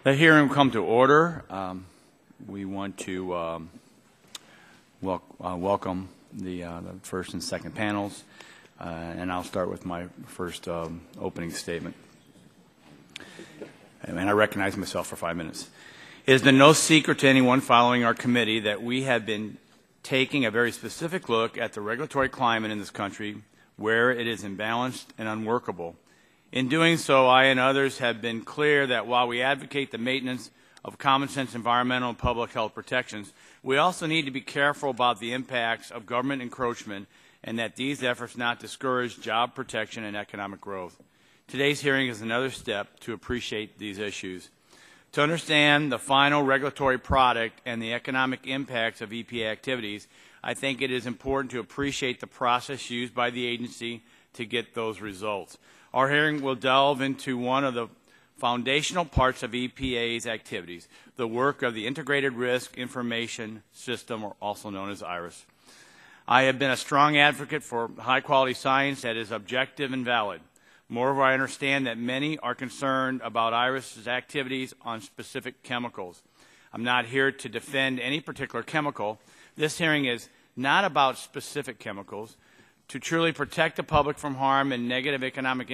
The hearing will come to order. We want to welcome the first and second panels, and I'll start with my first opening statement. And I recognize myself for 5 minutes. It has been no secret to anyone following our committee that we have been taking a very specific look at the regulatory climate in this country where it is imbalanced and unworkable. In doing so, I and others have been clear that while we advocate the maintenance of common sense environmental and public health protections, we also need to be careful about the impacts of government encroachment and that these efforts not discourage job protection and economic growth. Today's hearing is another step to appreciate these issues. To understand the final regulatory product and the economic impacts of EPA activities, I think it is important to appreciate the process used by the agency to get those results. Our hearing will delve into one of the foundational parts of EPA's activities, the work of the Integrated Risk Information System, or also known as IRIS. I have been a strong advocate for high-quality science that is objective and valid. Moreover, I understand that many are concerned about IRIS's activities on specific chemicals. I'm not here to defend any particular chemical. This hearing is not about specific chemicals. To truly protect the public from harm and negative economic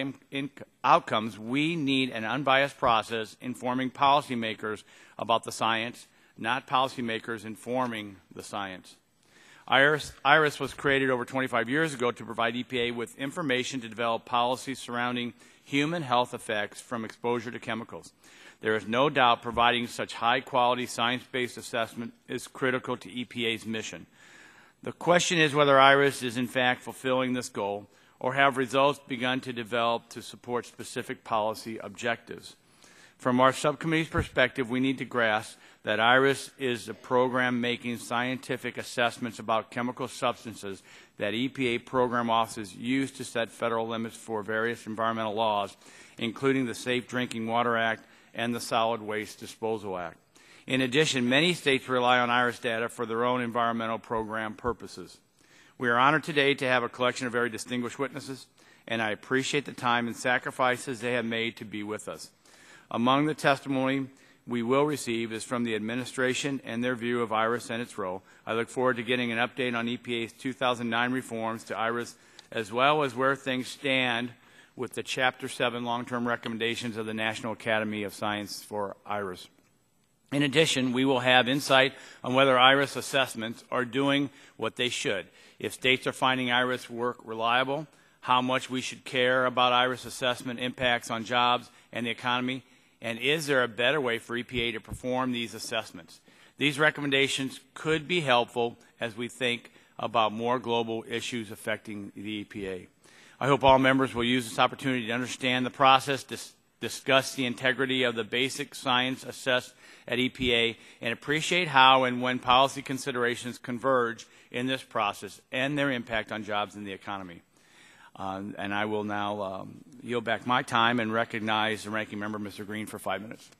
outcomes, we need an unbiased process informing policymakers about the science, not policymakers informing the science. IRIS was created over 25 years ago to provide EPA with information to develop policies surrounding human health effects from exposure to chemicals. There is no doubt providing such high-quality science-based assessment is critical to EPA's mission. The question is whether IRIS is in fact fulfilling this goal or have results begun to develop to support specific policy objectives. From our subcommittee's perspective, we need to grasp that IRIS is a program making scientific assessments about chemical substances that EPA program offices use to set federal limits for various environmental laws, including the Safe Drinking Water Act and the Solid Waste Disposal Act. In addition, many states rely on IRIS data for their own environmental program purposes. We are honored today to have a collection of very distinguished witnesses, and I appreciate the time and sacrifices they have made to be with us. Among the testimony we will receive is from the administration and their view of IRIS and its role. I look forward to getting an update on EPA's 2009 reforms to IRIS, as well as where things stand with the Chapter 7 long-term recommendations of the National Academy of Science for IRIS. In addition, we will have insight on whether IRIS assessments are doing what they should. If states are finding IRIS work reliable, how much we should care about IRIS assessment impacts on jobs and the economy, and is there a better way for EPA to perform these assessments? These recommendations could be helpful as we think about more global issues affecting the EPA. I hope all members will use this opportunity to understand the process, discuss the integrity of the basic science assessed at EPA, and appreciate how and when policy considerations converge in this process and their impact on jobs and the economy. And I will now yield back my time and recognize the ranking member, Mr. Green, for 5 minutes.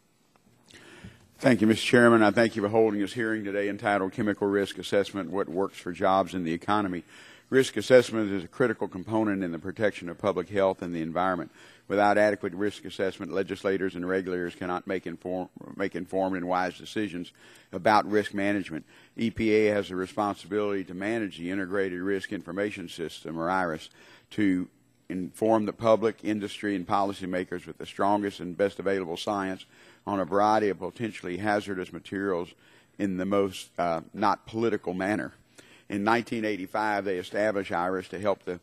Thank you, Mr. Chairman. I thank you for holding this hearing today entitled Chemical Risk Assessment, What Works for Jobs and the Economy. Risk assessment is a critical component in the protection of public health and the environment. Without adequate risk assessment, legislators and regulators cannot make informed and wise decisions about risk management. EPA has a responsibility to manage the Integrated Risk Information System, or IRIS, to inform the public, industry, and policymakers with the strongest and best available science on a variety of potentially hazardous materials in the most not political manner. In 1985, they established IRIS to help the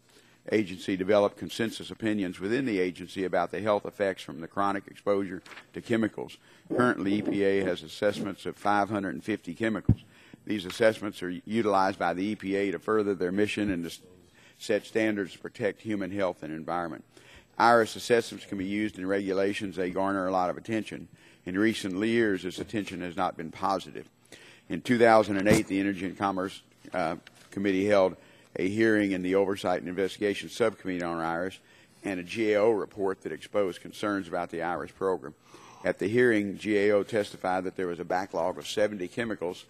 agency develop consensus opinions within the agency about the health effects from the chronic exposure to chemicals. Currently, EPA has assessments of 550 chemicals. These assessments are utilized by the EPA to further their mission and to set standards to protect human health and environment. IRIS assessments can be used in regulations. They garner a lot of attention. In recent years, this attention has not been positive. In 2008, the Energy and Commerce Committee held a hearing in the Oversight and Investigation Subcommittee on IRIS and a GAO report that exposed concerns about the IRIS program. At the hearing, GAO testified that there was a backlog of 70 chemicals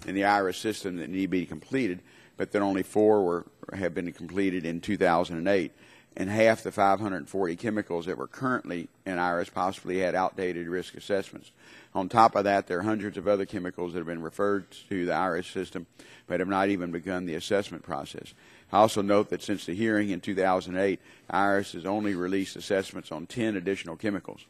in the IRIS system that need to be completed, but that only 4 have been completed in 2008. and half the 540 chemicals that were currently in IRIS possibly had outdated risk assessments. On top of that, there are hundreds of other chemicals that have been referred to the IRIS system but have not even begun the assessment process. I also note that since the hearing in 2008, IRIS has only released assessments on 10 additional chemicals.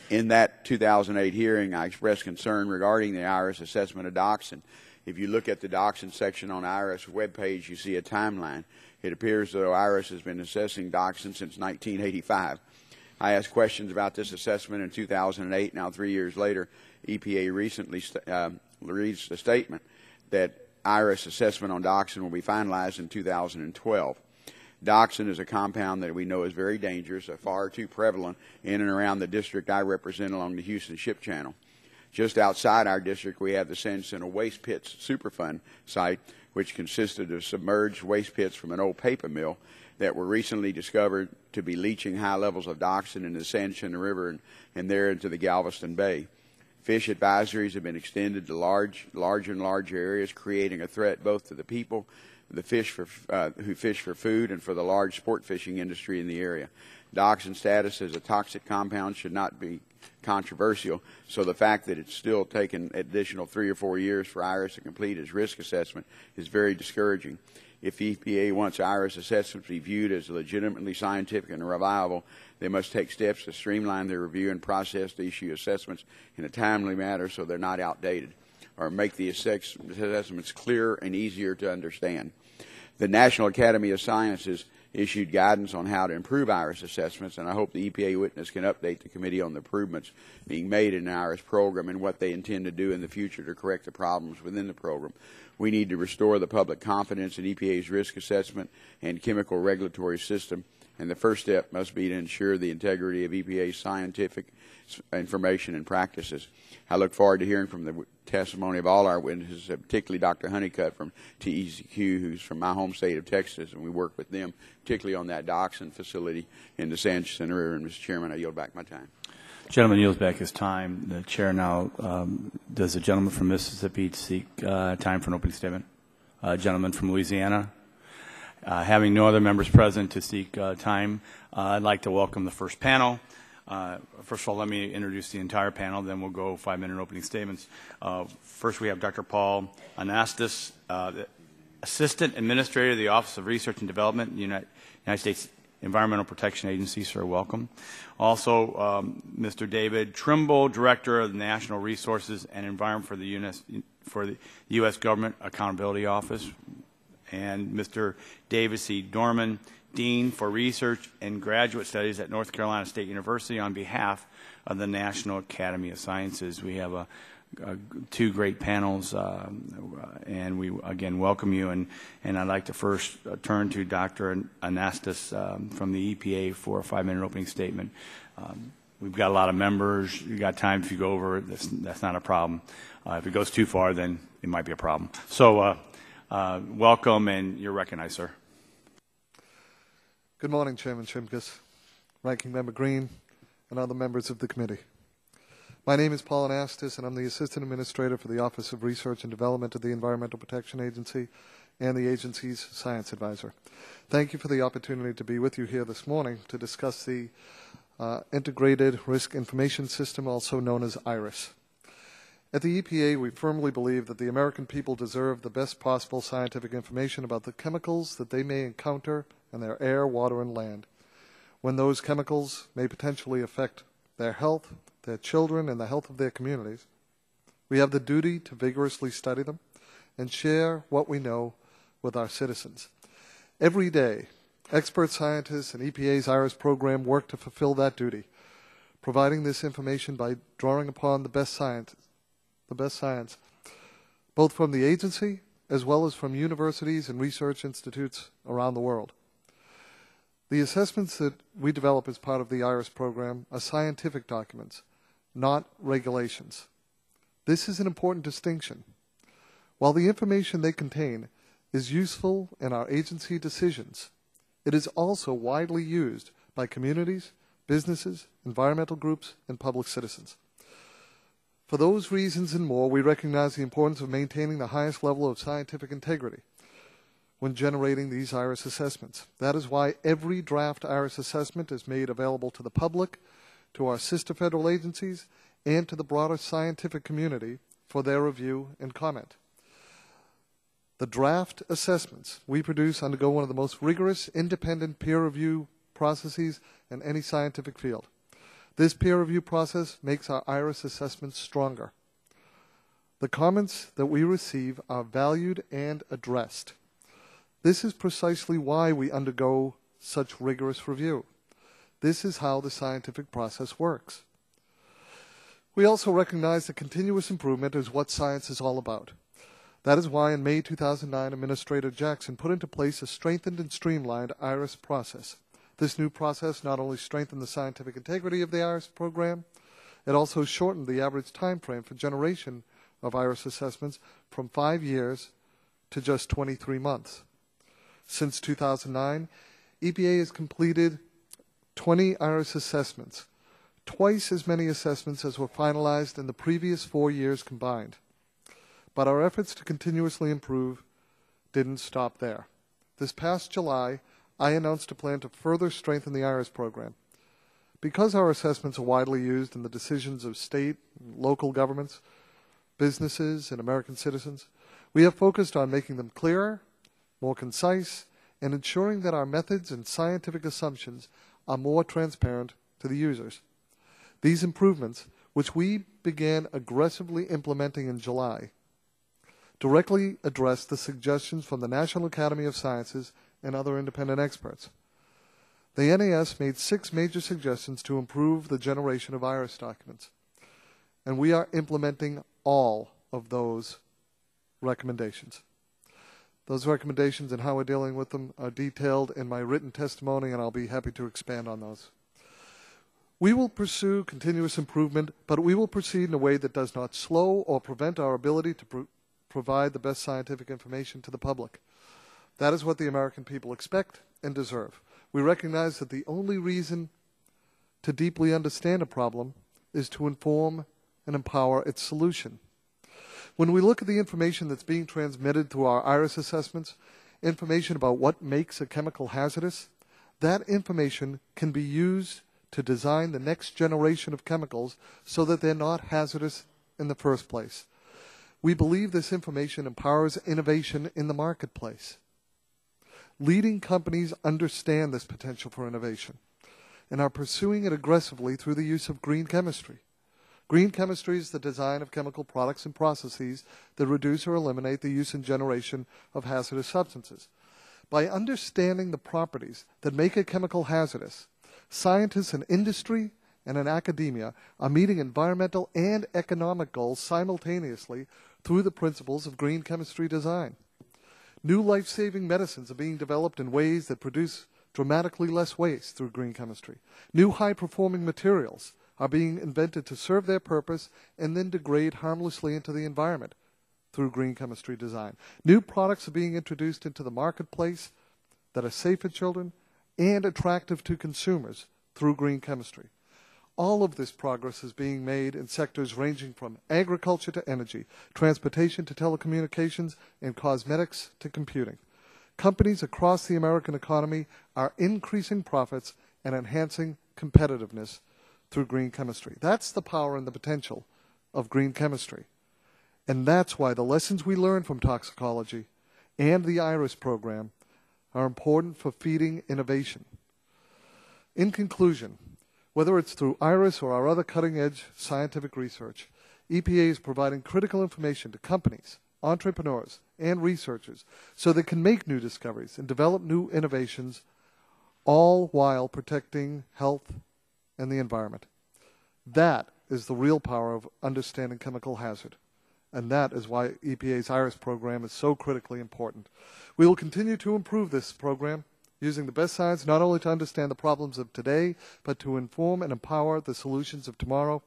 In that 2008 hearing, I expressed concern regarding the IRIS assessment of dioxin. If you look at the dioxin section on IRIS webpage, you see a timeline. It appears as though IRIS has been assessing dioxin since 1985. I asked questions about this assessment in 2008. Now, 3 years later, EPA recently released a statement that IRIS assessment on dioxin will be finalized in 2012. Dioxin is a compound that we know is very dangerous, far too prevalent in and around the district I represent along the Houston Ship Channel. Just outside our district, we have the San Jacinto Waste Pits Superfund site, which consisted of submerged waste pits from an old paper mill that were recently discovered to be leaching high levels of dioxin into the San Jacinto River and there into the Galveston Bay. Fish advisories have been extended to larger and larger areas, creating a threat both to the people, the fish who fish for food, and for the large sport fishing industry in the area. Dioxin status as a toxic compound should not be controversial, so the fact that it's still taken additional 3 or 4 years for IRIS to complete its risk assessment is very discouraging. If EPA wants IRIS assessments to be viewed as legitimately scientific and reliable, they must take steps to streamline their review and process to issue assessments in a timely manner so they're not outdated, or make the assessments clearer and easier to understand. The National Academy of Sciences issued guidance on how to improve IRIS assessments, and I hope the EPA witness can update the committee on the improvements being made in the IRIS program and what they intend to do in the future to correct the problems within the program. We need to restore the public confidence in EPA's risk assessment and chemical regulatory system, and the first step must be to ensure the integrity of EPA's scientific information and practices. I look forward to hearing from the testimony of all our witnesses, particularly Dr. Honeycutt from TECQ, who's from my home state of Texas, and we work with them, particularly on that dioxin facility in the San Jacinto River. And, Mr. Chairman, I yield back my time. Gentleman yields back his time. The chair now does the gentleman from Mississippi seek time for an opening statement? Gentleman from Louisiana? Having no other members present to seek time, I'd like to welcome the first panel. First of all, let me introduce the entire panel, then we'll go 5-minute opening statements. First, we have Dr. Paul Anastas, Assistant Administrator of the Office of Research and Development, United States Environmental Protection Agency. Sir, welcome. Also, Mr. David Trimble, Director of the National Resources and Environment for the U.S. Government Accountability Office, and Mr. David C. Dorman, Dean for Research and Graduate Studies at North Carolina State University, on behalf of the National Academy of Sciences. We have two great panels, and we again welcome you. And I'd like to first turn to Dr. Anastas from the EPA for a 5-minute opening statement. We've got a lot of members. You got time if you go over it. That's not a problem. If it goes too far, then it might be a problem. So welcome, and you're recognized, sir. Good morning, Chairman Shimkus, Ranking Member Green, and other members of the committee. My name is Paul Anastas, and I'm the Assistant Administrator for the Office of Research and Development of the Environmental Protection Agency and the agency's Science Advisor. Thank you for the opportunity to be with you here this morning to discuss the Integrated Risk Information System, also known as IRIS. At the EPA, we firmly believe that the American people deserve the best possible scientific information about the chemicals that they may encounter in their air, water, and land, when those chemicals may potentially affect their health, their children, and the health of their communities. We have the duty to vigorously study them and share what we know with our citizens. Every day, expert scientists and EPA's IRIS program work to fulfill that duty, providing this information by drawing upon the best science, both from the agency as well as from universities and research institutes around the world. The assessments that we develop as part of the IRIS program are scientific documents, not regulations. This is an important distinction. While the information they contain is useful in our agency decisions, it is also widely used by communities, businesses, environmental groups, and public citizens. For those reasons and more, we recognize the importance of maintaining the highest level of scientific integrity when generating these IRIS assessments. That is why every draft IRIS assessment is made available to the public, to our sister federal agencies, and to the broader scientific community for their review and comment. The draft assessments we produce undergo one of the most rigorous independent peer review processes in any scientific field. This peer review process makes our IRIS assessments stronger. The comments that we receive are valued and addressed. This is precisely why we undergo such rigorous review. This is how the scientific process works. We also recognize that continuous improvement is what science is all about. That is why in May 2009, Administrator Jackson put into place a strengthened and streamlined IRIS process. This new process not only strengthened the scientific integrity of the IRIS program, it also shortened the average time frame for generation of IRIS assessments from 5 years to just 23 months. Since 2009, EPA has completed 20 IRIS assessments, twice as many assessments as were finalized in the previous 4 years combined. But our efforts to continuously improve didn't stop there. This past July, I announced a plan to further strengthen the IRIS program. Because our assessments are widely used in the decisions of state and local governments, businesses, and American citizens, we have focused on making them clearer, more concise, and ensuring that our methods and scientific assumptions are more transparent to the users. These improvements, which we began aggressively implementing in July, directly address the suggestions from the National Academy of Sciences and other independent experts. The NAS made 6 major suggestions to improve the generation of IRIS documents, and we are implementing all of those recommendations. Those recommendations and how we're dealing with them are detailed in my written testimony, and I'll be happy to expand on those. We will pursue continuous improvement, but we will proceed in a way that does not slow or prevent our ability to provide the best scientific information to the public. That is what the American people expect and deserve. We recognize that the only reason to deeply understand a problem is to inform and empower its solution. When we look at the information that's being transmitted through our IRIS assessments, information about what makes a chemical hazardous, that information can be used to design the next generation of chemicals so that they're not hazardous in the first place. We believe this information empowers innovation in the marketplace. Leading companies understand this potential for innovation and are pursuing it aggressively through the use of green chemistry. Green chemistry is the design of chemical products and processes that reduce or eliminate the use and generation of hazardous substances. By understanding the properties that make a chemical hazardous, scientists in industry and in academia are meeting environmental and economic goals simultaneously through the principles of green chemistry design. New life-saving medicines are being developed in ways that produce dramatically less waste through green chemistry. New high-performing materials are being invented to serve their purpose and then degrade harmlessly into the environment through green chemistry design. New products are being introduced into the marketplace that are safe for children and attractive to consumers through green chemistry. All of this progress is being made in sectors ranging from agriculture to energy, transportation to telecommunications, and cosmetics to computing. Companies across the American economy are increasing profits and enhancing competitiveness through green chemistry. That's the power and the potential of green chemistry. And that's why the lessons we learn from toxicology and the IRIS program are important for feeding innovation. In conclusion, whether it's through IRIS or our other cutting-edge scientific research, EPA is providing critical information to companies, entrepreneurs, and researchers so they can make new discoveries and develop new innovations, all while protecting health and the environment. That is the real power of understanding chemical hazard, and that is why EPA's IRIS program is so critically important. We will continue to improve this program using the best science not only to understand the problems of today, but to inform and empower the solutions of tomorrow.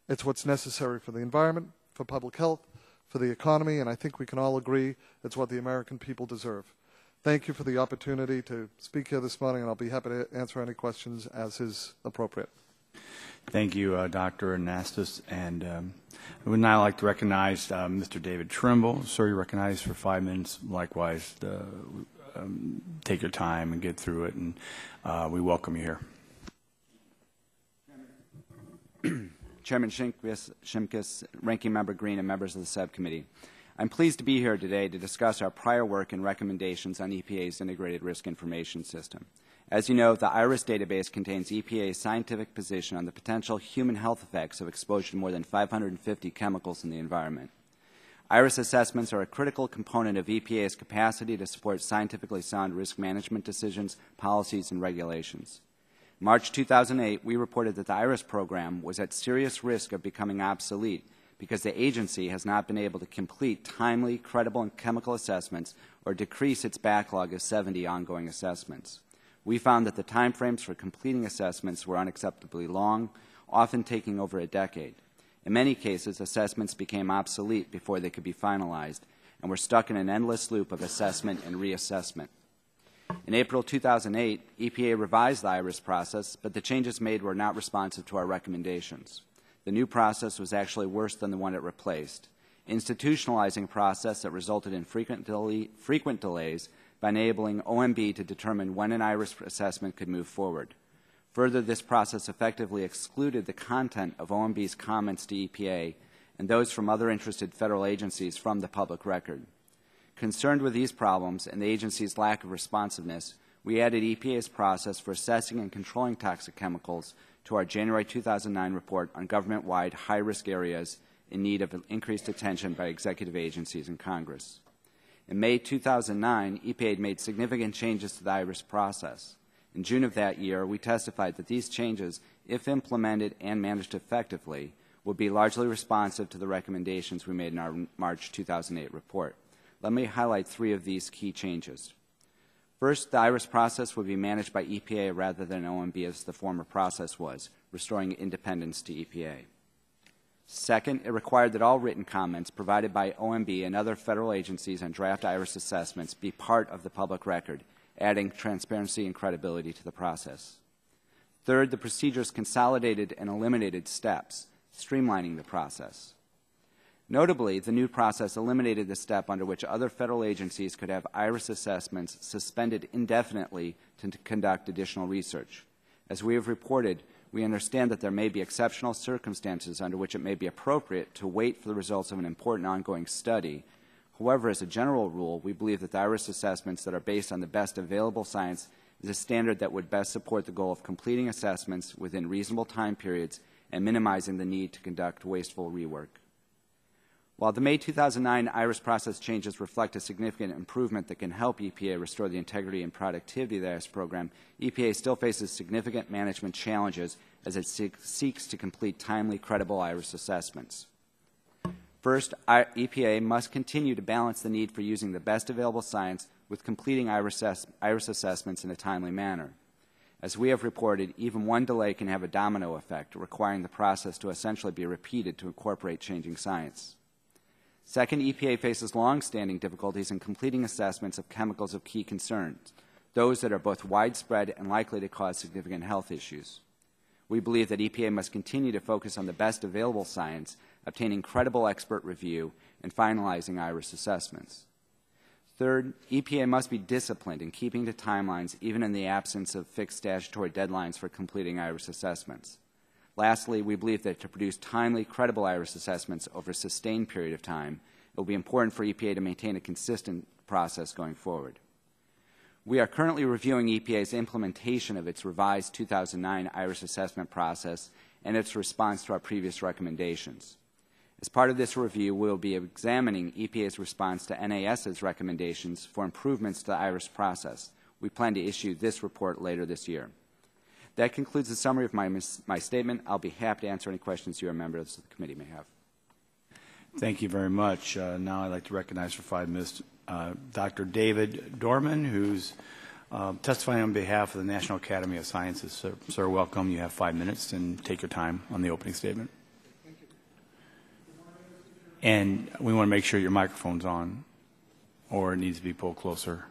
It's what's necessary for the environment, for public health, for the economy, and I think we can all agree it's what the American people deserve. Thank you for the opportunity to speak here this morning, and I'll be happy to answer any questions as is appropriate. Thank you, Dr. Anastas. And I would now like to recognize Mr. David Trimble. Sir, you're recognized for 5 minutes. Likewise, take your time and get through it, and we welcome you here. Chairman Shimkus, Ranking Member Green, and members of the subcommittee. I'm pleased to be here today to discuss our prior work and recommendations on EPA's Integrated Risk Information System. As you know, the IRIS database contains EPA's scientific position on the potential human health effects of exposure to more than 550 chemicals in the environment. IRIS assessments are a critical component of EPA's capacity to support scientifically sound risk management decisions, policies, and regulations. In March 2008, we reported that the IRIS program was at serious risk of becoming obsolete because the agency has not been able to complete timely, credible, and chemical assessments or decrease its backlog of 70 ongoing assessments. We found that the timeframes for completing assessments were unacceptably long, often taking over a decade. In many cases, assessments became obsolete before they could be finalized, and we're stuck in an endless loop of assessment and reassessment. In April 2008, EPA revised the IRIS process, but the changes made were not responsive to our recommendations. The new process was actually worse than the one it replaced, institutionalizing a process that resulted in frequent delays by enabling OMB to determine when an IRIS assessment could move forward. Further, this process effectively excluded the content of OMB's comments to EPA and those from other interested federal agencies from the public record. Concerned with these problems and the agency's lack of responsiveness, we added EPA's process for assessing and controlling toxic chemicals to our January 2009 report on government-wide high-risk areas in need of increased attention by executive agencies and Congress. In May 2009, EPA had made significant changes to the IRIS process. In June of that year, we testified that these changes, if implemented and managed effectively, would be largely responsive to the recommendations we made in our March 2008 report. Let me highlight 3 of these key changes. First, the IRIS process would be managed by EPA rather than OMB as the former process was, restoring independence to EPA. Second, it required that all written comments provided by OMB and other federal agencies on draft IRIS assessments be part of the public record, adding transparency and credibility to the process. Third, the procedures consolidated and eliminated steps, streamlining the process. Notably, the new process eliminated the step under which other federal agencies could have IRIS assessments suspended indefinitely to conduct additional research. As we have reported, we understand that there may be exceptional circumstances under which it may be appropriate to wait for the results of an important ongoing study. However, as a general rule, we believe that the IRIS assessments that are based on the best available science is a standard that would best support the goal of completing assessments within reasonable time periods and minimizing the need to conduct wasteful rework. While the May 2009 IRIS process changes reflect a significant improvement that can help EPA restore the integrity and productivity of the IRIS program, EPA still faces significant management challenges as it seeks to complete timely, credible IRIS assessments. First, EPA must continue to balance the need for using the best available science with completing IRIS assessments in a timely manner. As we have reported, even one delay can have a domino effect, requiring the process to essentially be repeated to incorporate changing science. Second, EPA faces long-standing difficulties in completing assessments of chemicals of key concern, those that are both widespread and likely to cause significant health issues. We believe that EPA must continue to focus on the best available science, obtaining credible expert review, and finalizing IRIS assessments. Third, EPA must be disciplined in keeping to timelines even in the absence of fixed statutory deadlines for completing IRIS assessments. Lastly, we believe that to produce timely, credible IRIS assessments over a sustained period of time, it will be important for EPA to maintain a consistent process going forward. We are currently reviewing EPA's implementation of its revised 2009 IRIS assessment process and its response to our previous recommendations. As part of this review, we will be examining EPA's response to NAS's recommendations for improvements to the IRIS process. We plan to issue this report later this year. That concludes the summary of my statement. I'll be happy to answer any questions you or members of the committee may have. Thank you very much. Now I'd like to recognize for 5 minutes Dr. David Dorman, who's testifying on behalf of the National Academy of Sciences. Sir, welcome. You have 5 minutes, and take your time on the opening statement. Thank you. And we want to make sure your microphone's on, or it needs to be pulled closer.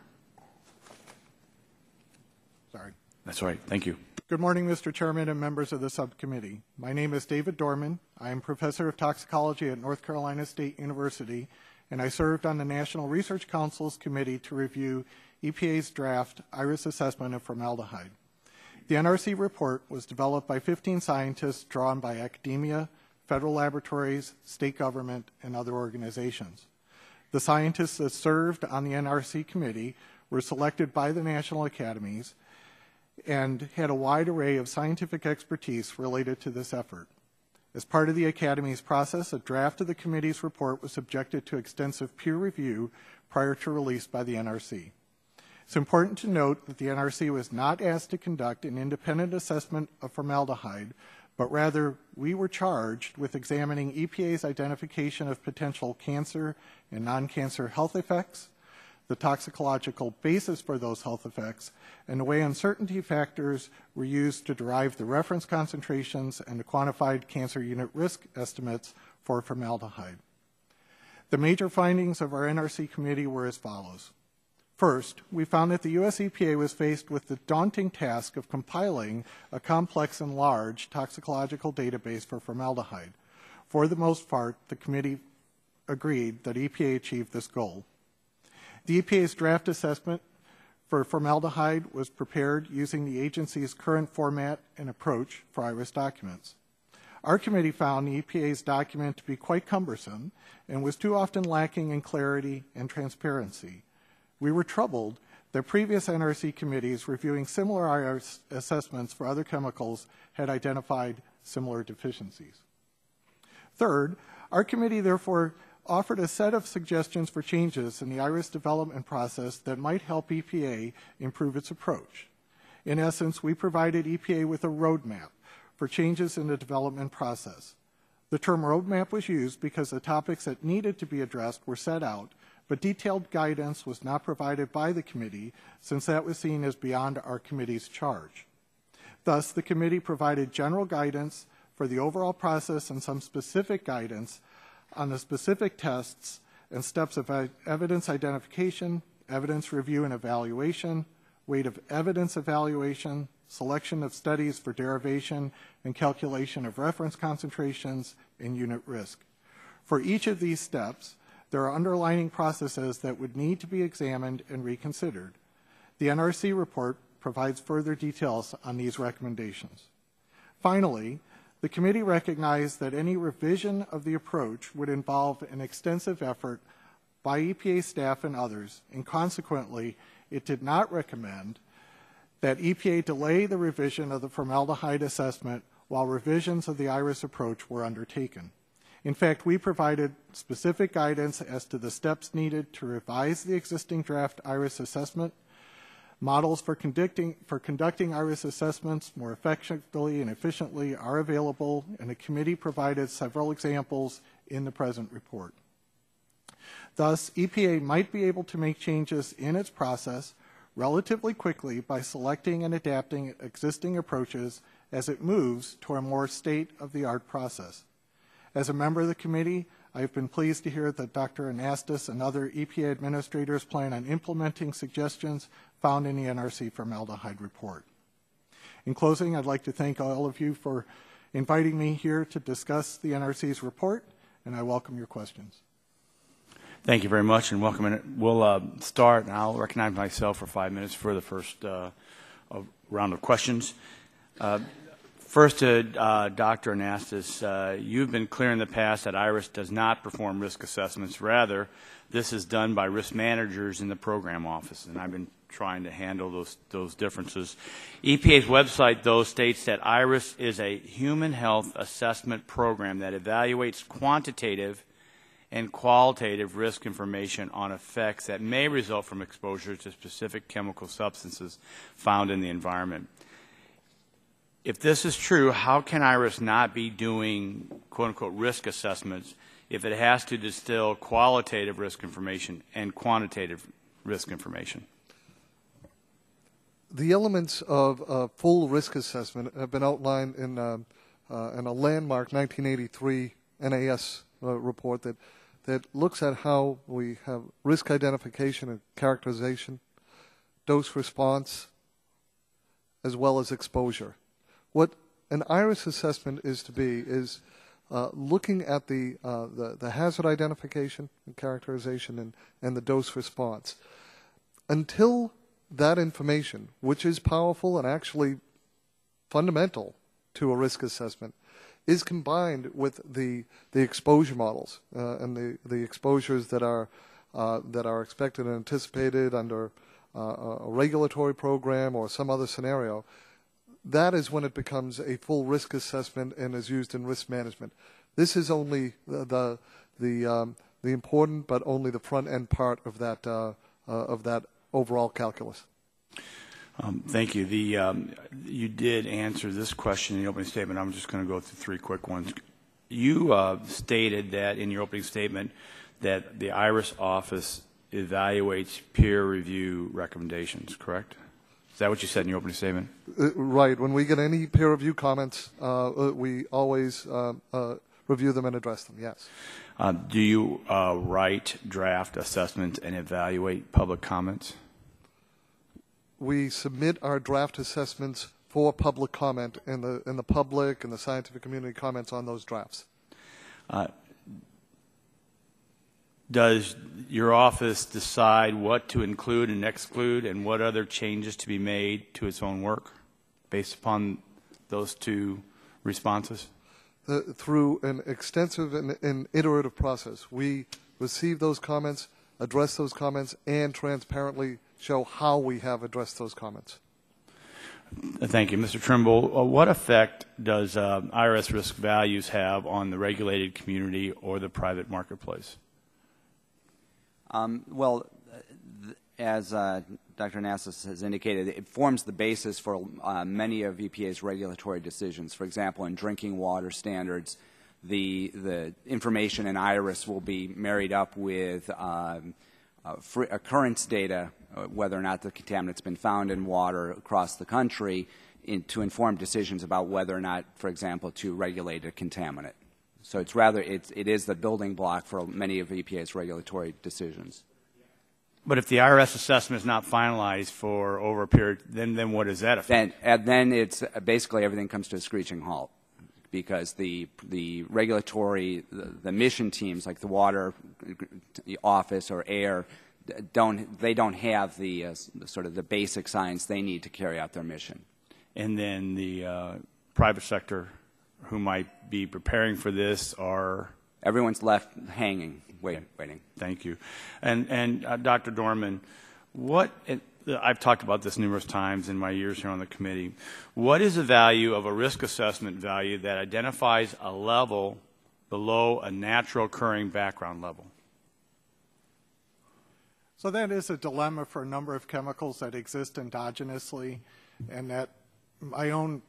Sorry. That's all right. Thank you. Good morning, Mr. Chairman and members of the subcommittee. My name is David Dorman. I am professor of toxicology at North Carolina State University, and I served on the National Research Council's committee to review EPA's draft IRIS assessment of formaldehyde. The NRC report was developed by 15 scientists drawn by academia, federal laboratories, state government, and other organizations. The scientists that served on the NRC committee were selected by the national academies and had a wide array of scientific expertise related to this effort. As part of the Academy's process, a draft of the committee's report was subjected to extensive peer review prior to release by the NRC. It's important to note that the NRC was not asked to conduct an independent assessment of formaldehyde, but rather we were charged with examining EPA's identification of potential cancer and non-cancer health effects, the toxicological basis for those health effects, and the way uncertainty factors were used to derive the reference concentrations and the quantified cancer unit risk estimates for formaldehyde. The major findings of our NRC committee were as follows. First, we found that the U.S. EPA was faced with the daunting task of compiling a complex and large toxicological database for formaldehyde. For the most part, the committee agreed that EPA achieved this goal. The EPA's draft assessment for formaldehyde was prepared using the agency's current format and approach for IRIS documents. Our committee found the EPA's document to be quite cumbersome and was too often lacking in clarity and transparency. We were troubled that previous NRC committees reviewing similar IRIS assessments for other chemicals had identified similar deficiencies. Third, our committee therefore offered a set of suggestions for changes in the IRIS development process that might help EPA improve its approach. In essence, we provided EPA with a roadmap for changes in the development process. The term roadmap was used because the topics that needed to be addressed were set out, but detailed guidance was not provided by the committee since that was seen as beyond our committee's charge. Thus, the committee provided general guidance for the overall process and some specific guidance on the specific tests and steps of evidence identification, evidence review and evaluation, weight of evidence evaluation, selection of studies for derivation and calculation of reference concentrations and unit risk. For each of these steps, there are underlying processes that would need to be examined and reconsidered. The NRC report provides further details on these recommendations. Finally, the committee recognized that any revision of the approach would involve an extensive effort by EPA staff and others, and consequently, it did not recommend that EPA delay the revision of the formaldehyde assessment while revisions of the IRIS approach were undertaken. In fact, we provided specific guidance as to the steps needed to revise the existing draft IRIS assessment. Models for conducting IRIS assessments more effectively and efficiently are available, and the committee provided several examples in the present report. Thus, EPA might be able to make changes in its process relatively quickly by selecting and adapting existing approaches as it moves to a more state-of-the-art process. As a member of the committee, I have been pleased to hear that Dr. Anastas and other EPA administrators plan on implementing suggestions found in the NRC formaldehyde report. In closing, I'd like to thank all of you for inviting me here to discuss the NRC's report, and I welcome your questions. Thank you very much, and welcome. And we'll start, and I'll recognize myself for 5 minutes for the first round of questions. First to Dr. Anastas, you've been clear in the past that IRIS does not perform risk assessments. Rather, this is done by risk managers in the program office, and I've been trying to handle those differences. EPA's website, though, states that IRIS is a human health assessment program that evaluates quantitative and qualitative risk information on effects that may result from exposure to specific chemical substances found in the environment. If this is true, how can IRIS not be doing quote-unquote risk assessments if it has to distill qualitative risk information and quantitative risk information? The elements of a full risk assessment have been outlined in a landmark 1983 NAS report that looks at how we have risk identification and characterization, dose response, as well as exposure. What an IRIS assessment is to be is looking at the hazard identification and characterization and the dose response. Until that information, which is powerful and actually fundamental to a risk assessment, is combined with the exposure models and the exposures that are expected and anticipated under a regulatory program or some other scenario, that is when it becomes a full risk assessment and is used in risk management. This is only the important, but only the front end part of that overall calculus. Thank you. You did answer this question in the opening statement. I'm just going to go through three quick ones. You stated that in your opening statement that the IRIS office evaluates peer review recommendations, correct? Is that what you said in your opening statement? Right. When we get any peer review comments, we always review them and address them, yes. Do you write draft assessments and evaluate public comments? We submit our draft assessments for public comment, and the public and the scientific community comments on those drafts. Does your office decide what to include and exclude and what other changes to be made to its own work based upon those two responses? Through an extensive and iterative process. We receive those comments, address those comments, and transparently show how we have addressed those comments. Thank you. Mr. Trimble, what effect does IRS risk values have on the regulated community or the private marketplace? Well, as Dr. Anastas has indicated, it forms the basis for many of EPA's regulatory decisions. For example, in drinking water standards, the information in IRIS will be married up with occurrence data, whether or not the contaminant's been found in water across the country, to inform decisions about whether or not, for example, to regulate a contaminant. So it is the building block for many of EPA's regulatory decisions. But if the IRS assessment is not finalized for over a period, then what does that affect? Then it's basically everything comes to a screeching halt, because the regulatory, the mission teams like the water office or air, they don't have the sort of the basic science they need to carry out their mission. And then the private sector who might be preparing for this are? Everyone's left hanging, waiting. Thank you. And Dr. Dorman, I've talked about this numerous times in my years here on the committee. What is the value of a risk assessment value that identifies a level below a natural occurring background level? So that is a dilemma for a number of chemicals that exist endogenously, and that my own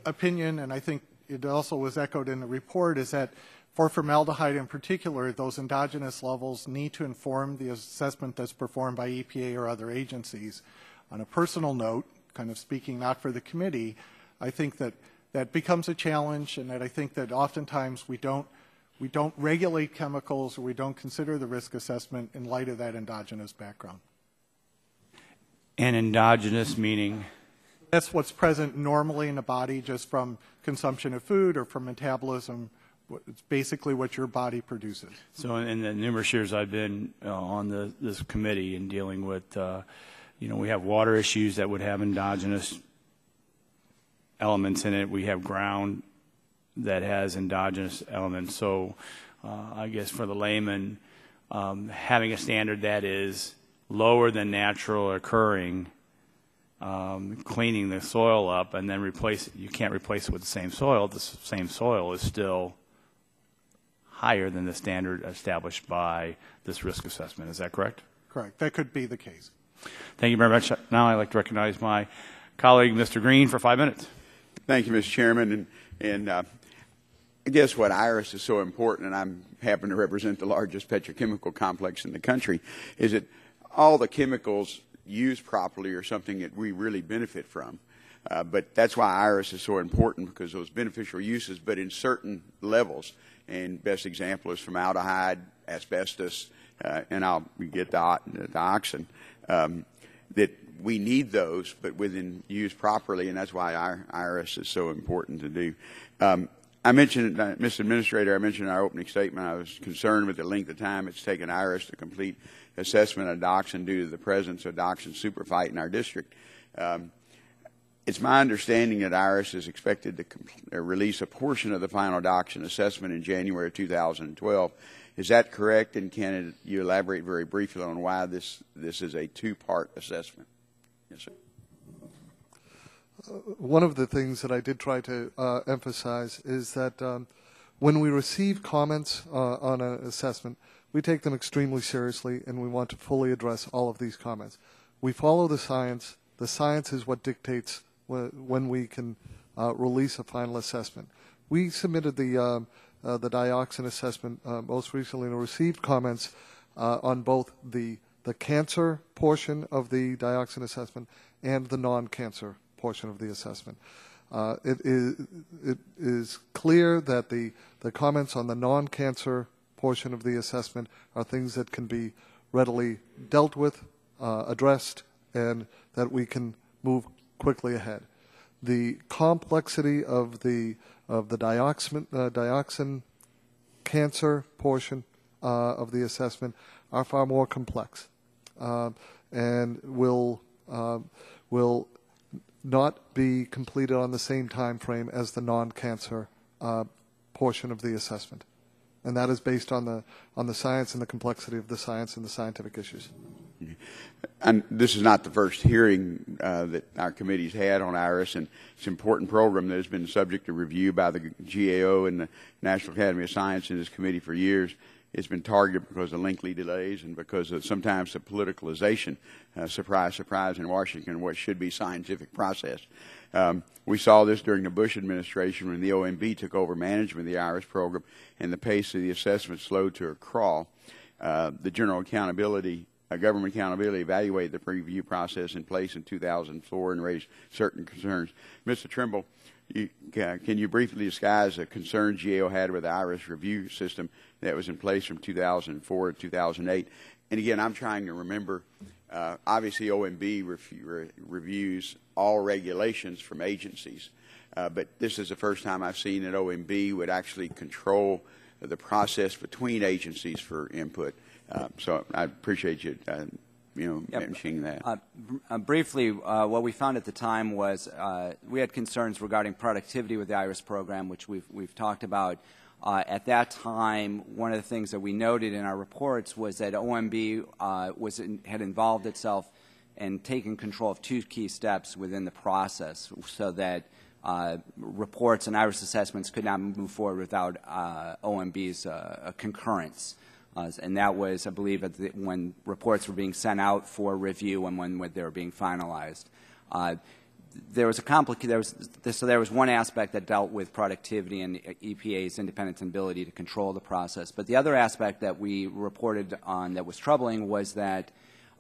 opinion, and I think it also was echoed in the report, is that for formaldehyde in particular, those endogenous levels need to inform the assessment that's performed by EPA or other agencies. On a personal note, kind of speaking not for the committee, I think that that becomes a challenge, and that I think that oftentimes we don't regulate chemicals, or we don't consider the risk assessment in light of that endogenous background. And endogenous meaning? That's what's present normally in the body just from consumption of food or from metabolism. It's basically what your body produces. So in the numerous years I've been on this committee and dealing with, we have water issues that would have endogenous elements in it. We have ground that has endogenous elements. So I guess for the layman, having a standard that is lower than natural occurring, cleaning the soil up and then you can't replace it with the same soil. The same soil is still higher than the standard established by this risk assessment. Is that correct? Correct. That could be the case. Thank you very much. Now I'd like to recognize my colleague, Mr. Green, for 5 minutes. Thank you, Mr. Chairman. And I guess what IRIS is so important, and I happen to represent the largest petrochemical complex in the country, is that all the chemicals used properly are something that we really benefit from. But that's why IRIS is so important, because those beneficial uses, but in certain levels. And best example is formaldehyde, asbestos, and I'll get the dioxin, that we need those, but within used properly, and that's why our IRS is so important to do. I mentioned, Mr. Administrator, I mentioned in our opening statement, I was concerned with the length of time it's taken IRS to complete assessment of dachshund due to the presence of dachshund superfight in our district. It's my understanding that IRS is expected to release a portion of the final dachshund assessment in January of 2012. Is that correct? And can you elaborate very briefly on why this is a two-part assessment? Yes, sir. One of the things that I did try to emphasize is that when we receive comments on an assessment, we take them extremely seriously, and we want to fully address all of these comments. We follow the science. The science is what dictates when we can release a final assessment. We submitted the dioxin assessment most recently and received comments on both the cancer portion of the dioxin assessment and the non-cancer portion of the assessment. It is clear that the comments on the non-cancer portion of the assessment are things that can be readily dealt with, addressed, and that we can move quickly ahead. The complexity of the dioxin cancer portion of the assessment are far more complex, and will not be completed on the same time frame as the non-cancer portion of the assessment, and that is based on the science and the complexity of the science and the scientific issues. And this is not the first hearing that our committee's had on IRS, and it's an important program that has been subject to review by the GAO and the National Academy of Science in this committee for years. It's been targeted because of lengthy delays and because of sometimes the politicalization, surprise, surprise, in Washington, what should be scientific process. We saw this during the Bush administration when the OMB took over management of the IRS program and the pace of the assessment slowed to a crawl. The General Accountability Government Accountability evaluated the preview process in place in 2004 and raised certain concerns. Mr. Trimble, can you briefly discuss the concerns GAO had with the IRS review system that was in place from 2004 to 2008? And again, I'm trying to remember, obviously OMB reviews all regulations from agencies, but this is the first time I've seen that OMB would actually control the process between agencies for input. So I appreciate you, mentioning that. Briefly, what we found at the time was we had concerns regarding productivity with the IRIS program, which we've talked about. At that time, one of the things that we noted in our reports was that OMB had involved itself and taken control of two key steps within the process, so that reports and IRIS assessments could not move forward without OMB's concurrence. And that was, I believe, when reports were being sent out for review and when they were being finalized. There was one aspect that dealt with productivity and EPA's independence and ability to control the process. But the other aspect that we reported on that was troubling was that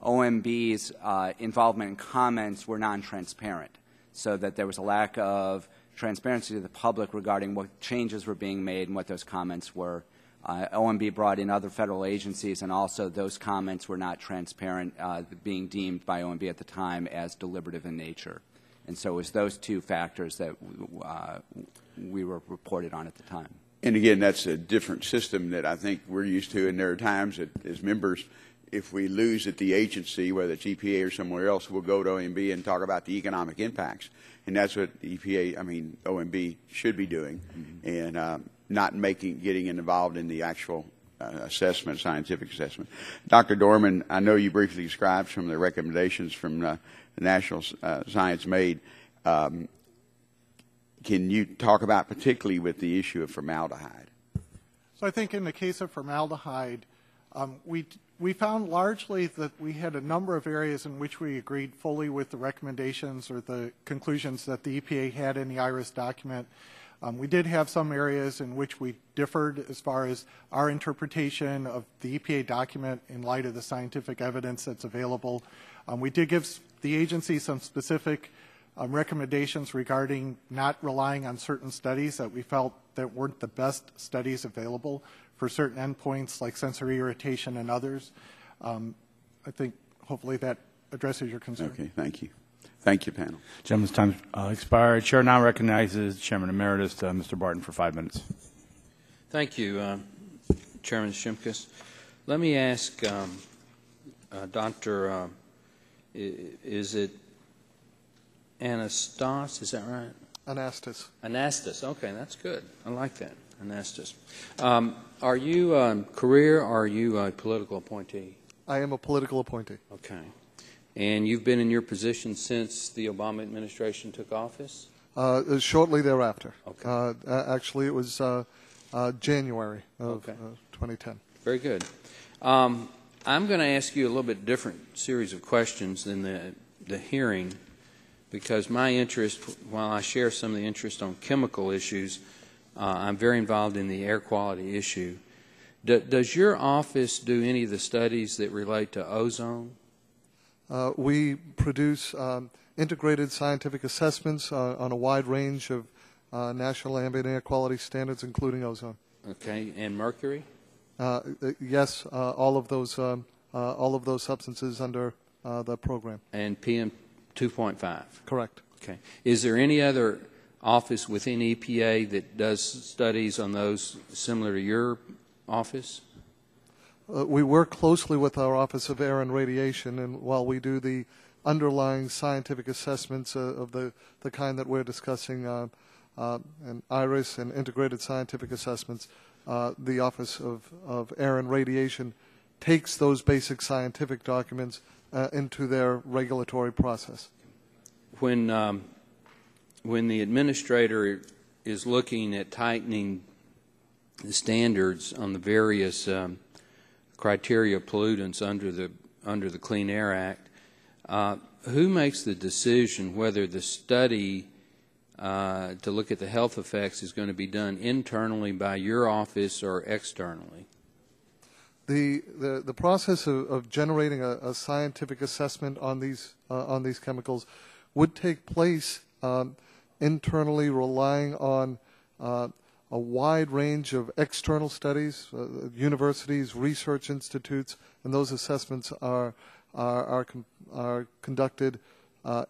OMB's involvement in comments were non-transparent, so that there was a lack of transparency to the public regarding what changes were being made and what those comments were. OMB brought in other federal agencies, and also those comments were not transparent, being deemed by OMB at the time as deliberative in nature. And so it was those two factors that we were reported on at the time. And again, that's a different system that I think we're used to, and there are times that as members, if we lose at the agency, whether it's EPA or somewhere else, we'll go to OMB and talk about the economic impacts. And that's what OMB should be doing, and not getting involved in the actual assessment, scientific assessment. Dr. Dorman, I know you briefly described some of the recommendations from the National Science Made. Can you talk about particularly with the issue of formaldehyde? So I think in the case of formaldehyde, we found largely that we had a number of areas in which we agreed fully with the recommendations or the conclusions that the EPA had in the IRIS document. We did have some areas in which we differed as far as our interpretation of the EPA document in light of the scientific evidence that's available. We did give the agency some specific recommendations regarding not relying on certain studies that we felt that weren't the best studies available for certain endpoints like sensory irritation and others. I think hopefully that addresses your concern. Okay, thank you. Thank you, panel. Gentleman's time expired. Chair now recognizes Chairman Emeritus Mr. Barton for 5 minutes. Thank you, Chairman Shimkus. Let me ask Dr. Is it Anastas? Is that right? Anastas. Anastas. Okay, that's good. I like that. Anastas. Are you career or are you a political appointee? I am a political appointee. Okay. And you've been in your position since the Obama administration took office? Shortly thereafter. Okay. Actually, it was January of 2010. Very good. I'm going to ask you a little bit different series of questions than the hearing, because my interest, while I share some of the interest on chemical issues, I'm very involved in the air quality issue. Does your office do any of the studies that relate to ozone? We produce integrated scientific assessments on a wide range of national ambient air quality standards, including ozone. Okay, and mercury? Yes, all of those substances under the program. And PM 2.5? Correct. Okay. Is there any other office within EPA that does studies on those similar to your office? We work closely with our Office of Air and Radiation, and while we do the underlying scientific assessments of the kind that we're discussing, and IRIS and integrated scientific assessments, the Office of Air and Radiation takes those basic scientific documents into their regulatory process. When the administrator is looking at tightening the standards on the various criteria of pollutants under the Clean Air Act, who makes the decision whether the study to look at the health effects is going to be done internally by your office or externally? The process of generating a scientific assessment on these chemicals would take place internally, relying on a wide range of external studies, universities, research institutes, and those assessments are conducted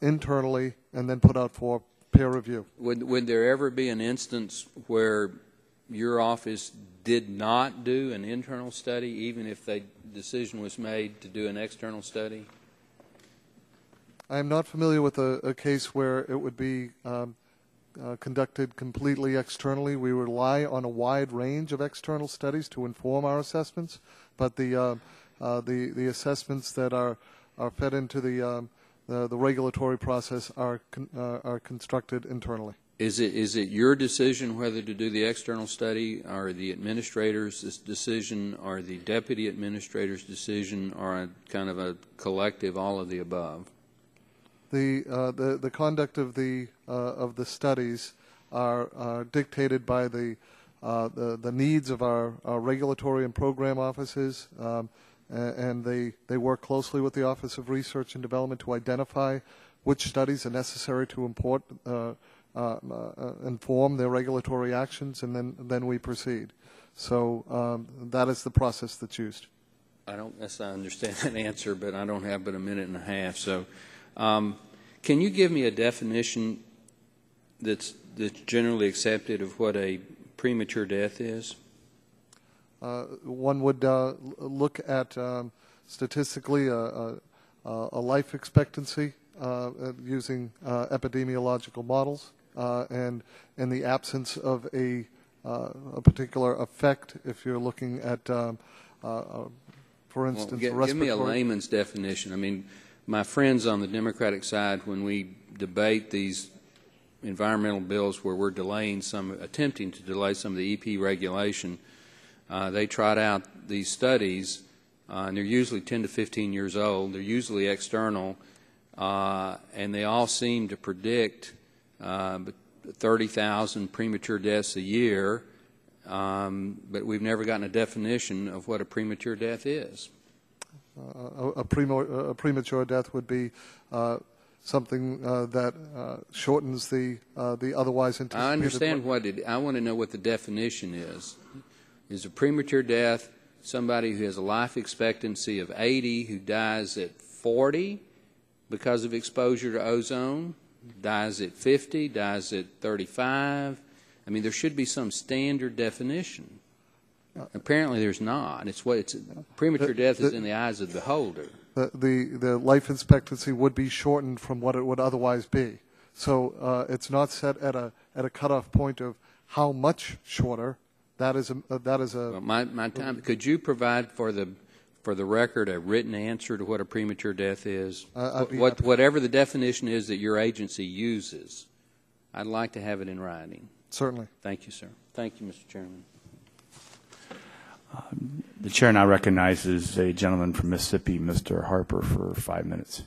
internally and then put out for peer review. Would there ever be an instance where your office did not do an internal study, even if the decision was made to do an external study? I am not familiar with a case where it would be conducted completely externally. We rely on a wide range of external studies to inform our assessments, but the assessments that are fed into the regulatory process are constructed internally. Is it your decision whether to do the external study, or the administrator's decision, or the deputy administrator's decision, or a kind of a collective all of the above? The conduct of the studies are dictated by the needs of our regulatory and program offices, and they work closely with the Office of Research and Development to identify which studies are necessary to inform their regulatory actions, and then we proceed. So that is the process that's used. I don't necessarily understand that answer, but I don't have but a minute and a half. So can you give me a definition that's generally accepted of what a premature death is? One would look at statistically a life expectancy using epidemiological models, and in the absence of a particular effect, if you're looking at, for instance, well, give me a layman's definition. I mean, my friends on the Democratic side, when we debate these environmental bills where we're attempting to delay some of the EP regulation, they trot out these studies, and they're usually 10 to 15 years old. They're usually external, and they all seem to predict 30,000 premature deaths a year, but we've never gotten a definition of what a premature death is. A premature death would be something that shortens the otherwise anticipated. I understand I want to know what the definition is. Is a premature death somebody who has a life expectancy of 80 who dies at 40? because of exposure to ozone, dies at 50, dies at 35. I mean, there should be some standard definition. Apparently, there's not. Premature death is in the eyes of the beholder. The life expectancy would be shortened from what it would otherwise be. So it's not set at a cutoff point of how much shorter. That is a. Well, my time. Could you provide for the record a written answer to what a premature death is? Whatever the definition is that your agency uses, I'd like to have it in writing. Certainly. Thank you, sir. Thank you, Mr. Chairman. The chair now recognizes a gentleman from Mississippi, Mr. Harper, for 5 minutes.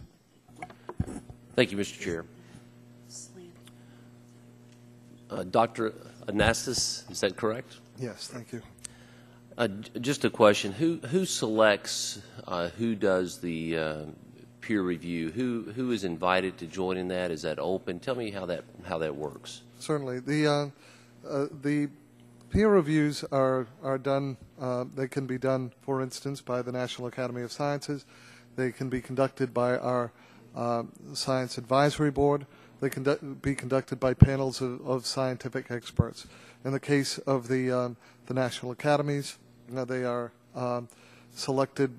Thank you, Mr. Chair. Dr. Anastas, is that correct? Yes, thank you. Just a question: Who selects? Who does the peer review? Who is invited to join in that? Is that open? Tell me how that works. Certainly, the peer reviews are done. They can be done, for instance, by the National Academy of Sciences. They can be conducted by our Science Advisory Board. They can be conducted by panels of scientific experts. In the case of the National Academies, they are selected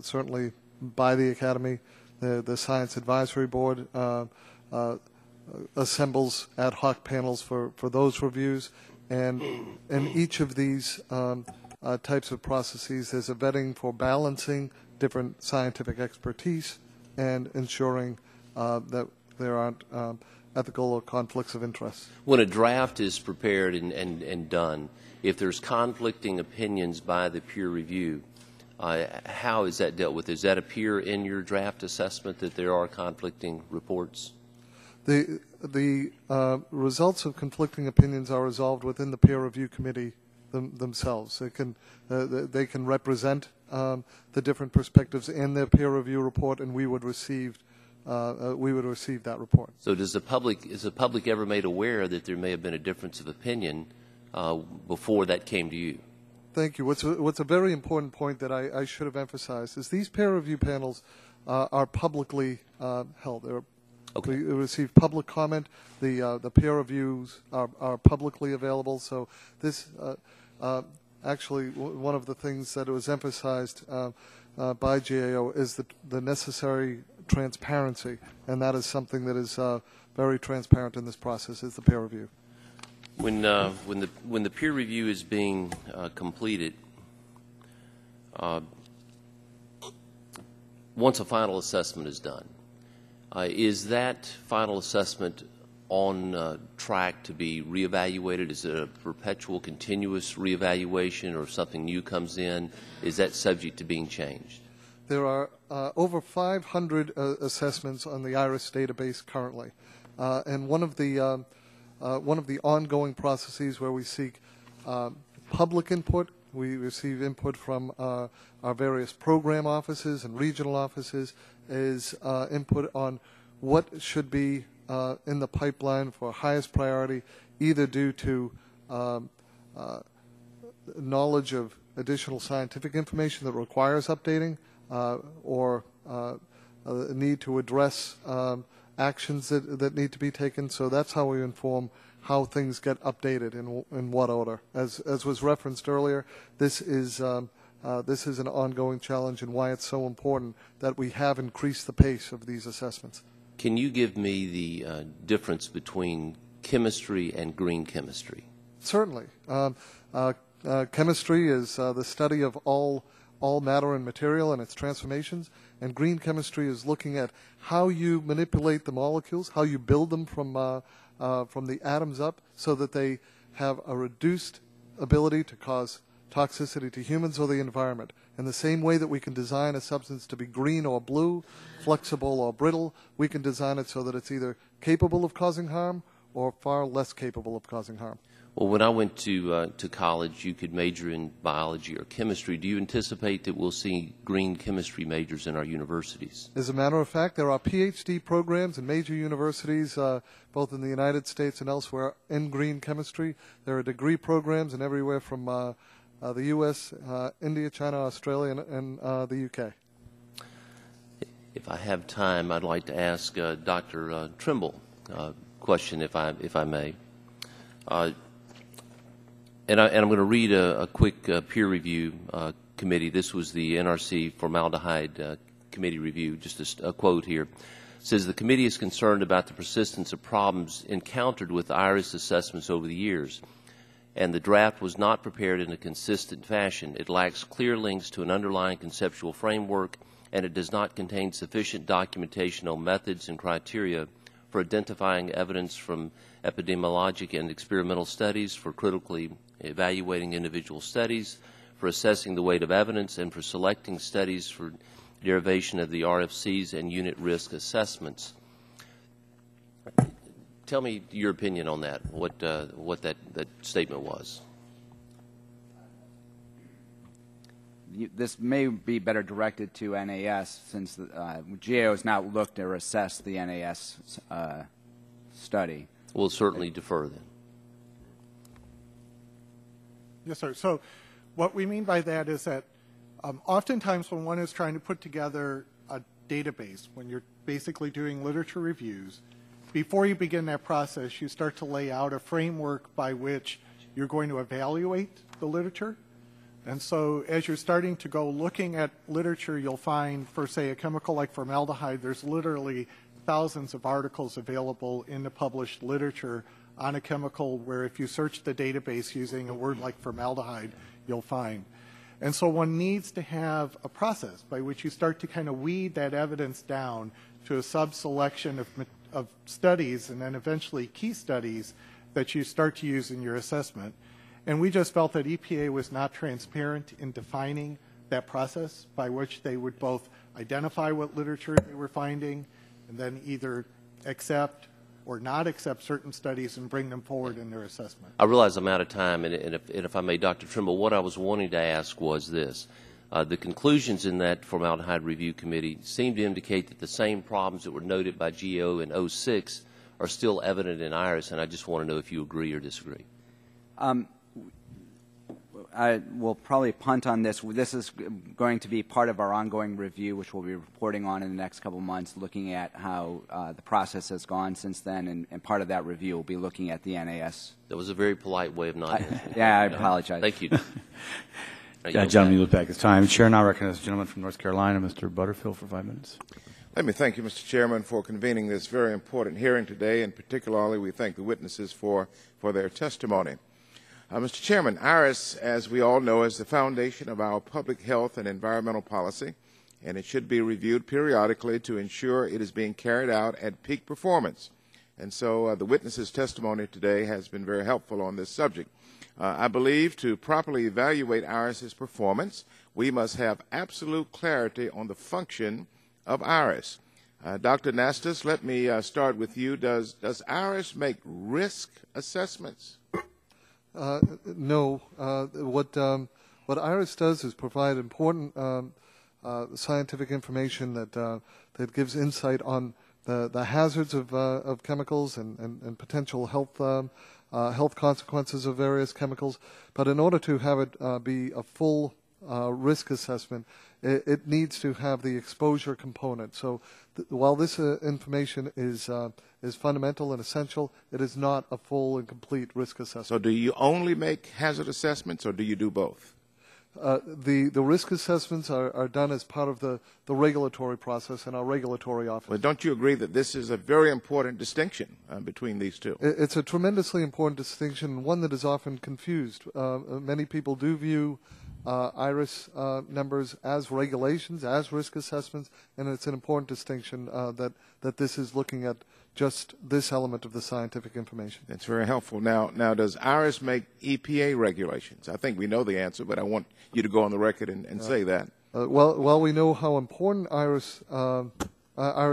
certainly by the Academy. The Science Advisory Board assembles ad hoc panels for those reviews, and in each of these types of processes, there's a vetting for balancing different scientific expertise and ensuring that there aren't ethical or conflicts of interest. When a draft is prepared and done, if there's conflicting opinions by the peer review, how is that dealt with? Does that appear in your draft assessment that there are conflicting reports? The results of conflicting opinions are resolved within the peer review committee themselves. They can represent the different perspectives in their peer review report, and we would receive that report. So is the public ever made aware that there may have been a difference of opinion before that came to you? Thank you. What's a very important point that I should have emphasized is these peer review panels are publicly held. Okay. We receive public comment. The peer reviews are publicly available. So this actually one of the things that was emphasized by GAO is the necessary transparency, and that is something that is very transparent in this process, is the peer review. When the peer review is being completed, once a final assessment is done, is that final assessment on track to be reevaluated? Is it a perpetual, continuous reevaluation, or if something new comes in, is that subject to being changed? There are over 500 assessments on the IRIS database currently, and one of the ongoing processes where we seek public input. We receive input from our various program offices and regional offices, is input on what should be in the pipeline for highest priority, either due to knowledge of additional scientific information that requires updating, or a need to address actions that need to be taken. So that's how we inform how things get updated in what order. As was referenced earlier, this is an ongoing challenge, and why it's so important that we have increased the pace of these assessments. Can you give me the difference between chemistry and green chemistry? Certainly. Chemistry is the study of all matter and material and its transformations, and green chemistry is looking at how you manipulate the molecules, how you build them from the atoms up, so that they have a reduced ability to cause toxicity to humans or the environment. In the same way that we can design a substance to be green or blue, flexible or brittle, we can design it so that it's either capable of causing harm or far less capable of causing harm. Well, when I went to college, you could major in biology or chemistry. Do you anticipate that we'll see green chemistry majors in our universities? As a matter of fact, there are PhD programs in major universities, both in the United States and elsewhere, in green chemistry. There are degree programs in everywhere from the U.S., India, China, Australia, and the U.K. If I have time, I'd like to ask Dr. Trimble a question, if I may. And I'm going to read a quick peer review committee. This was the NRC Formaldehyde Committee review. Just a quote here. It says, the committee is concerned about the persistence of problems encountered with IRIS assessments over the years, and the draft was not prepared in a consistent fashion. It lacks clear links to an underlying conceptual framework, and it does not contain sufficient documentation on methods and criteria for identifying evidence from epidemiologic and experimental studies, for critically evaluating individual studies, for assessing the weight of evidence, and for selecting studies for derivation of the RFCs and unit risk assessments. Tell me your opinion on that, what that statement was. This may be better directed to NAS, since GAO has not looked or assessed the NAS study. We'll certainly defer then. Yes, sir. So what we mean by that is that oftentimes when one is trying to put together a database, when you're basically doing literature reviews, before you begin that process, you start to lay out a framework by which you're going to evaluate the literature. And so as you're starting to go looking at literature, you'll find, for, say, a chemical like formaldehyde, there's literally thousands of articles available in the published literature on a chemical where if you search the database using a word like formaldehyde, you'll find. And so one needs to have a process by which you start to kind of weed that evidence down to a sub-selection of studies and then eventually key studies that you start to use in your assessment. And we just felt that EPA was not transparent in defining that process by which they would both identify what literature they were finding and then either accept or not accept certain studies and bring them forward in their assessment. I realize I'm out of time, and if I may, Dr. Trimble, what I was wanting to ask was this. The conclusions in that Formaldehyde Review Committee seem to indicate that the same problems that were noted by GAO in 06 are still evident in IRIS, and I just want to know if you agree or disagree. I will probably punt on this. This is going to be part of our ongoing review, which we'll be reporting on in the next couple of months, looking at how the process has gone since then, and part of that review will be looking at the NAS. That was a very polite way of not. Yeah, I apologize. Thank you. Gentlemen, you look back at time. Chair now recognizes the gentleman from North Carolina, Mr. Butterfield, for 5 minutes. Let me thank you, Mr. Chairman, for convening this very important hearing today, and particularly we thank the witnesses for their testimony. Mr. Chairman, IRIS, as we all know, is the foundation of our public health and environmental policy, and it should be reviewed periodically to ensure it is being carried out at peak performance. And so the witness's testimony today has been very helpful on this subject. I believe to properly evaluate IRIS's performance, we must have absolute clarity on the function of IRIS. Dr. Nastas, let me start with you. Does IRIS make risk assessments? No. What IRIS does is provide important scientific information that gives insight on the hazards of chemicals and potential health consequences of various chemicals. But in order to have it be a full risk assessment, it needs to have the exposure component. So while this information is fundamental and essential, it is not a full and complete risk assessment. So do you only make hazard assessments, or do you do both? The risk assessments are done as part of the regulatory process in our regulatory office. Well, don't you agree that this is a very important distinction between these two? It's a tremendously important distinction, one that is often confused. Many people do view IRIS numbers as regulations, as risk assessments, and it's an important distinction that this is looking at just this element of the scientific information. That's very helpful. Now, does IRIS make EPA regulations? I think we know the answer, but I want you to go on the record and say that. While we know how important IRIS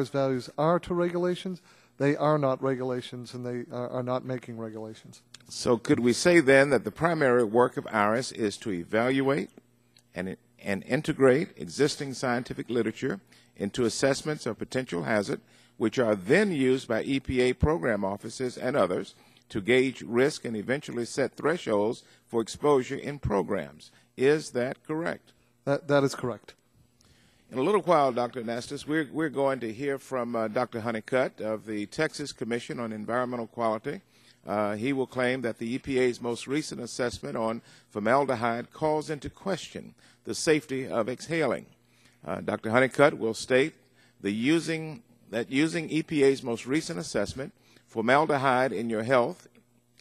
values are to regulations, they are not regulations, and they are not making regulations. So could we say then that the primary work of IRIS is to evaluate and integrate existing scientific literature into assessments of potential hazard, which are then used by EPA program offices and others to gauge risk and eventually set thresholds for exposure in programs? Is that correct? That is correct. In a little while, Dr. Anastas, we're going to hear from Dr. Honeycutt of the Texas Commission on Environmental Quality. He will claim that the EPA's most recent assessment on formaldehyde calls into question the safety of exhaling. Dr. Honeycutt will state that using EPA's most recent assessment, formaldehyde in your health,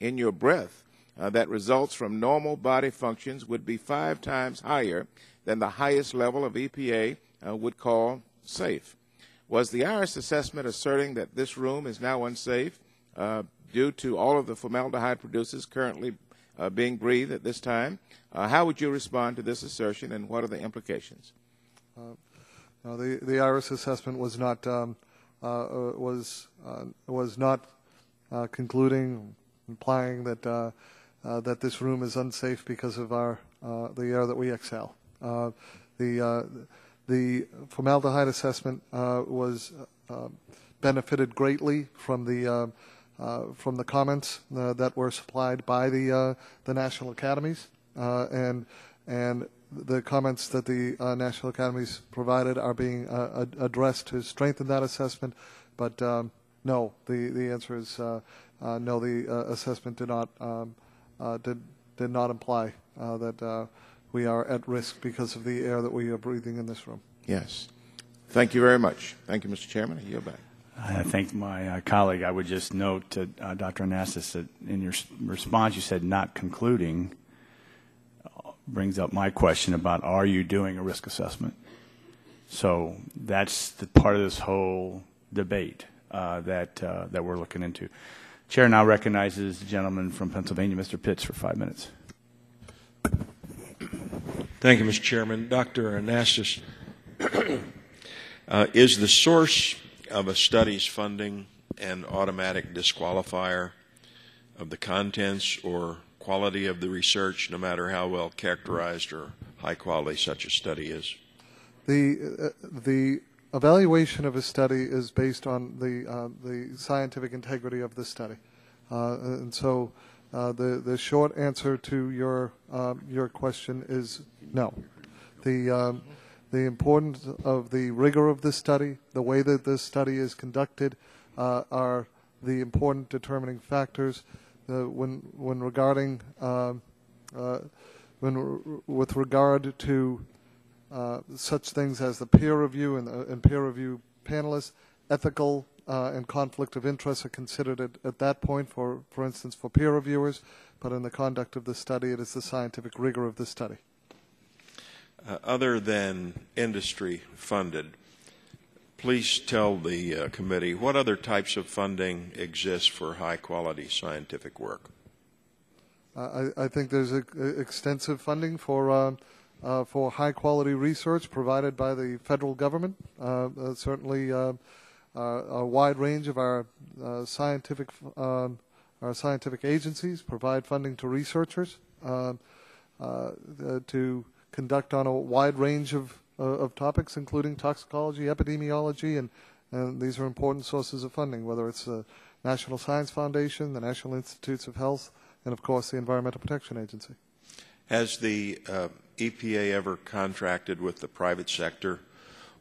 in your breath, that results from normal body functions would be 5 times higher than the highest level of EPA would call safe. Was the IRS assessment asserting that this room is now unsafe due to all of the formaldehyde producers currently being breathed at this time? How would you respond to this assertion, and what are the implications? No, the IRS assessment was not concluding, implying that that this room is unsafe because of the air that we exhale. The formaldehyde assessment was benefited greatly from the comments that were supplied by the national academies, and the comments that the national academies provided are being addressed to strengthen that assessment. But no, the answer is no. The assessment did not imply that we are at risk because of the air that we are breathing in this room. Yes. Thank you very much. Thank you, Mr. Chairman. I yield back. I thank my colleague. I would just note to Dr. Anastas that in your response you said not concluding brings up my question about are you doing a risk assessment? So that's the part of this whole debate that we're looking into. Chair now recognizes the gentleman from Pennsylvania, Mr. Pitts, for 5 minutes. Thank you, Mr. Chairman. Dr. Anastas, is the source of a study's funding an automatic disqualifier of the contents or quality of the research, no matter how well characterized or high quality such a study is? The evaluation of a study is based on the scientific integrity of the study, and so the short answer to your question is no. The importance of the rigor of the study, the way that this study is conducted, are the important determining factors. With regard to such things as the peer review and peer review panelists, ethical and conflict of interest are considered at that point, for instance, for peer reviewers, but in the conduct of the study, it is the scientific rigor of the study. Other than industry funded, please tell the committee what other types of funding exist for high quality scientific work. I think there's extensive funding for high quality research provided by the federal government. Certainly, a wide range of our scientific agencies provide funding to researchers to conduct on a wide range of topics, including toxicology, epidemiology, and these are important sources of funding, whether it's the National Science Foundation, the National Institutes of Health, and of course the Environmental Protection Agency. Has the EPA ever contracted with the private sector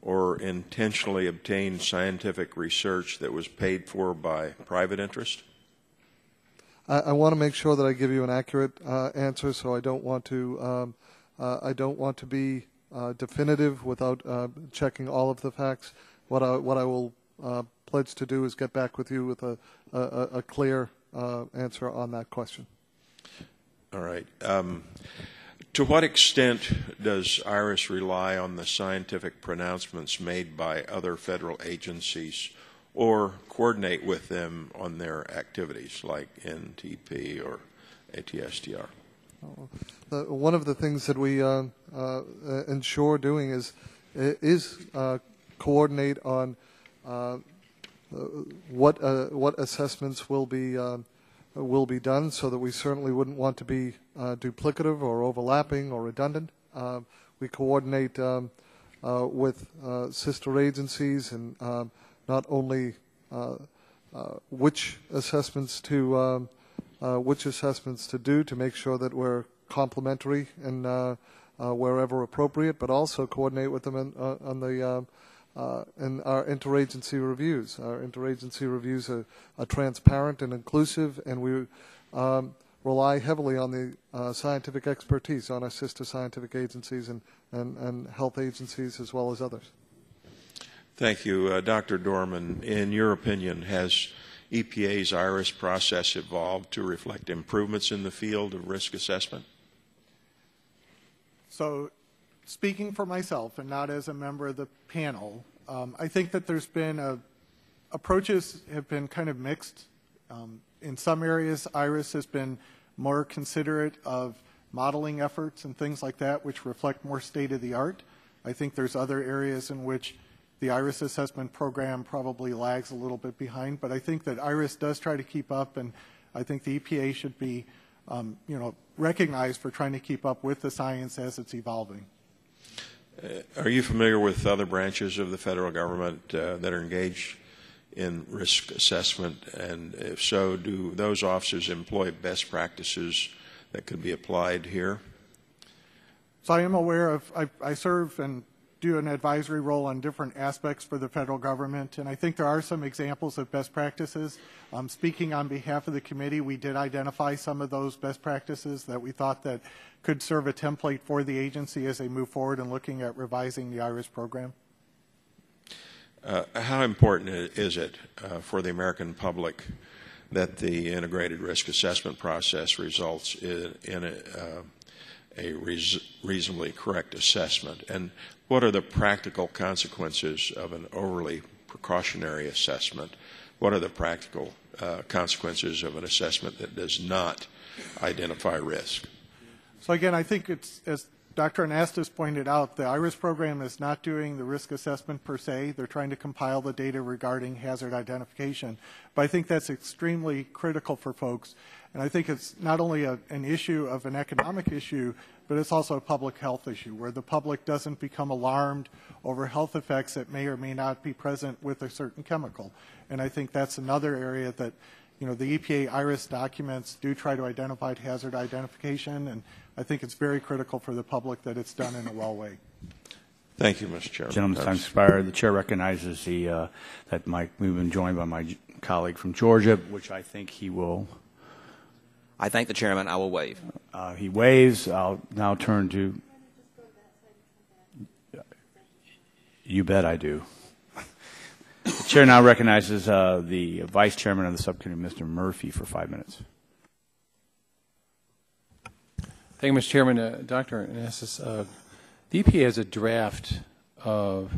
or intentionally obtained scientific research that was paid for by private interest? I want to make sure that I give you an accurate answer, so I don't want to be definitive without checking all of the facts. What I will pledge to do is get back with you with a clear answer on that question. All right. To what extent does IRIS rely on the scientific pronouncements made by other federal agencies or coordinate with them on their activities like NTP or ATSTR? One of the things that we ensure doing is coordinate on what assessments will be done, so that we certainly wouldn't want to be duplicative or overlapping or redundant. We coordinate with sister agencies and not only which assessments to do to make sure that we're complementary in wherever appropriate, but also coordinate with them in our interagency reviews. Our interagency reviews are transparent and inclusive, and we rely heavily on the scientific expertise on our sister scientific agencies and health agencies as well as others. Thank you. Dr. Dorman, in your opinion, has EPA's IRIS process evolved to reflect improvements in the field of risk assessment? So, speaking for myself and not as a member of the panel, I think that there's been approaches have been kind of mixed. In some areas, IRIS has been more considerate of modeling efforts and things like that, which reflect more state-of-the-art. I think there's other areas in which the IRIS assessment program probably lags a little bit behind, but I think that IRIS does try to keep up, and I think the EPA should be recognized for trying to keep up with the science as it's evolving. Are you familiar with other branches of the federal government that are engaged in risk assessment, and if so, do those officers employ best practices that could be applied here? So I am aware of, I serve and do an advisory role on different aspects for the federal government, and I think there are some examples of best practices. Speaking on behalf of the committee, we did identify some of those best practices that we thought that could serve a template for the agency as they move forward in looking at revising the IRIS program. How important is it for the American public that the integrated risk assessment process results in a reasonably correct assessment? And what are the practical consequences of an overly precautionary assessment? What are the practical consequences of an assessment that does not identify risk? So again, I think it's, as Dr. Anastas pointed out, the IRIS program is not doing the risk assessment per se. They're trying to compile the data regarding hazard identification. But I think that's extremely critical for folks. And I think it's not only an issue of an economic issue, but it's also a public health issue where the public doesn't become alarmed over health effects that may or may not be present with a certain chemical. And I think that's another area that, the EPA IRIS documents do try to identify hazard identification, and I think it's very critical for the public that it's done in a well way. Thank you, Mr. Chairman. Gentleman's time expired. The chair recognizes that we've been joined by my colleague from Georgia, which I think he will. I thank the chairman. I will waive. He waives. I'll now turn to. You bet I do. The chair now recognizes the vice chairman of the subcommittee, Mr. Murphy, for 5 minutes. Thank you, Mr. Chairman. Dr. Anastas, the EPA has a draft of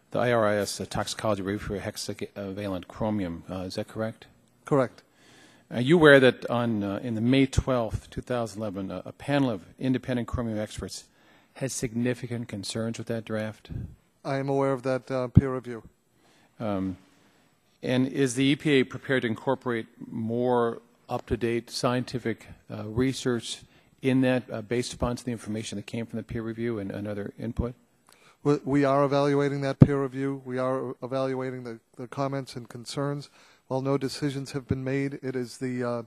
the IRIS toxicology review for hexavalent chromium. Is that correct? Correct. Are you aware that in the May 12, 2011, a panel of independent chromium experts has significant concerns with that draft? I am aware of that peer review. And is the EPA prepared to incorporate more up-to-date scientific research in that based upon the information that came from the peer review and other input? We are evaluating that peer review. We are evaluating the comments and concerns. While no decisions have been made, it is the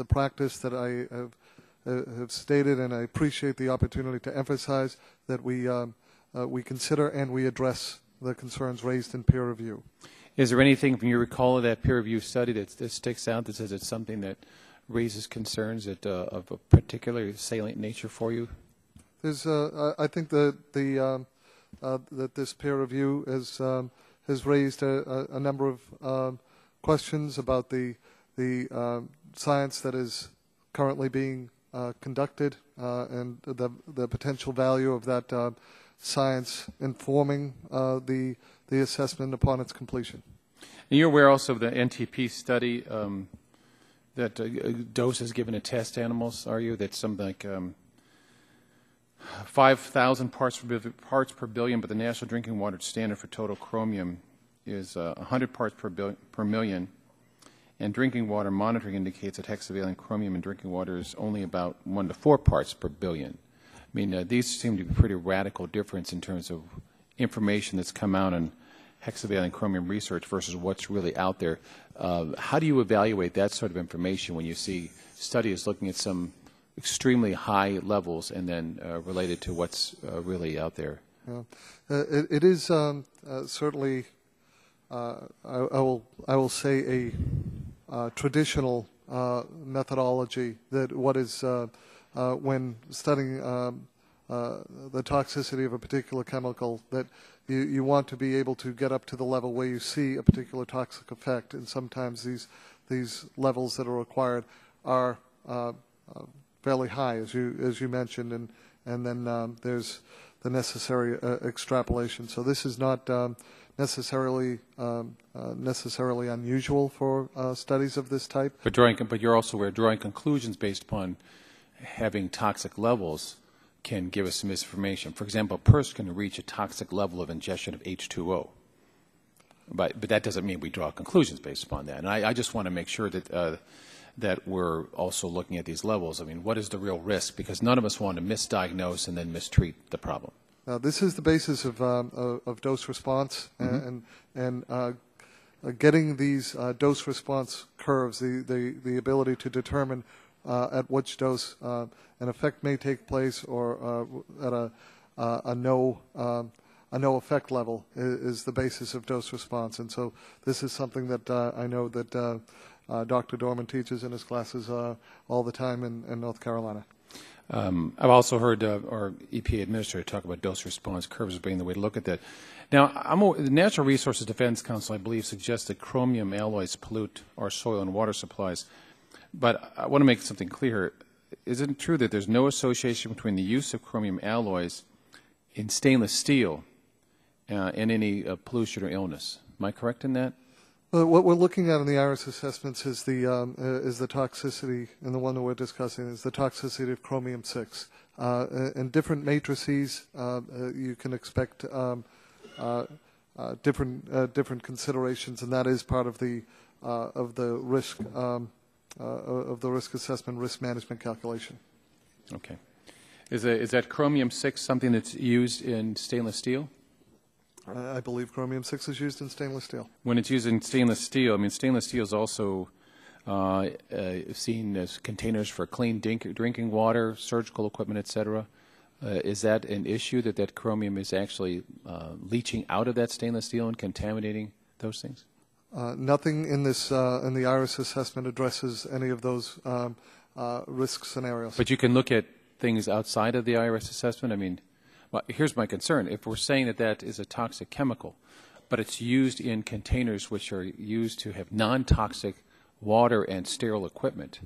practice that I have stated, and I appreciate the opportunity to emphasize that we consider and we address the concerns raised in peer review. Is there anything from your recall of that peer review study that sticks out that says it's something that raises concerns of a particular salient nature for you? There's, I think that this peer review has raised a number of questions about the science that is currently being conducted and the potential value of that science informing the assessment upon its completion. And you're aware also of the NTP study that doses given to test animals, are you? That's something like 5,000 parts per billion, but the National Drinking Water Standard for total chromium is 100 parts per million. And drinking water monitoring indicates that hexavalent chromium in drinking water is only about 1 to 4 parts per billion. I mean, these seem to be pretty radical difference in terms of information that's come out on hexavalent chromium research versus what's really out there. How do you evaluate that sort of information when you see studies looking at some extremely high levels and then related to what's really out there. Yeah. It is certainly, I will say, a traditional methodology that what is when studying the toxicity of a particular chemical, that you want to be able to get up to the level where you see a particular toxic effect, and sometimes these levels that are required are fairly high, as you mentioned, and then there's the necessary extrapolation. So this is not necessarily unusual for studies of this type. But you're also aware drawing conclusions based upon having toxic levels can give us some misinformation. For example, a person can reach a toxic level of ingestion of H2O. But that doesn't mean we draw conclusions based upon that. And I just want to make sure that that we're also looking at these levels. I mean, what is the real risk? Because none of us want to misdiagnose and then mistreat the problem. Now, this is the basis of dose response, and getting these dose response curves, the ability to determine at which dose an effect may take place or at a no effect level is the basis of dose response. And so this is something that I know that Dr. Dorman teaches in his classes all the time in North Carolina. I've also heard our EPA administrator talk about dose response curves as being the way to look at that. Now, the Natural Resources Defense Council, I believe, suggests that chromium alloys pollute our soil and water supplies. But I want to make something clear. Isn't it true that there's no association between the use of chromium alloys in stainless steel and any pollution or illness? Am I correct in that? Well, what we're looking at in the IRIS assessments is the toxicity, and the one that we're discussing is the toxicity of chromium-6. In different matrices, you can expect different considerations, and that is part of the risk assessment, risk management calculation. Okay. Is that chromium-6 something that's used in stainless steel? I believe chromium-6 is used in stainless steel. When it's used in stainless steel, I mean, stainless steel is also seen as containers for clean drinking water, surgical equipment, et cetera. Is that an issue that chromium is actually leaching out of that stainless steel and contaminating those things? Nothing in this in the IRIS assessment addresses any of those risk scenarios. But you can look at things outside of the IRIS assessment. I mean, well, here's my concern. If we're saying that is a toxic chemical, but it's used in containers which are used to have non-toxic water and sterile equipment,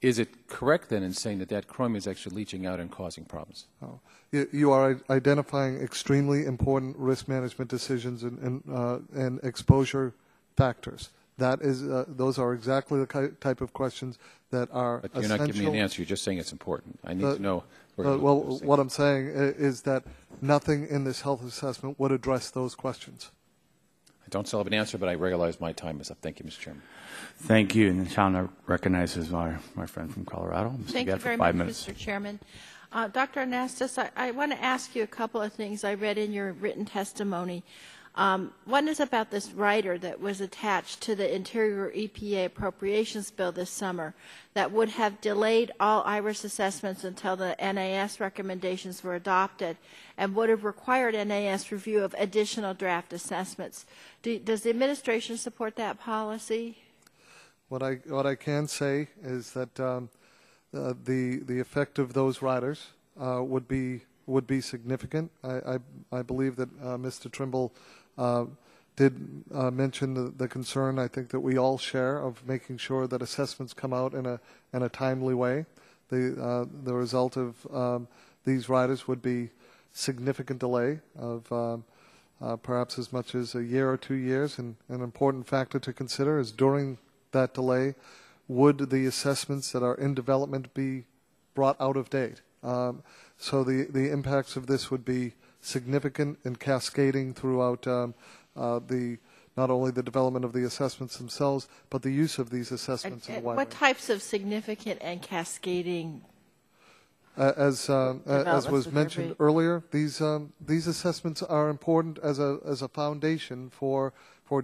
is it correct then in saying that chromium is actually leaching out and causing problems? Oh. You are identifying extremely important risk management decisions and exposure factors. That is, those are exactly the type of questions that are essential. But you're not giving me an answer. You're just saying it's important. I need to know. Well, what I'm saying is that nothing in this health assessment would address those questions. I don't still have an answer, but I realize my time is up. Thank you, Mr. Chairman. Thank you. And Shauna recognizes my friend from Colorado. Thank you very much, Mr. Chairman. Dr. Anastas, I want to ask you a couple of things I read in your written testimony. One is about this rider that was attached to the Interior EPA appropriations bill this summer that would have delayed all IRIS assessments until the NAS recommendations were adopted and would have required NAS review of additional draft assessments. Does the administration support that policy? What I can say is that the effect of those riders would be significant. I believe that Mr. Trimble did mention the concern I think that we all share of making sure that assessments come out in a timely way. The result of these riders would be significant delay of perhaps as much as a year or 2 years. And an important factor to consider is during that delay, would the assessments that are in development be brought out of date? So the impacts of this would be significant and cascading throughout not only the development of the assessments themselves, but the use of these assessments in the What types of significant and cascading As was Developments mentioned earlier, these assessments are important as a foundation for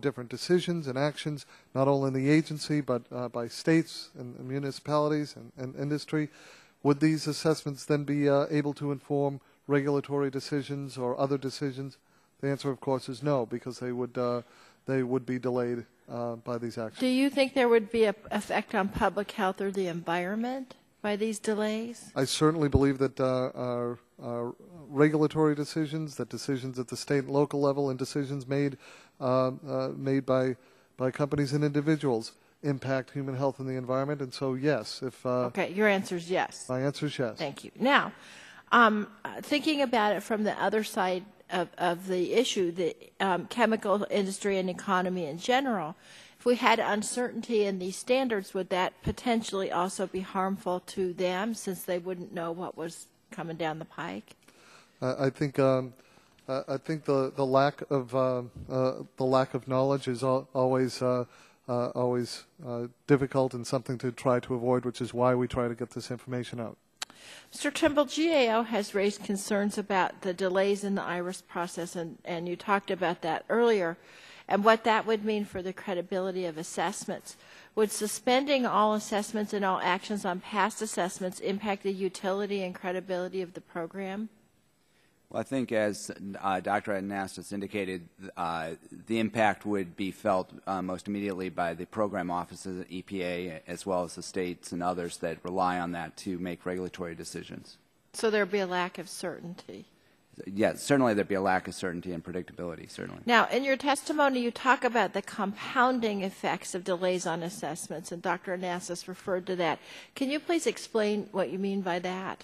different decisions and actions, not only in the agency but by states and municipalities and industry. Would these assessments then be able to inform regulatory decisions or other decisions? The answer, of course, is no, because they would be delayed by these actions. Do you think there would be an effect on public health or the environment by these delays? I certainly believe that our regulatory decisions, that decisions at the state and local level, and decisions made by companies and individuals impact human health and the environment. And so, yes, if okay, your answer is yes. My answer is yes. Thank you. Now, thinking about it from the other side of the issue, the chemical industry and economy in general, if we had uncertainty in these standards, would that potentially also be harmful to them, since they wouldn't know what was coming down the pike? I think the lack of knowledge is always difficult and something to try to avoid, which is why we try to get this information out. Mr. Trimble, GAO has raised concerns about the delays in the IRIS process, and you talked about that earlier, and what that would mean for the credibility of assessments. Would suspending all assessments and all actions on past assessments impact the utility and credibility of the program? Well, I think, as Dr. Anastas indicated, the impact would be felt most immediately by the program offices at EPA, as well as the states and others that rely on that to make regulatory decisions. So there would be a lack of certainty? Yes, certainly there would be a lack of certainty and predictability, certainly. Now, in your testimony, you talk about the compounding effects of delays on assessments, and Dr. Anastas referred to that. Can you please explain what you mean by that?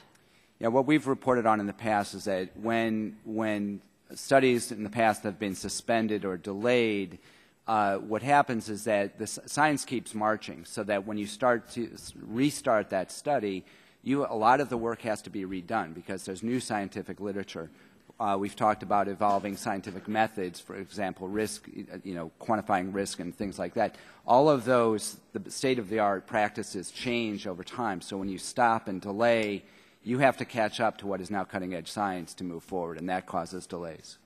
Yeah, what we've reported on in the past is that when studies in the past have been suspended or delayed, what happens is that the science keeps marching, so that when you start to restart that study, a lot of the work has to be redone because there's new scientific literature. We've talked about evolving scientific methods, for example, risk, quantifying risk and things like that. All of those, the state-of-the-art practices change over time. So when you stop and delay, you have to catch up to what is now cutting-edge science to move forward, and that causes delays.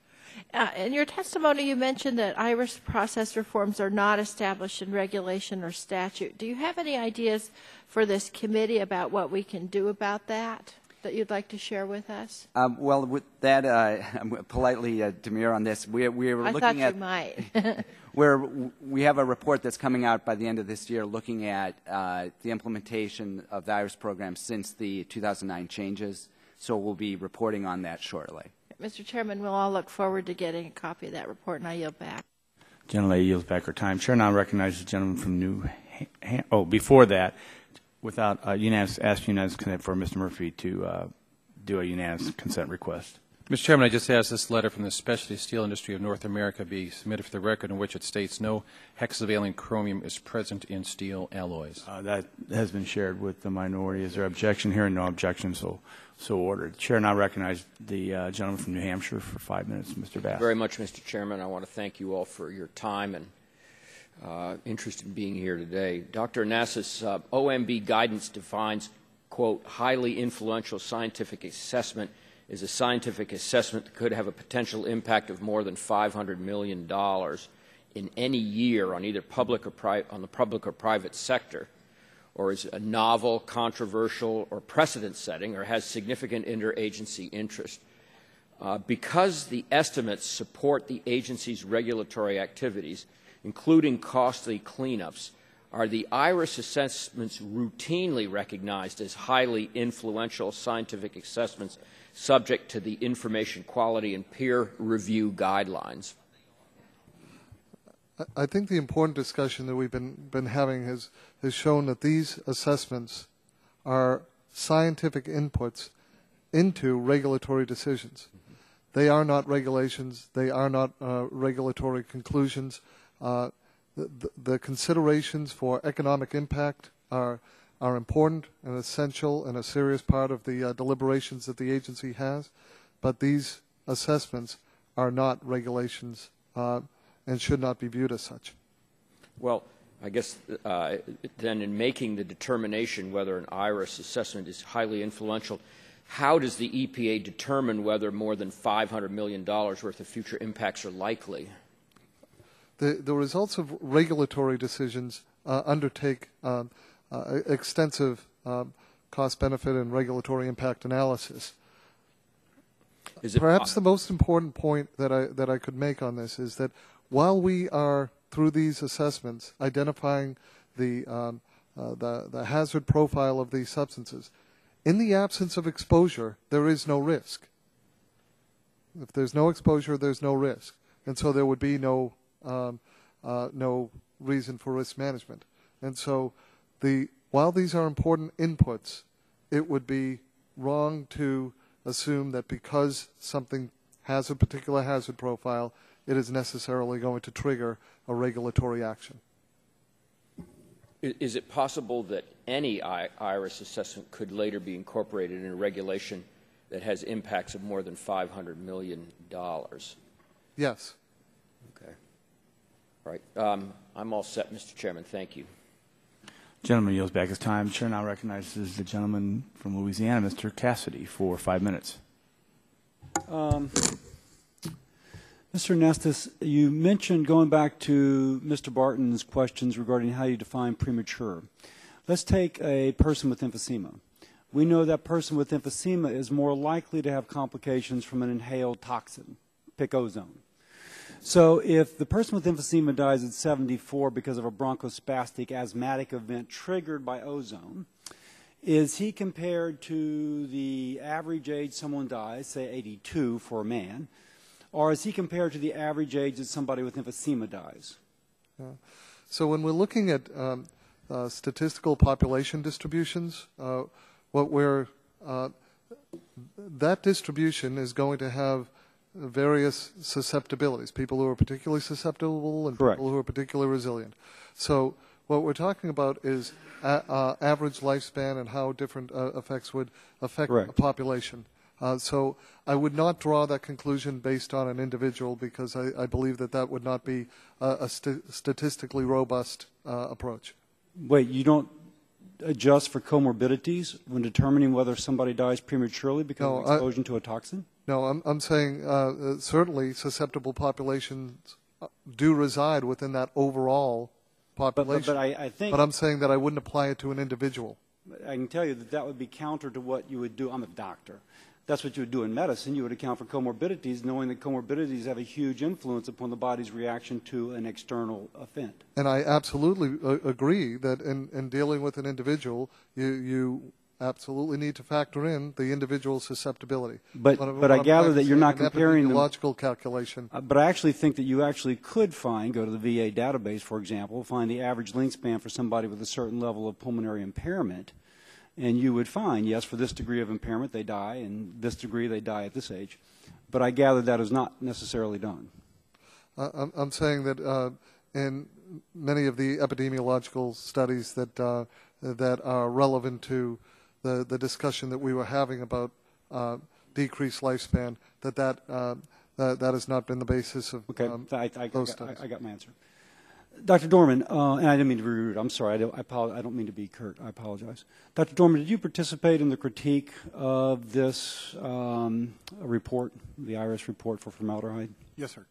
In your testimony, you mentioned that IRIS process reforms are not established in regulation or statute. Do you have any ideas for this committee about what we can do about that you'd like to share with us? Well, with that, I'm politely demur on this. We were looking at. I thought you might. We have a report that's coming out by the end of this year looking at the implementation of the IRIS program since the 2009 changes. So we'll be reporting on that shortly. Mr. Chairman, we'll all look forward to getting a copy of that report, and I yield back. Gentlelady yields back her time. Chair now recognizes the gentleman from New Hampshire. Oh, before that, without unanimous consent for Mr. Murphy to do a unanimous consent request. Mr. Chairman, I just ask this letter from the Specialty Steel Industry of North America be submitted for the record, in which it states no hexavalent chromium is present in steel alloys. That has been shared with the minority. Is there objection here? No objection, so ordered. The Chair now recognizes the gentleman from New Hampshire for 5 minutes, Mr. Bass. Thank you very much, Mr. Chairman. I want to thank you all for your time and interest in being here today. Dr. Anastas, OMB guidance defines, quote, highly influential scientific assessment is a scientific assessment that could have a potential impact of more than $500 million in any year on either public or on the public or private sector, or is a novel, controversial, or precedent-setting, or has significant interagency interest. Because the estimates support the agency's regulatory activities, including costly cleanups, are the IRIS assessments routinely recognized as highly influential scientific assessments subject to the information quality and peer review guidelines? I think the important discussion that we've been having has shown that these assessments are scientific inputs into regulatory decisions. They are not regulations. They are not regulatory conclusions. The considerations for economic impact are important and essential and a serious part of the deliberations that the agency has, but these assessments are not regulations and should not be viewed as such. Well, I guess then in making the determination whether an IRIS assessment is highly influential, how does the EPA determine whether more than $500 million worth of future impacts are likely? The results of regulatory decisions undertake extensive cost-benefit and regulatory impact analysis. Perhaps the most important point that I could make on this is that while we are, through these assessments, identifying the hazard profile of these substances, in the absence of exposure, there is no risk. If there's no exposure, there's no risk, and so there would be no reason for risk management. And so, while these are important inputs, it would be wrong to assume that because something has a particular hazard profile, it is necessarily going to trigger a regulatory action. Is it possible that any IRIS assessment could later be incorporated in a regulation that has impacts of more than $500 million? Yes. Okay. All right. I'm all set, Mr. Chairman. Thank you. Gentleman yields back his time. Chair now recognizes the gentleman from Louisiana, Mr. Cassidy, for 5 minutes. Mr. Nestis, you mentioned going back to Mr. Barton's questions regarding how you define premature. Let's take a person with emphysema. We know that person with emphysema is more likely to have complications from an inhaled toxin, pick ozone. So if the person with emphysema dies at 74 because of a bronchospastic asthmatic event triggered by ozone, is he compared to the average age someone dies, say 82 for a man, or is he compared to the average age that somebody with emphysema dies? So when we're looking at statistical population distributions, that distribution is going to have various susceptibilities, people who are particularly susceptible and Correct. people who are particularly resilient. So what we're talking about is average lifespan and how different effects would affect Correct. a population. So I would not draw that conclusion based on an individual because I believe that would not be a statistically robust approach. Wait, you don't adjust for comorbidities when determining whether somebody dies prematurely because of exposure to a toxin? No, I'm saying certainly susceptible populations do reside within that overall population. But I think... But I'm saying that I wouldn't apply it to an individual. I can tell you that would be counter to what you would do. I'm a doctor. That's what you would do in medicine. You would account for comorbidities, knowing that comorbidities have a huge influence upon the body's reaction to an external event. And I absolutely agree that in dealing with an individual, you absolutely need to factor in the individual's susceptibility. But I gather that you're not comparing them. Epidemiological calculation. But I actually think that you actually could go to the VA database, for example, find the average wingspan for somebody with a certain level of pulmonary impairment, and you would find, yes, for this degree of impairment they die, and this degree they die at this age. But I gather that is not necessarily done. I'm saying that in many of the epidemiological studies that are relevant to the discussion that we were having about decreased lifespan, that has not been the basis of those studies. I got my answer. Dr. Dorman, and I didn't mean to be rude. I'm sorry. I don't mean to be curt. I apologize. Dr. Dorman, did you participate in the critique of this report, the IRIS report for formaldehyde? Yes, sir.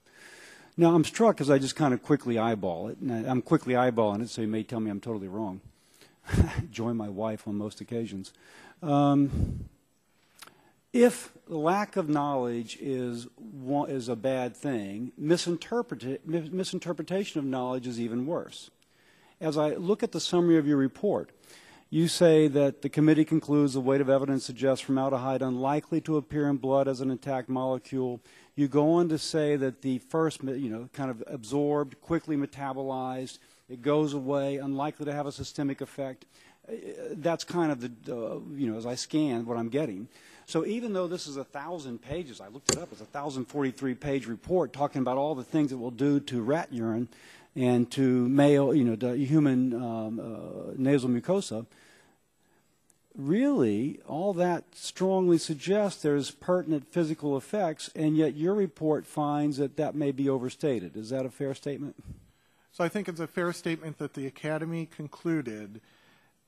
Now, I'm struck as I just kind of quickly eyeball it. And I'm quickly eyeballing it, so you may tell me I'm totally wrong. Join my wife on most occasions. If lack of knowledge is a bad thing, misinterpretation of knowledge is even worse. As I look at the summary of your report, you say that the committee concludes the weight of evidence suggests formaldehyde unlikely to appear in blood as an intact molecule. You go on to say that the first, kind of absorbed, quickly metabolized, it goes away, unlikely to have a systemic effect. That's kind of as I scan what I'm getting. So even though this is 1,000 pages, I looked it up, it's a 1,043-page report talking about all the things it will do to rat urine and to male, to human nasal mucosa. Really, all that strongly suggests there's pertinent physical effects, and yet your report finds that may be overstated. Is that a fair statement? So I think it's a fair statement that the Academy concluded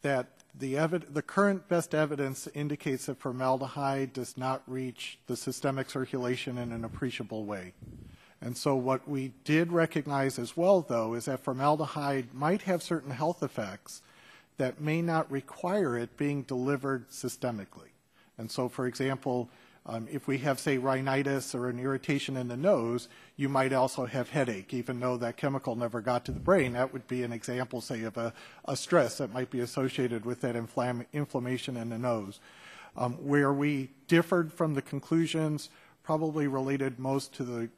that the current best evidence indicates that formaldehyde does not reach the systemic circulation in an appreciable way. And so what we did recognize as well, though, is that formaldehyde might have certain health effects that may not require it being delivered systemically. And so, for example, if we have, say, rhinitis or an irritation in the nose, you might also have headache, even though that chemical never got to the brain. That would be an example, say, of a stress that might be associated with that inflammation in the nose. Where we differed from the conclusions probably related most to the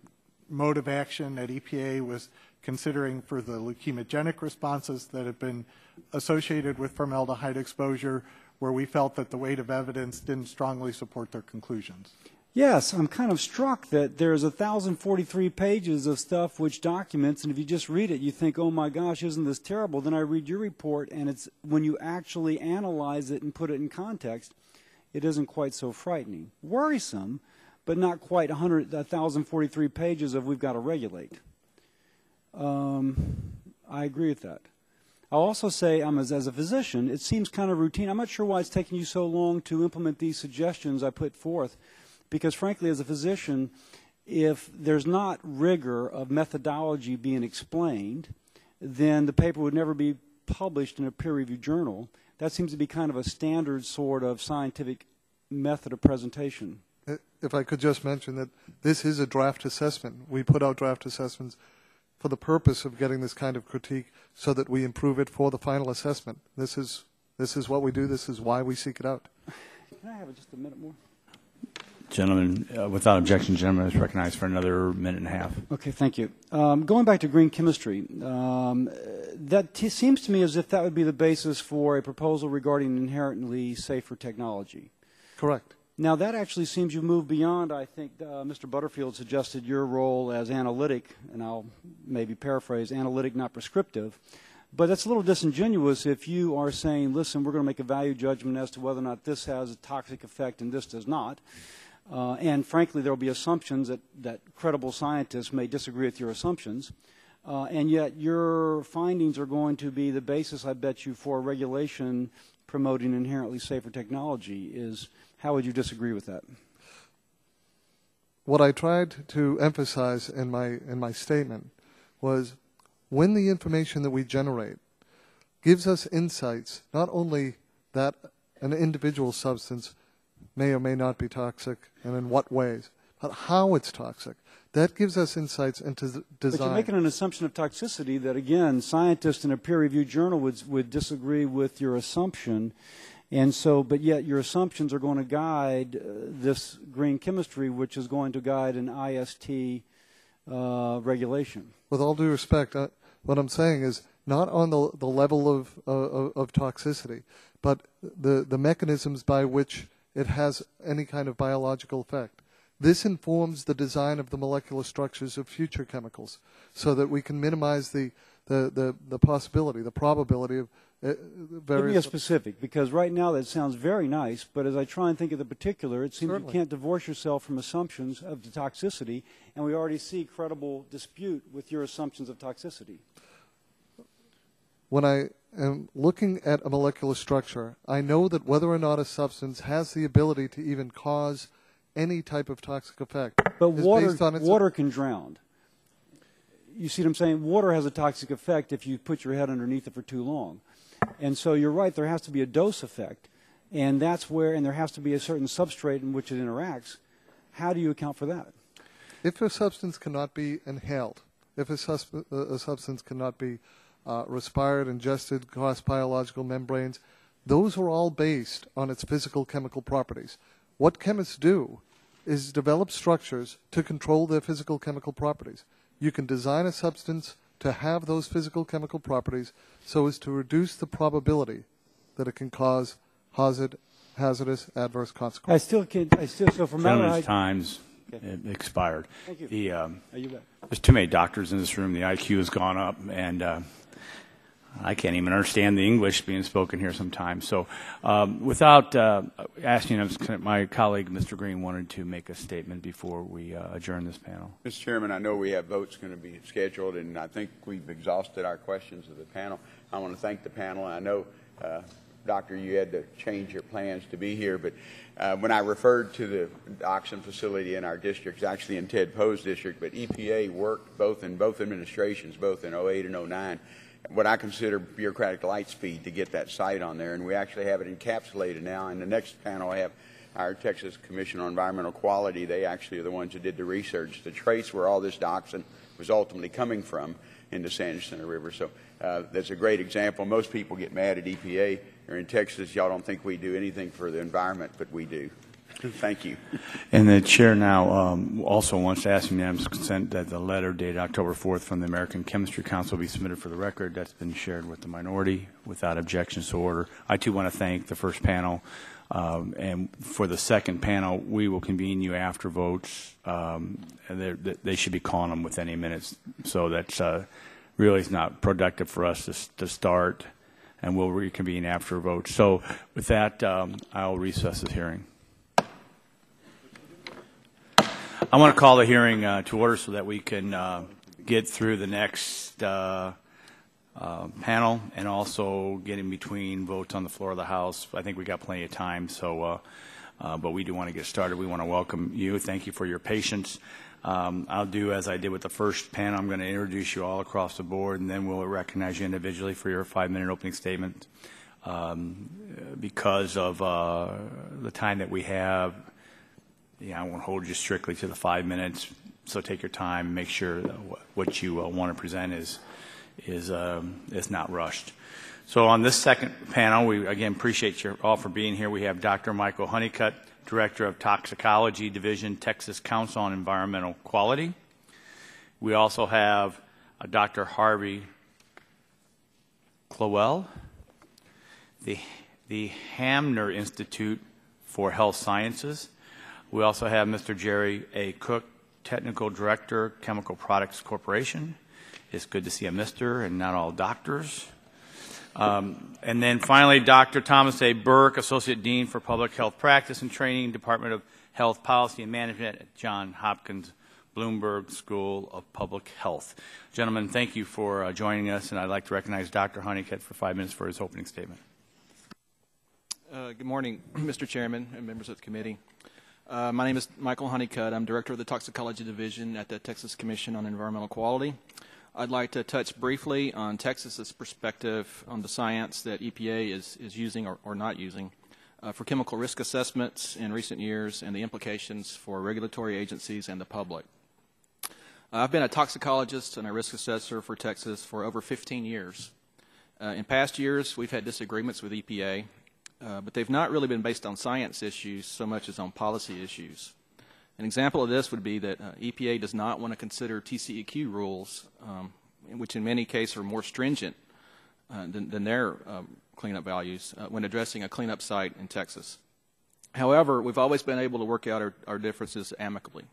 mode of action that EPA was considering for the leukemogenic responses that have been associated with formaldehyde exposure, where we felt that the weight of evidence didn't strongly support their conclusions. Yes, I'm kind of struck that there's 1,043 pages of stuff which documents, and if you just read it, you think, oh my gosh, isn't this terrible? Then I read your report, and it's when you actually analyze it and put it in context, it isn't quite so frightening. Worrisome, but not quite 1,043 pages of we've got to regulate. I agree with that. I'll also say, as a physician, it seems kind of routine. I'm not sure why it's taking you so long to implement these suggestions I put forth, because frankly, as a physician, if there's not rigor of methodology being explained, then the paper would never be published in a peer-reviewed journal. That seems to be kind of a standard sort of scientific method of presentation. If I could just mention that this is a draft assessment. We put out draft assessments for the purpose of getting this kind of critique so that we improve it for the final assessment. This is what we do. This is why we seek it out. Can I have just a minute more? Gentlemen, without objection, gentlemen is recognized for another minute and a half. Okay, thank you. Going back to green chemistry, that seems to me as if that would be the basis for a proposal regarding inherently safer technology. Correct. Now, that actually seems you've moved beyond, I think, Mr. Butterfield suggested your role as analytic, and I'll maybe paraphrase, analytic, not prescriptive. But that's a little disingenuous if you are saying, listen, we're going to make a value judgment as to whether or not this has a toxic effect and this does not. And frankly, there will be assumptions that credible scientists may disagree with your assumptions. And yet your findings are going to be the basis, I bet you, for regulation promoting inherently safer technology. How would you disagree with that? What I tried to emphasize in my statement was when the information that we generate gives us insights, not only that an individual substance may or may not be toxic and in what ways, but how it's toxic. That gives us insights into design. But you're making an assumption of toxicity that, again, scientists in a peer-reviewed journal would disagree with your assumption. And so, but yet your assumptions are going to guide this green chemistry, which is going to guide an IST regulation. With all due respect, what I'm saying is not on the level of toxicity, but the mechanisms by which it has any kind of biological effect. This informs the design of the molecular structures of future chemicals so that we can minimize the possibility, the probability of various... Give me a specific, because right now that sounds very nice, but as I try and think of the particular, it seems Certainly. You can't divorce yourself from assumptions of the toxicity, and we already see credible dispute with your assumptions of toxicity. When I am looking at a molecular structure, I know that whether or not a substance has the ability to even cause any type of toxic effect. But is based on its water can drown. You see what I'm saying? Water has a toxic effect if you put your head underneath it for too long. And so you're right, there has to be a dose effect. And that's where, and there has to be a certain substrate in which it interacts. How do you account for that? If a substance cannot be inhaled, if a substance cannot be respired, ingested, cross biological membranes, those are all based on its physical chemical properties. What chemists do is develop structures to control their physical chemical properties. You can design a substance to have those physical chemical properties so as to reduce the probability that it can cause hazardous adverse consequences. So Gentleman's time's expired. Thank you. There's too many doctors in this room. The IQ has gone up, and I can't even understand the English being spoken here sometimes. So without asking, my colleague, Mr. Green, wanted to make a statement before we adjourn this panel. Mr. Chairman, I know we have votes going to be scheduled, and I think we've exhausted our questions of the panel. I want to thank the panel. I know Doctor, you had to change your plans to be here, but when I referred to the dioxin facility in our district, it's actually in Ted Poe's district, but EPA worked in both administrations, both in 08 and 09, what I consider bureaucratic light speed to get that site on there, and we actually have it encapsulated now. In the next panel, I have our Texas Commission on Environmental Quality. They actually are the ones that did the research to trace where all this dioxin was ultimately coming from in the San Jacinto River. So that's a great example. Most people get mad at EPA. Or in Texas, y'all don't think we do anything for the environment, but we do. Thank you. And the chair now also wants to ask unanimous consent that the letter dated October 4th from the American Chemistry Council be submitted for the record. That's been shared with the minority without objections to order. I, too, want to thank the first panel. And for the second panel, we will convene you after votes. And they should be calling them within 8 minutes. So that's really is not productive for us to start. And we'll reconvene after votes. So with that, I'll recess the hearing. I want to call the hearing to order so that we can get through the next panel and also get in between votes on the floor of the House. I think we got plenty of time, so but we do want to get started. We want to welcome you. Thank you for your patience. I'll do as I did with the first panel. I'm going to introduce you all across the board, and then we'll recognize you individually for your 5-minute opening statement. Because of the time that we have, I won't hold you strictly to the 5 minutes, so take your time and make sure that what you want to present is not rushed. So on this second panel, we again appreciate you all for being here. We have Dr. Michael Honeycutt, Director of Toxicology Division, Texas Council on Environmental Quality. We also have Dr. Harvey Clowell, the Hamner Institute for Health Sciences. We also have Mr. Jerry A. Cook, Technical Director, Chemical Products Corporation. It's good to see a Mr. and not all doctors. And then finally, Dr. Thomas A. Burke, Associate Dean for Public Health Practice and Training, Department of Health Policy and Management at Johns Hopkins Bloomberg School of Public Health. Gentlemen, thank you for joining us, and I'd like to recognize Dr. Honeycutt for 5 minutes for his opening statement. Good morning, Mr. Chairman and members of the committee. My name is Michael Honeycutt. I'm Director of the Toxicology Division at the Texas Commission on Environmental Quality. I'd like to touch briefly on Texas's perspective on the science that EPA is using or not using for chemical risk assessments in recent years and the implications for regulatory agencies and the public. I've been a toxicologist and a risk assessor for Texas for over 15 years. In past years, we've had disagreements with EPA, but they've not really been based on science issues so much as on policy issues. An example of this would be that EPA does not want to consider TCEQ rules, which in many cases are more stringent than their cleanup values when addressing a cleanup site in Texas. However, we've always been able to work out our differences amicably.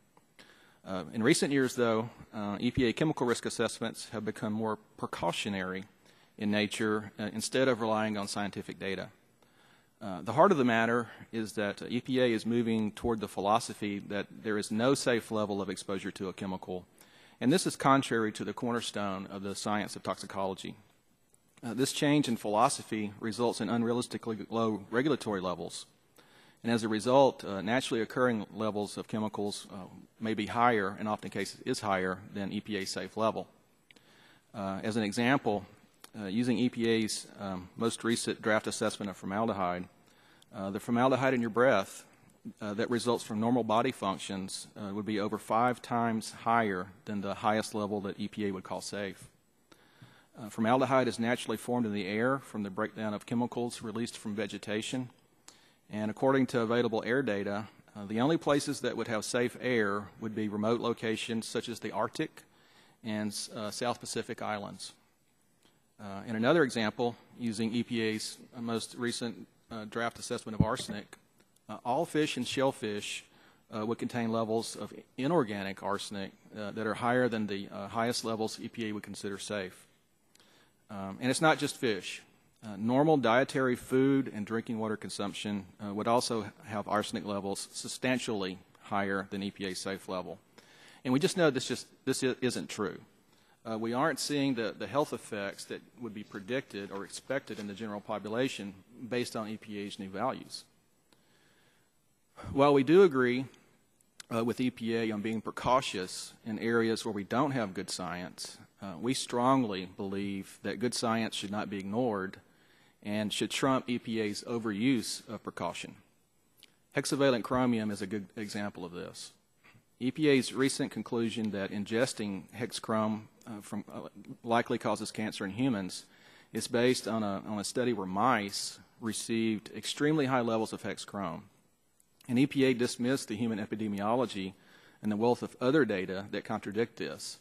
In recent years, though, EPA chemical risk assessments have become more precautionary in nature instead of relying on scientific data. The heart of the matter is that EPA is moving toward the philosophy that there is no safe level of exposure to a chemical, and this is contrary to the cornerstone of the science of toxicology. This change in philosophy results in unrealistically low regulatory levels, and as a result, naturally occurring levels of chemicals may be higher, and often cases is higher, than EPA's safe level. As an example, using EPA's most recent draft assessment of formaldehyde, the formaldehyde in your breath that results from normal body functions would be over 5 times higher than the highest level that EPA would call safe. Formaldehyde is naturally formed in the air from the breakdown of chemicals released from vegetation, and according to available air data, the only places that would have safe air would be remote locations such as the Arctic and South Pacific Islands. In another example, using EPA's most recent draft assessment of arsenic, all fish and shellfish would contain levels of inorganic arsenic that are higher than the highest levels EPA would consider safe. And it's not just fish. Normal dietary food and drinking water consumption would also have arsenic levels substantially higher than EPA's safe level. And we just know this isn't true. we aren't seeing the health effects that would be predicted or expected in the general population based on EPA's new values. While we do agree with EPA on being precautious in areas where we don't have good science, we strongly believe that good science should not be ignored and should trump EPA's overuse of precaution. Hexavalent chromium is a good example of this. EPA's recent conclusion that ingesting hexchrome likely causes cancer in humans is based on a study where mice received extremely high levels of hexchrome. And EPA dismissed the human epidemiology and the wealth of other data that contradict this.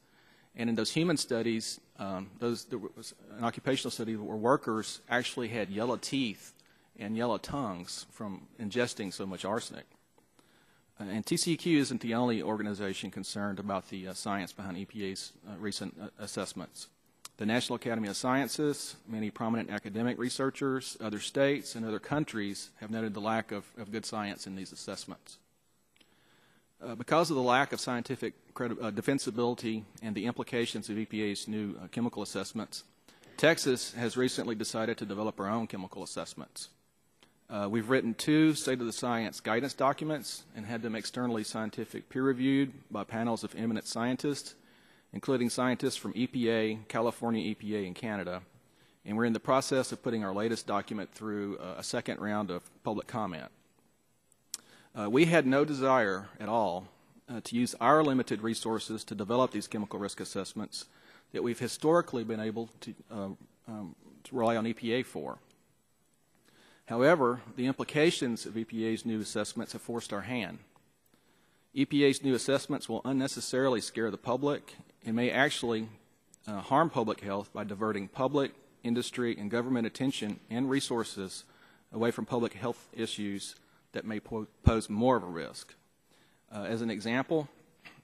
And in those human studies, there was an occupational study where workers actually had yellow teeth and yellow tongues from ingesting so much arsenic. And TCEQ isn't the only organization concerned about the science behind EPA's recent assessments. The National Academy of Sciences, many prominent academic researchers, other states, and other countries have noted the lack of good science in these assessments. Because of the lack of scientific defensibility and the implications of EPA's new chemical assessments, Texas has recently decided to develop our own chemical assessments. We've written 2 state-of-the-science guidance documents and had them externally scientific peer-reviewed by panels of eminent scientists, including scientists from EPA, California EPA, and Canada. And we're in the process of putting our latest document through a second round of public comment. We had no desire at all to use our limited resources to develop these chemical risk assessments that we've historically been able to rely on EPA for. However, the implications of EPA's new assessments have forced our hand. EPA's new assessments will unnecessarily scare the public and may actually harm public health by diverting public, industry, and government attention and resources away from public health issues that may pose more of a risk. As an example,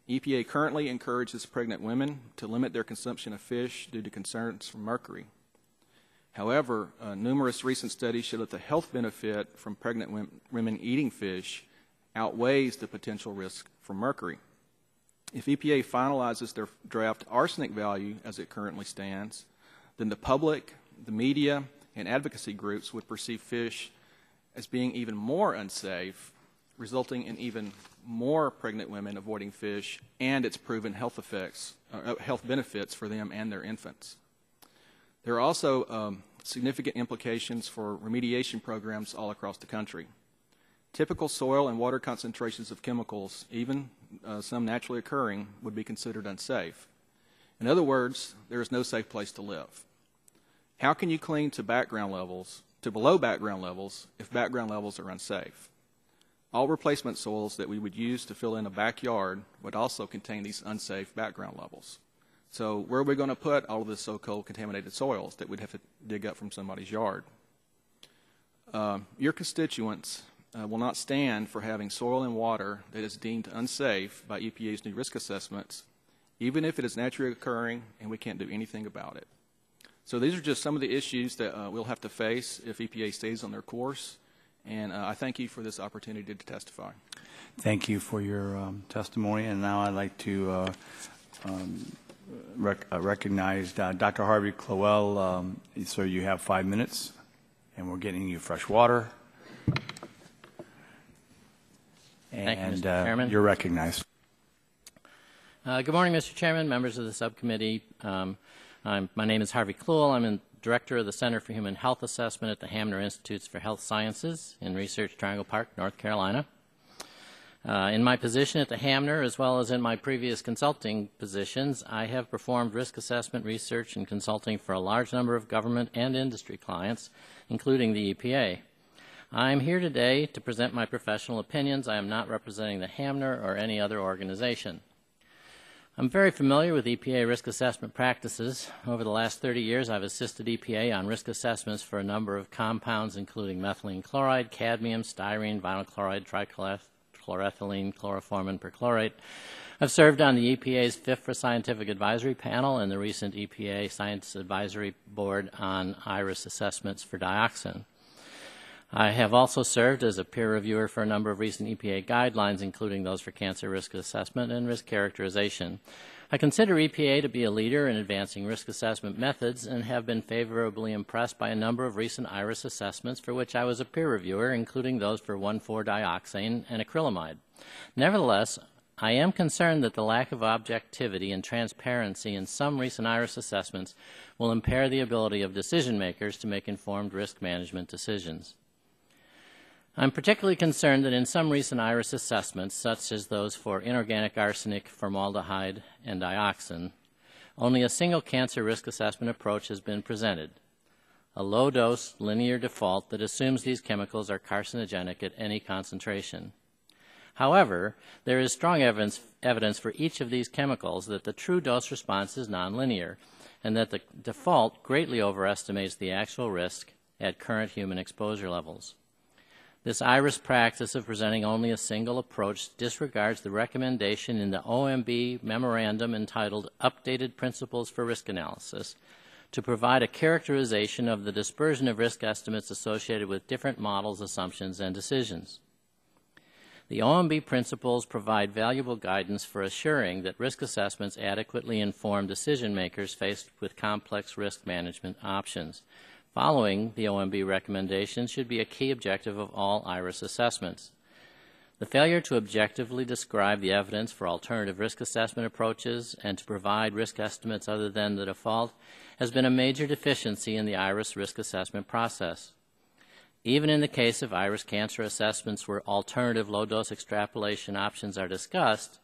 EPA currently encourages pregnant women to limit their consumption of fish due to concerns from mercury. However, numerous recent studies show that the health benefit from pregnant women eating fish outweighs the potential risk from mercury. If EPA finalizes their draft arsenic value as it currently stands, then the public, the media, and advocacy groups would perceive fish as being even more unsafe, resulting in even more pregnant women avoiding fish and its proven health benefits for them and their infants. There are also significant implications for remediation programs all across the country. Typical soil and water concentrations of chemicals, even some naturally occurring, would be considered unsafe. In other words, there is no safe place to live. How can you clean to below background levels if background levels are unsafe? All replacement soils that we would use to fill in a backyard would also contain these unsafe background levels. So where are we going to put all of this so-called contaminated soils that we'd have to dig up from somebody's yard? Your constituents will not stand for having soil and water that is deemed unsafe by EPA's new risk assessments, even if it is naturally occurring and we can't do anything about it. So these are just some of the issues that we'll have to face if EPA stays on their course, and I thank you for this opportunity to testify. Thank you for your testimony, and now I'd like to recognize Dr. Harvey Clowell. Sir, you have 5 minutes, and we're getting you fresh water. Thank you, Mr. Chairman. You're recognized. Good morning, Mr. Chairman, members of the subcommittee. My name is Harvey Clowell. I'm Director of the Center for Human Health Assessment at the Hamner Institutes for Health Sciences in Research Triangle Park, North Carolina. In my position at the Hamner, as well as in my previous consulting positions, I have performed risk assessment research and consulting for a large number of government and industry clients, including the EPA. I am here today to present my professional opinions. I am not representing the Hamner or any other organization. I'm very familiar with EPA risk assessment practices. Over the last 30 years, I've assisted EPA on risk assessments for a number of compounds, including methylene chloride, cadmium, styrene, vinyl chloride, trichloroethylene, chloroformine perchlorate. I've served on the EPA's FIFRA Scientific Advisory Panel and the recent EPA Science Advisory Board on IRIS assessments for dioxin. I have also served as a peer reviewer for a number of recent EPA guidelines, including those for cancer risk assessment and risk characterization. I consider EPA to be a leader in advancing risk assessment methods and have been favorably impressed by a number of recent IRIS assessments for which I was a peer reviewer, including those for 1,4-dioxane and acrylamide. Nevertheless, I am concerned that the lack of objectivity and transparency in some recent IRIS assessments will impair the ability of decision makers to make informed risk management decisions. I'm particularly concerned that in some recent IRIS assessments, such as those for inorganic arsenic, formaldehyde, and dioxin, only a single cancer risk assessment approach has been presented, a low-dose linear default that assumes these chemicals are carcinogenic at any concentration. However, there is strong evidence for each of these chemicals that the true dose response is nonlinear and that the default greatly overestimates the actual risk at current human exposure levels. This IRIS practice of presenting only a single approach disregards the recommendation in the OMB memorandum entitled Updated Principles for Risk Analysis to provide a characterization of the dispersion of risk estimates associated with different models, assumptions, and decisions. The OMB principles provide valuable guidance for assuring that risk assessments adequately inform decision makers faced with complex risk management options. Following the OMB recommendations should be a key objective of all IRIS assessments. The failure to objectively describe the evidence for alternative risk assessment approaches and to provide risk estimates other than the default has been a major deficiency in the IRIS risk assessment process. Even in the case of IRIS cancer assessments where alternative low-dose extrapolation options are discussed,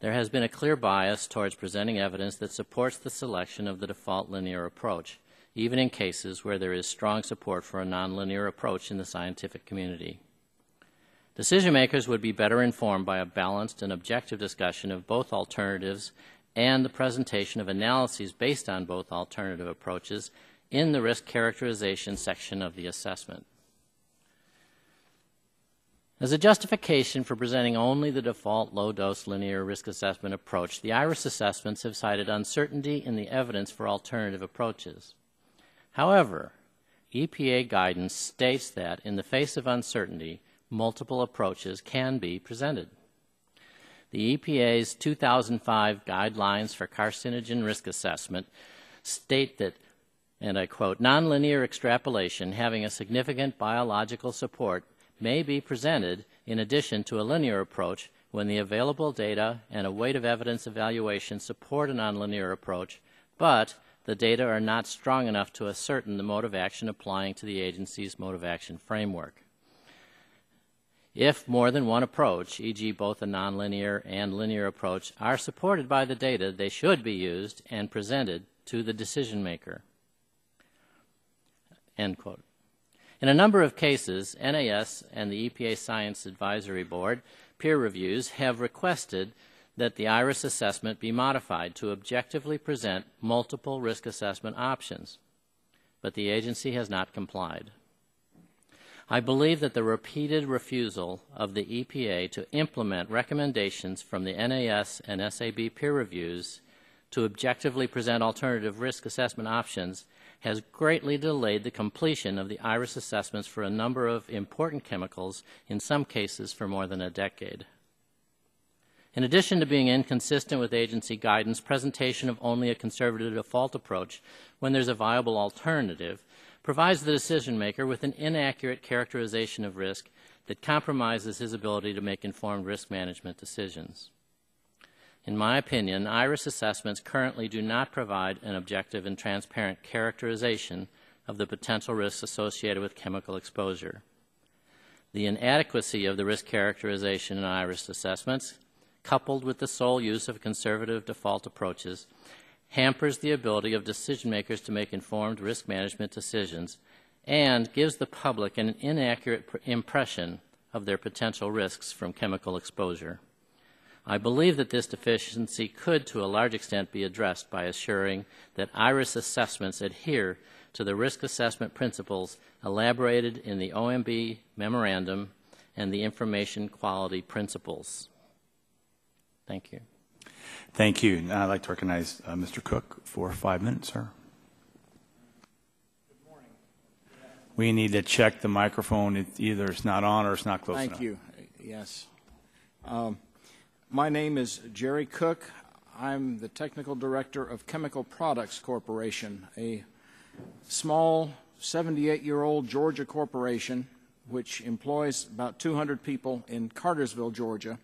there has been a clear bias towards presenting evidence that supports the selection of the default linear approach, even in cases where there is strong support for a nonlinear approach in the scientific community. Decision makers would be better informed by a balanced and objective discussion of both alternatives and the presentation of analyses based on both alternative approaches in the risk characterization section of the assessment. As a justification for presenting only the default low-dose linear risk assessment approach, the IRIS assessments have cited uncertainty in the evidence for alternative approaches. However, EPA guidance states that in the face of uncertainty, multiple approaches can be presented. The EPA's 2005 Guidelines for Carcinogen Risk Assessment state that, and I quote, nonlinear extrapolation having a significant biological support may be presented in addition to a linear approach when the available data and a weight of evidence evaluation support a nonlinear approach, but the data are not strong enough to ascertain the mode of action applying to the agency's mode of action framework. If more than one approach, e.g. both a nonlinear and linear approach, are supported by the data, they should be used and presented to the decision maker. End quote. In a number of cases, NAS and the EPA Science Advisory Board peer reviews have requested that the IRIS assessment be modified to objectively present multiple risk assessment options, but the agency has not complied. I believe that the repeated refusal of the EPA to implement recommendations from the NAS and SAB peer reviews to objectively present alternative risk assessment options has greatly delayed the completion of the IRIS assessments for a number of important chemicals, in some cases for more than a decade. In addition to being inconsistent with agency guidance, presentation of only a conservative default approach when there's a viable alternative provides the decision maker with an inaccurate characterization of risk that compromises his ability to make informed risk management decisions. In my opinion, IRIS assessments currently do not provide an objective and transparent characterization of the potential risks associated with chemical exposure. The inadequacy of the risk characterization in IRIS assessments, coupled with the sole use of conservative default approaches, hampers the ability of decision makers to make informed risk management decisions and gives the public an inaccurate impression of their potential risks from chemical exposure. I believe that this deficiency could, to a large extent, be addressed by assuring that IRIS assessments adhere to the risk assessment principles elaborated in the OMB memorandum and the information quality principles. Thank you. Thank you. Now I'd like to recognize Mr. Cook for 5 minutes, sir. Good morning. We need to check the microphone. Either it's not on or it's not close enough. Thank you. Yes. My name is Jerry Cook. I'm the technical director of Chemical Products Corporation, a small 78-year-old Georgia corporation which employs about 200 people in Cartersville, Georgia,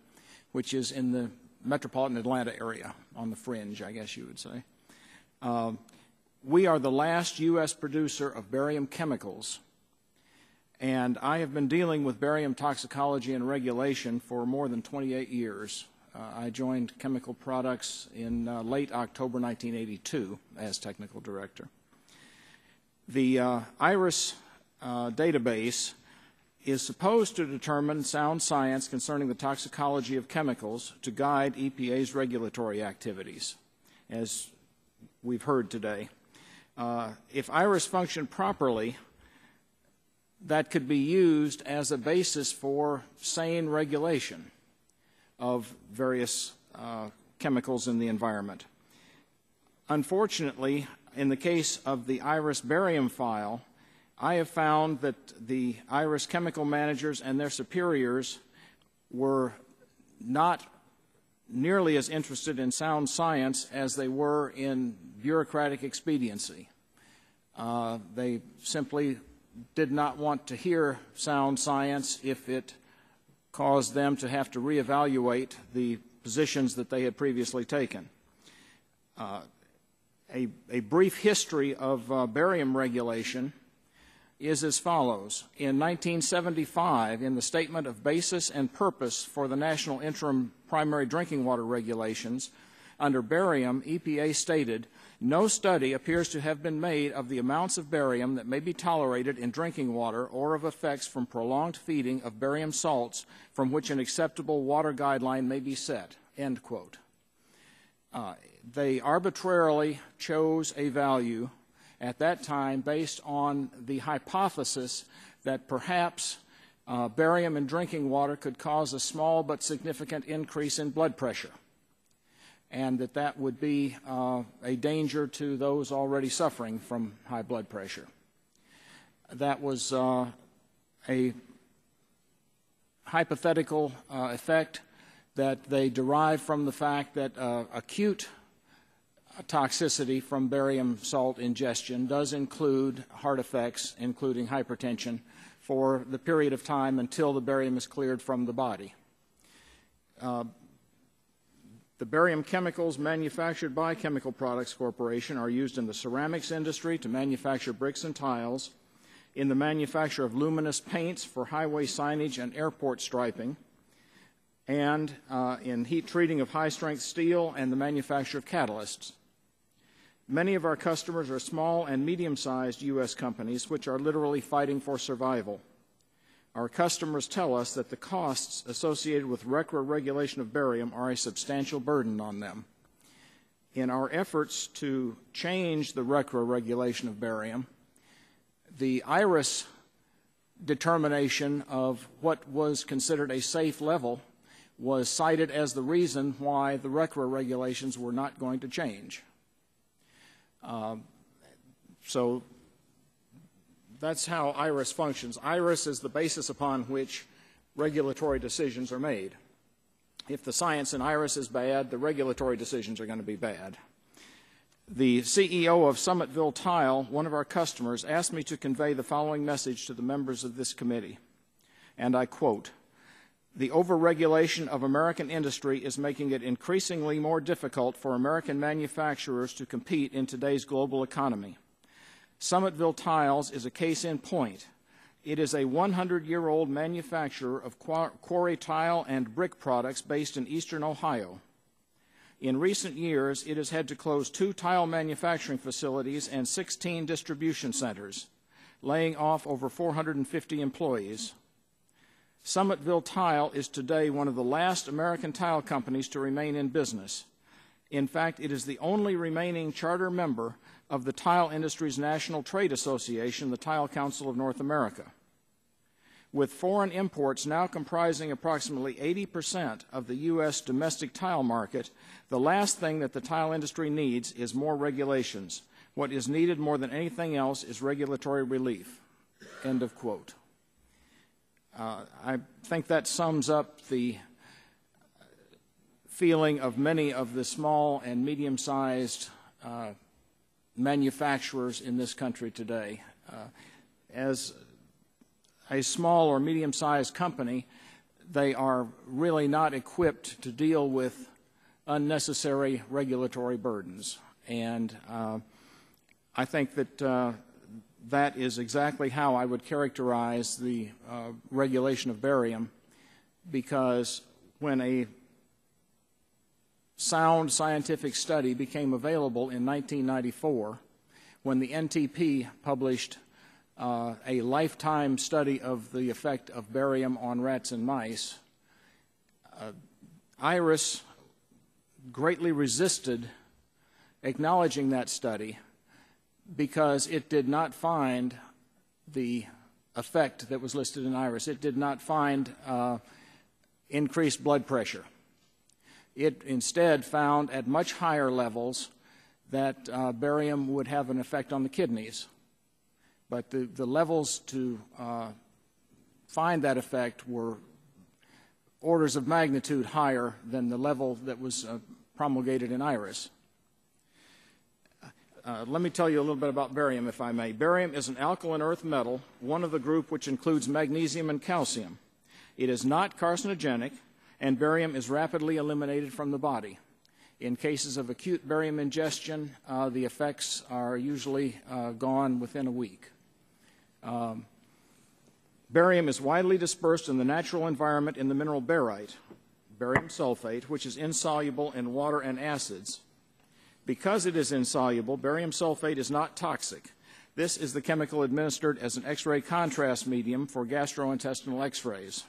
which is in the metropolitan Atlanta area, on the fringe, I guess you would say. We are the last U.S. producer of barium chemicals, and I have been dealing with barium toxicology and regulation for more than 28 years. I joined Chemical Products in late October 1982 as technical director. The IRIS database is supposed to determine sound science concerning the toxicology of chemicals to guide EPA's regulatory activities, as we've heard today. If IRIS functioned properly, that could be used as a basis for sane regulation of various chemicals in the environment. Unfortunately, in the case of the IRIS barium file, I have found that the IRIS chemical managers and their superiors were not nearly as interested in sound science as they were in bureaucratic expediency. They simply did not want to hear sound science if it caused them to have to reevaluate the positions that they had previously taken. A brief history of barium regulation is as follows. In 1975, in the Statement of Basis and Purpose for the National Interim Primary Drinking Water Regulations, under barium, EPA stated, "No study appears to have been made of the amounts of barium that may be tolerated in drinking water or of effects from prolonged feeding of barium salts from which an acceptable water guideline may be set." End quote. They arbitrarily chose a value at that time based on the hypothesis that perhaps barium in drinking water could cause a small but significant increase in blood pressure, and that would be a danger to those already suffering from high blood pressure. That was a hypothetical effect that they derived from the fact that acute toxicity from barium salt ingestion does include heart effects, including hypertension, for the period of time until the barium is cleared from the body. The barium chemicals manufactured by Chemical Products Corporation are used in the ceramics industry to manufacture bricks and tiles, in the manufacture of luminous paints for highway signage and airport striping, and in heat treating of high-strength steel and the manufacture of catalysts. Many of our customers are small and medium-sized U.S. companies which are literally fighting for survival. Our customers tell us that the costs associated with RCRA regulation of barium are a substantial burden on them. In our efforts to change the RCRA regulation of barium, the IRIS determination of what was considered a safe level was cited as the reason why the RCRA regulations were not going to change. So that's how IRIS functions. IRIS is the basis upon which regulatory decisions are made. If the science in IRIS is bad, the regulatory decisions are going to be bad. The CEO of Summitville Tile, one of our customers, asked me to convey the following message to the members of this committee, and I quote, "The overregulation of American industry is making it increasingly more difficult for American manufacturers to compete in today's global economy. Summitville Tiles is a case in point. It is a 100-year-old manufacturer of quarry tile and brick products based in eastern Ohio. In recent years, it has had to close 2 tile manufacturing facilities and 16 distribution centers, laying off over 450 employees. Summitville Tile is today one of the last American tile companies to remain in business. In fact, it is the only remaining charter member of the Tile Industry's National Trade Association, the Tile Council of North America. With foreign imports now comprising approximately 80% of the U.S. domestic tile market, the last thing that the tile industry needs is more regulations. What is needed more than anything else is regulatory relief." End of quote. I think that sums up the feeling of many of the small and medium-sized manufacturers in this country today. As a small or medium-sized company, they are really not equipped to deal with unnecessary regulatory burdens. And I think that that is exactly how I would characterize the regulation of barium, because when a sound scientific study became available in 1994, when the NTP published a lifetime study of the effect of barium on rats and mice, IRIS greatly resisted acknowledging that study because it did not find the effect that was listed in IRIS. It did not find increased blood pressure. It instead found at much higher levels that barium would have an effect on the kidneys. But the levels to find that effect were orders of magnitude higher than the level that was promulgated in IRIS. Let me tell you a little bit about barium, if I may. Barium is an alkaline earth metal, one of the group which includes magnesium and calcium. It is not carcinogenic, and barium is rapidly eliminated from the body. In cases of acute barium ingestion, the effects are usually gone within a week. Barium is widely dispersed in the natural environment in the mineral barite, barium sulfate, which is insoluble in water and acids. Because it is insoluble, barium sulfate is not toxic. This is the chemical administered as an X-ray contrast medium for gastrointestinal X-rays,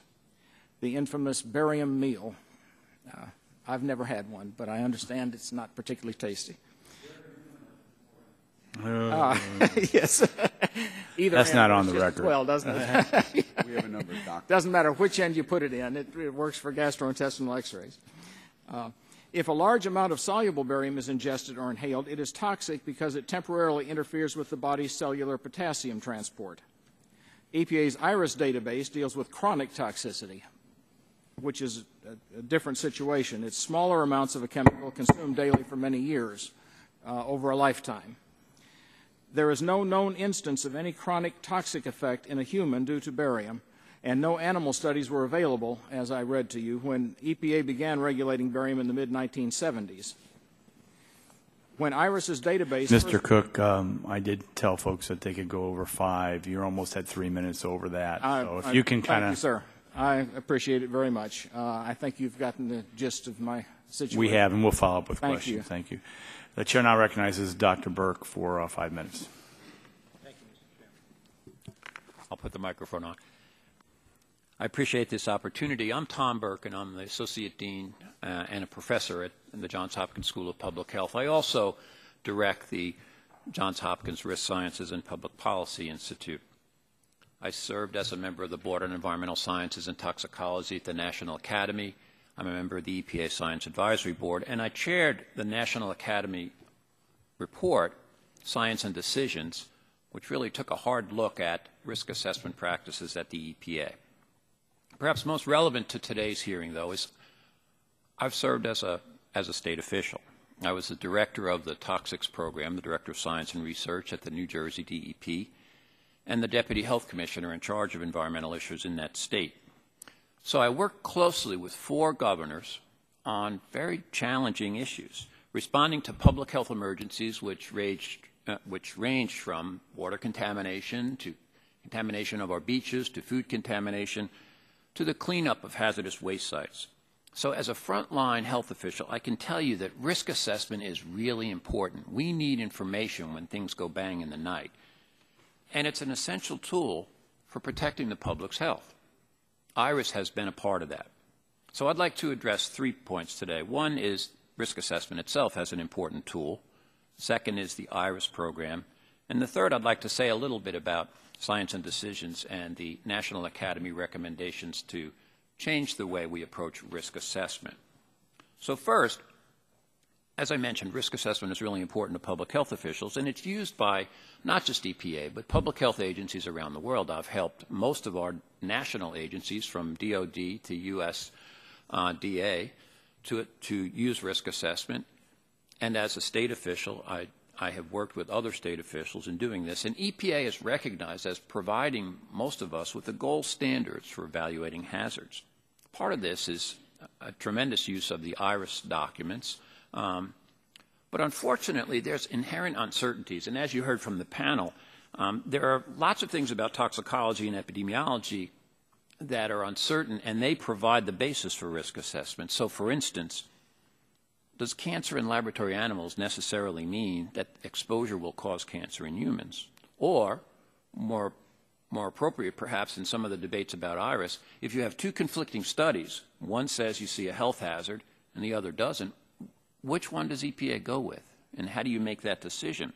the infamous barium meal. I've never had one, but I understand it's not particularly tasty. Yes. That's not on the record. Well, doesn't it? We have a number of doctors. Doesn't matter which end you put it in. It works for gastrointestinal X-rays. If a large amount of soluble barium is ingested or inhaled, it is toxic because it temporarily interferes with the body's cellular potassium transport. EPA's IRIS database deals with chronic toxicity, which is a different situation. It's smaller amounts of a chemical consumed daily for many years, over a lifetime. There is no known instance of any chronic toxic effect in a human due to barium, and no animal studies were available, as I read to you, when EPA began regulating barium in the mid-1970s. When IRIS's database... Mr. Cook, I did tell folks that they could go over 5. You're almost at 3 minutes over that. So if you can kind of... Thank you, sir. I appreciate it very much. I think you've gotten the gist of my situation. We have, and we'll follow up with questions. You. Thank you. The chair now recognizes Dr. Burke for 5 minutes. Thank you, Mr. Chairman. I'll put the microphone on. I appreciate this opportunity. I'm Tom Burke, and I'm the Associate Dean and a professor at the Johns Hopkins School of Public Health. I also direct the Johns Hopkins Risk Sciences and Public Policy Institute. I served as a member of the Board on Environmental Sciences and Toxicology at the National Academy. I'm a member of the EPA Science Advisory Board, and I chaired the National Academy report, Science and Decisions, which really took a hard look at risk assessment practices at the EPA. Perhaps most relevant to today's hearing, though, is I've served as a state official. I was the director of the Toxics Program, the director of science and research at the New Jersey DEP, and the deputy health commissioner in charge of environmental issues in that state. So I worked closely with 4 governors on very challenging issues, responding to public health emergencies which ranged from water contamination to contamination of our beaches to food contamination to the cleanup of hazardous waste sites. So as a frontline health official, I can tell you that risk assessment is really important. We need information when things go bang in the night. And it's an essential tool for protecting the public's health. IRIS has been a part of that. So I'd like to address 3 points today. One is risk assessment itself as an important tool. Second is the IRIS program. And the third, I'd like to say a little bit about Science and Decisions and the National Academy recommendations to change the way we approach risk assessment. So first, as I mentioned, risk assessment is really important to public health officials, and it's used by not just EPA, but public health agencies around the world. I've helped most of our national agencies, from DOD to USDA, to use risk assessment. And as a state official, I have worked with other state officials in doing this. And EPA is recognized as providing most of us with the gold standards for evaluating hazards. Part of this is a tremendous use of the IRIS documents. But unfortunately, there's inherent uncertainties. And as you heard from the panel, there are lots of things about toxicology and epidemiology that are uncertain, and they provide the basis for risk assessment. So, for instance, does cancer in laboratory animals necessarily mean that exposure will cause cancer in humans? Or, more appropriate perhaps in some of the debates about IRIS, if you have two conflicting studies, one says you see a health hazard and the other doesn't, which one does EPA go with? And how do you make that decision?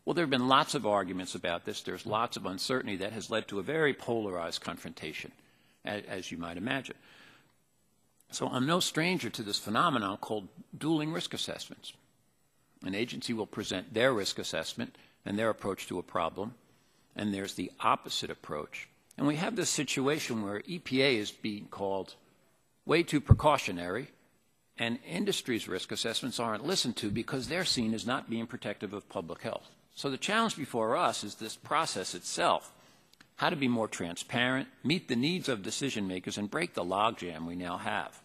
Well, there have been lots of arguments about this. There's lots of uncertainty that has led to a very polarized confrontation, as you might imagine. So I'm no stranger to this phenomenon called dueling risk assessments. An agency will present their risk assessment and their approach to a problem, and there's the opposite approach. And we have this situation where EPA is being called way too precautionary, and industry's risk assessments aren't listened to because they're seen as not being protective of public health. So the challenge before us is this process itself, how to be more transparent, meet the needs of decision makers, and break the logjam we now have.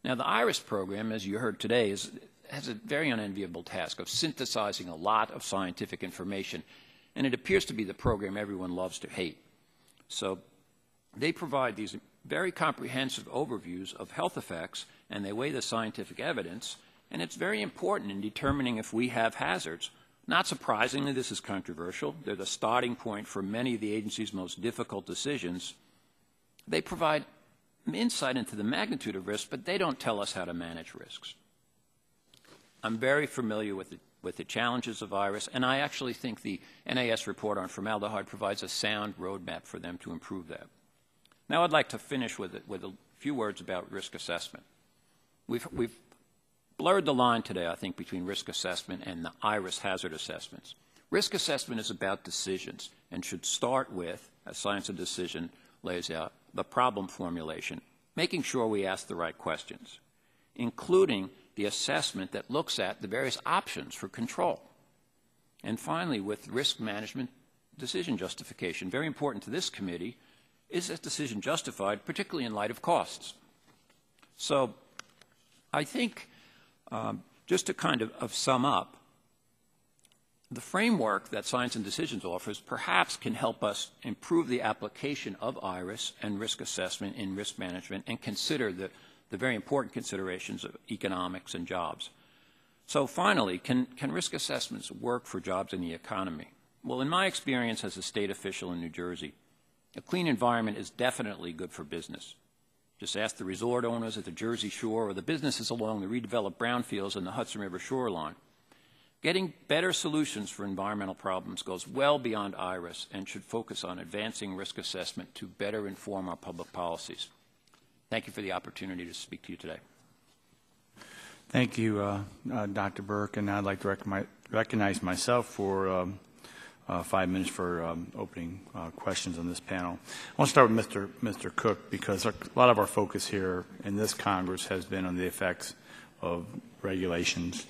Now, the IRIS program, as you heard today, has a very unenviable task of synthesizing a lot of scientific information, and it appears to be the program everyone loves to hate. So they provide these very comprehensive overviews of health effects, and they weigh the scientific evidence, and it's very important in determining if we have hazards. Not surprisingly, this is controversial. They're the starting point for many of the agency's most difficult decisions. They provide insight into the magnitude of risk, but they don't tell us how to manage risks. I'm very familiar with the challenges of IRIS, and I actually think the NAS report on formaldehyde provides a sound roadmap for them to improve that. Now I'd like to finish with a few words about risk assessment. We've blurred the line today, I think, between risk assessment and the IRIS hazard assessments. Risk assessment is about decisions and should start with, as Science of Decision lays out, the problem formulation, making sure we ask the right questions, including the assessment that looks at the various options for control. And finally, with risk management decision justification, very important to this committee, is that decision justified, particularly in light of costs? So I think, just to kind of sum up, the framework that Science and Decisions offers perhaps can help us improve the application of IRIS and risk assessment in risk management and consider the very important considerations of economics and jobs. So finally, can risk assessments work for jobs in the economy? Well, in my experience as a state official in New Jersey, a clean environment is definitely good for business. Just ask the resort owners at the Jersey Shore or the businesses along the redeveloped brownfields and the Hudson River shoreline. Getting better solutions for environmental problems goes well beyond IRIS and should focus on advancing risk assessment to better inform our public policies. Thank you for the opportunity to speak to you today. Thank you, Dr. Burke, and I'd like to recognize myself for 5 minutes for opening questions on this panel. I want to start with Mr. Cook because a lot of our focus here in this Congress has been on the effects of regulations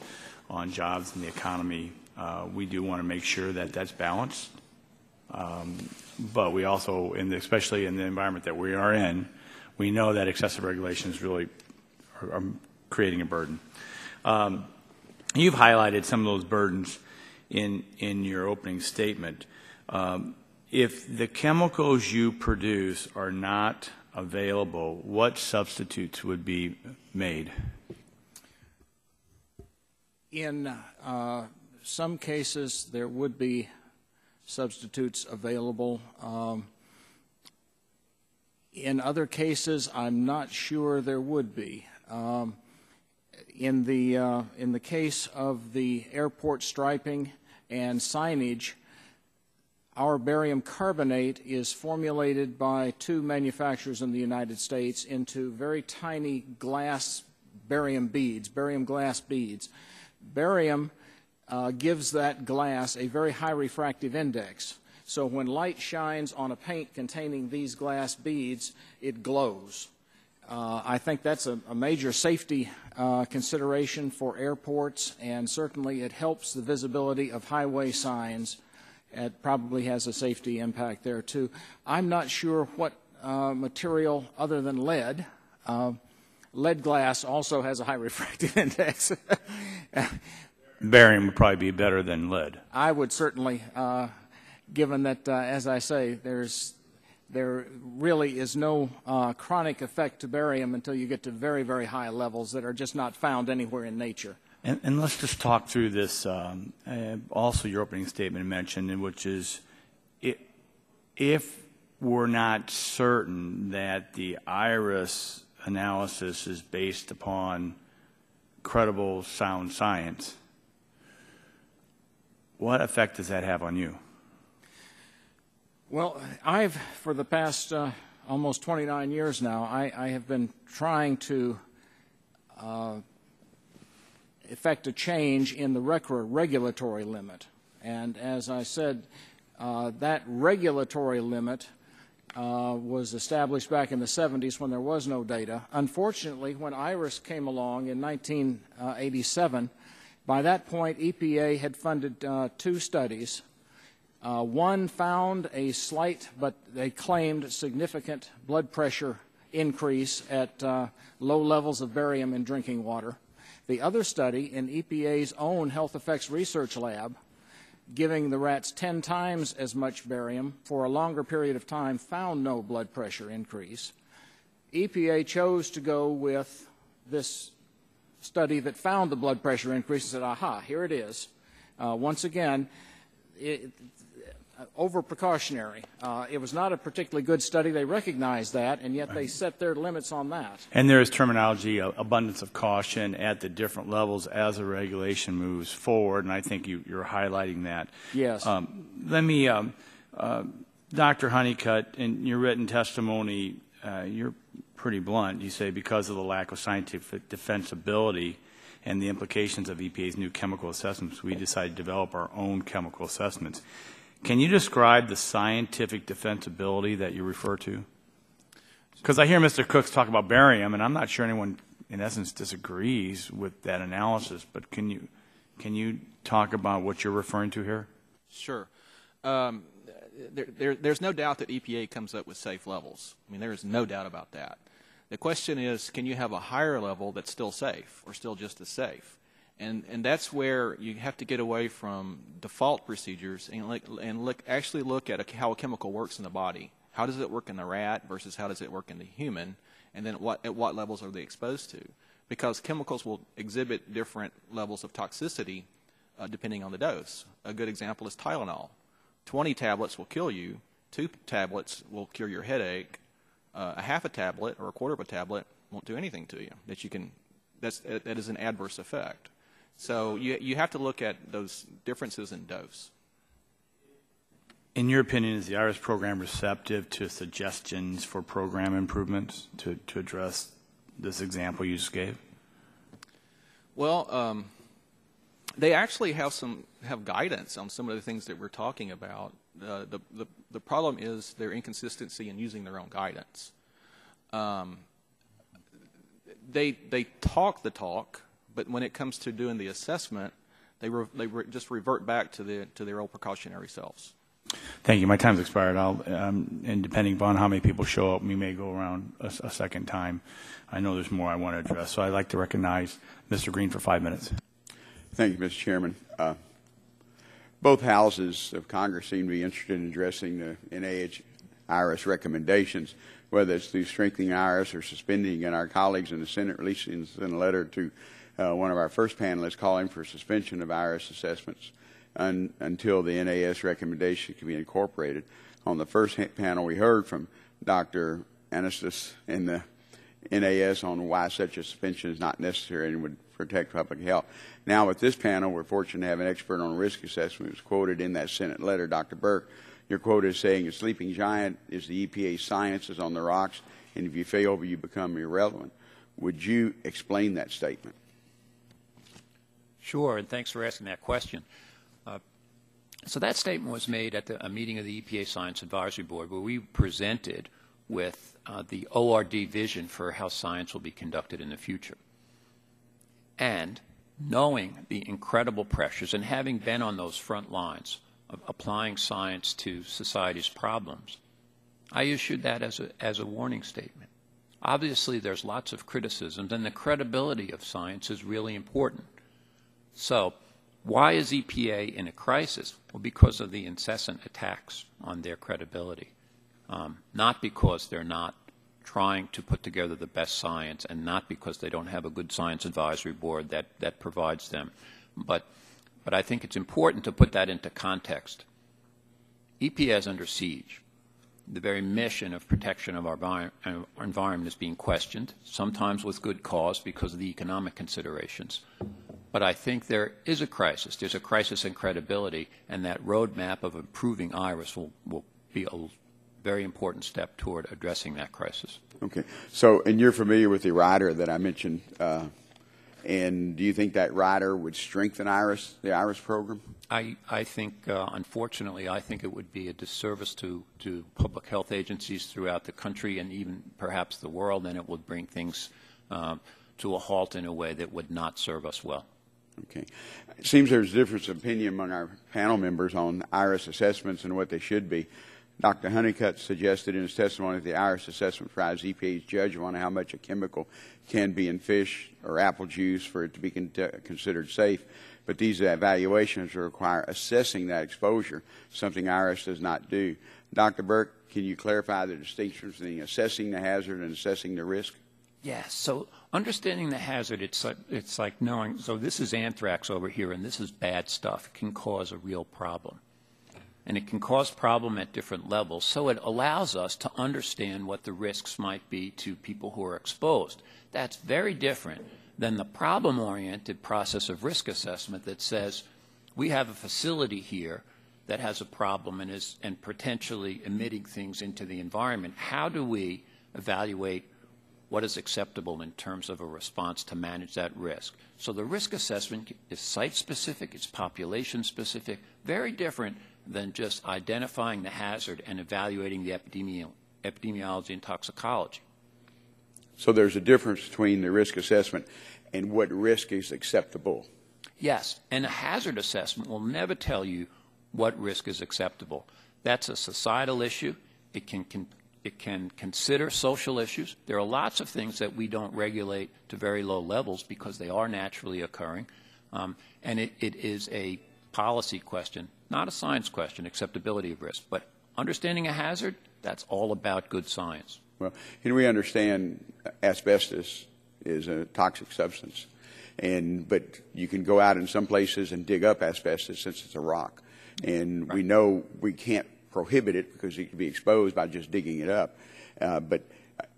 on jobs and the economy. We do want to make sure that that's balanced, but we also, especially in the environment that we are in, we know that excessive regulations really are creating a burden. You've highlighted some of those burdens in your opening statement. If the chemicals you produce are not available, what substitutes would be made? In some cases, there would be substitutes available. In other cases, I'm not sure there would be. In the case of the airport striping and signage, our barium carbonate is formulated by 2 manufacturers in the United States into very tiny glass barium beads, barium glass beads. Barium gives that glass a very high refractive index. So when light shines on a paint containing these glass beads, it glows. I think that's a major safety consideration for airports, and certainly it helps the visibility of highway signs. It probably has a safety impact there, too. I'm not sure what material other than lead. Lead glass also has a high refractive index. Barium would probably be better than lead. I would certainly, given that, as I say, there really is no chronic effect to barium until you get to very, very high levels that are just not found anywhere in nature. And let's just talk through this. Also, your opening statement mentioned, which is if we're not certain that the IRIS analysis is based upon credible, sound science, what effect does that have on you? Well, for the past almost 29 years now, I have been trying to effect a change in the regulatory limit. And as I said, that regulatory limit was established back in the 70s when there was no data. Unfortunately, when IRIS came along in 1987, by that point, EPA had funded 2 studies. One found a slight, but they claimed significant blood pressure increase at low levels of barium in drinking water. The other study in EPA's own health effects research lab, giving the rats 10 times as much barium for a longer period of time, found no blood pressure increase. EPA chose to go with this study that found the blood pressure increase and said, aha, here it is. Once again, over precautionary. It was not a particularly good study. They recognized that, and yet they set their limits on that. And there is terminology, abundance of caution at the different levels as the regulation moves forward, and I think you're highlighting that. Yes. Let me, Dr. Honeycutt, in your written testimony, you're pretty blunt. You say because of the lack of scientific defensibility and the implications of EPA's new chemical assessments, we decided to develop our own chemical assessments. Can you describe the scientific defensibility that you refer to? Because I hear Mr. Cooks talk about barium, and I'm not sure anyone, in essence, disagrees with that analysis. But can you talk about what you're referring to here? Sure. There's no doubt that EPA comes up with safe levels. I mean, there is no doubt about that. The question is, can you have a higher level that's still safe or still just as safe? And that's where you have to get away from default procedures and actually look at how a chemical works in the body. How does it work in the rat versus how does it work in the human? And then at what levels are they exposed to? Because chemicals will exhibit different levels of toxicity depending on the dose. A good example is Tylenol. 20 tablets will kill you. 2 tablets will cure your headache. A half a tablet or a quarter of a tablet won't do anything to you. That is an adverse effect. So you have to look at those differences in dose. In your opinion, is the IRIS program receptive to suggestions for program improvements to address this example you just gave? Well, they actually have guidance on some of the things that we're talking about. The problem is their inconsistency in using their own guidance. They talk the talk, but when it comes to doing the assessment, they just revert back to their old precautionary selves. Thank you. My time's expired. And depending upon how many people show up, we may go around a second time. I know there's more I want to address, so I'd like to recognize Mr. Green for 5 minutes. Thank you, Mr. Chairman. Both houses of Congress seem to be interested in addressing the NIH IRIS recommendations, whether it's through strengthening IRIS or suspending, and our colleagues in the Senate releasing a letter to one of our first panelists calling for suspension of IRIS assessments until the NAS recommendation can be incorporated. On the first panel, we heard from Dr. Anastas in the NAS on why such a suspension is not necessary and would protect public health. Now, with this panel, we're fortunate to have an expert on risk assessment who's quoted in that Senate letter. Dr. Burke, your quote is saying, "A sleeping giant is the EPA science is on the rocks, and if you fail, you become irrelevant." Would you explain that statement? Sure, and thanks for asking that question. So that statement was made at a meeting of the EPA Science Advisory Board where we presented with the ORD vision for how science will be conducted in the future. And knowing the incredible pressures and having been on those front lines of applying science to society's problems, I issued that as a warning statement. Obviously, there's lots of criticisms, and the credibility of science is really important. So why is EPA in a crisis? Well, because of the incessant attacks on their credibility, not because they're not trying to put together the best science, and not because they don't have a good science advisory board that provides them. But I think it's important to put that into context. EPA is under siege. The very mission of protection of our environment is being questioned, sometimes with good cause because of the economic considerations. But I think there is a crisis. There's a crisis in credibility, and that roadmap of improving IRIS will be a very important step toward addressing that crisis. Okay. So, and you're familiar with the rider that I mentioned, and do you think that rider would strengthen the IRIS program? I think, unfortunately, I think it would be a disservice to public health agencies throughout the country and even perhaps the world, and it would bring things to a halt in a way that would not serve us well. Okay. It seems there's a difference of opinion among our panel members on IRIS assessments and what they should be. Dr. Honeycutt suggested in his testimony that the IRIS assessment provides EPA's judgment on how much a chemical can be in fish or apple juice for it to be considered safe. But these evaluations require assessing that exposure, something IRIS does not do. Dr. Burke, can you clarify the distinction between assessing the hazard and assessing the risk? Yes. So understanding the hazard, it's like knowing, so this is anthrax over here, and this is bad stuff. It can cause a real problem. And it can cause problem at different levels. So it allows us to understand what the risks might be to people who are exposed. That's very different than the problem-oriented process of risk assessment that says we have a facility here that has a problem and potentially emitting things into the environment. How do we evaluate what is acceptable in terms of a response to manage that risk? So the risk assessment is site-specific, it's population-specific, very different than just identifying the hazard and evaluating the epidemiology and toxicology. So there's a difference between the risk assessment and what risk is acceptable. Yes, and a hazard assessment will never tell you what risk is acceptable. That's a societal issue. It can consider social issues. There are lots of things that we don't regulate to very low levels because they are naturally occurring, and it is a policy question, not a science question, acceptability of risk. But understanding a hazard, that's all about good science. Well, and we understand asbestos is a toxic substance, but you can go out in some places and dig up asbestos since it's a rock. And we know we can't prohibit it because it can be exposed by just digging it up. But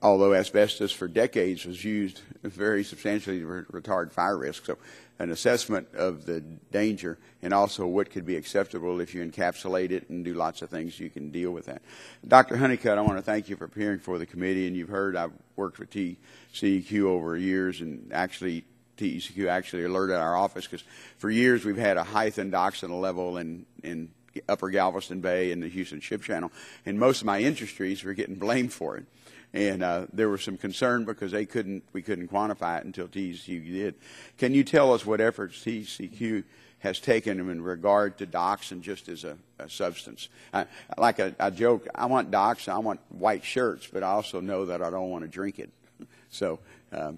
although asbestos for decades was used very substantially to retard fire risk, so an assessment of the danger and also what could be acceptable if you encapsulate it and do lots of things, you can deal with that. Dr. Honeycutt, I want to thank you for appearing for the committee, and you've heard I've worked with TCEQ over years, and actually TCEQ actually alerted our office because for years we've had a height and dioxin level in Upper Galveston Bay and the Houston Ship Channel, and most of my industries were getting blamed for it. And there was some concern because we couldn't quantify it until TCEQ did. Can you tell us what efforts TCEQ has taken in regard to dioxin just as a substance? Like I joke, I want dioxin, I want white shirts, but I also know that I don't want to drink it. So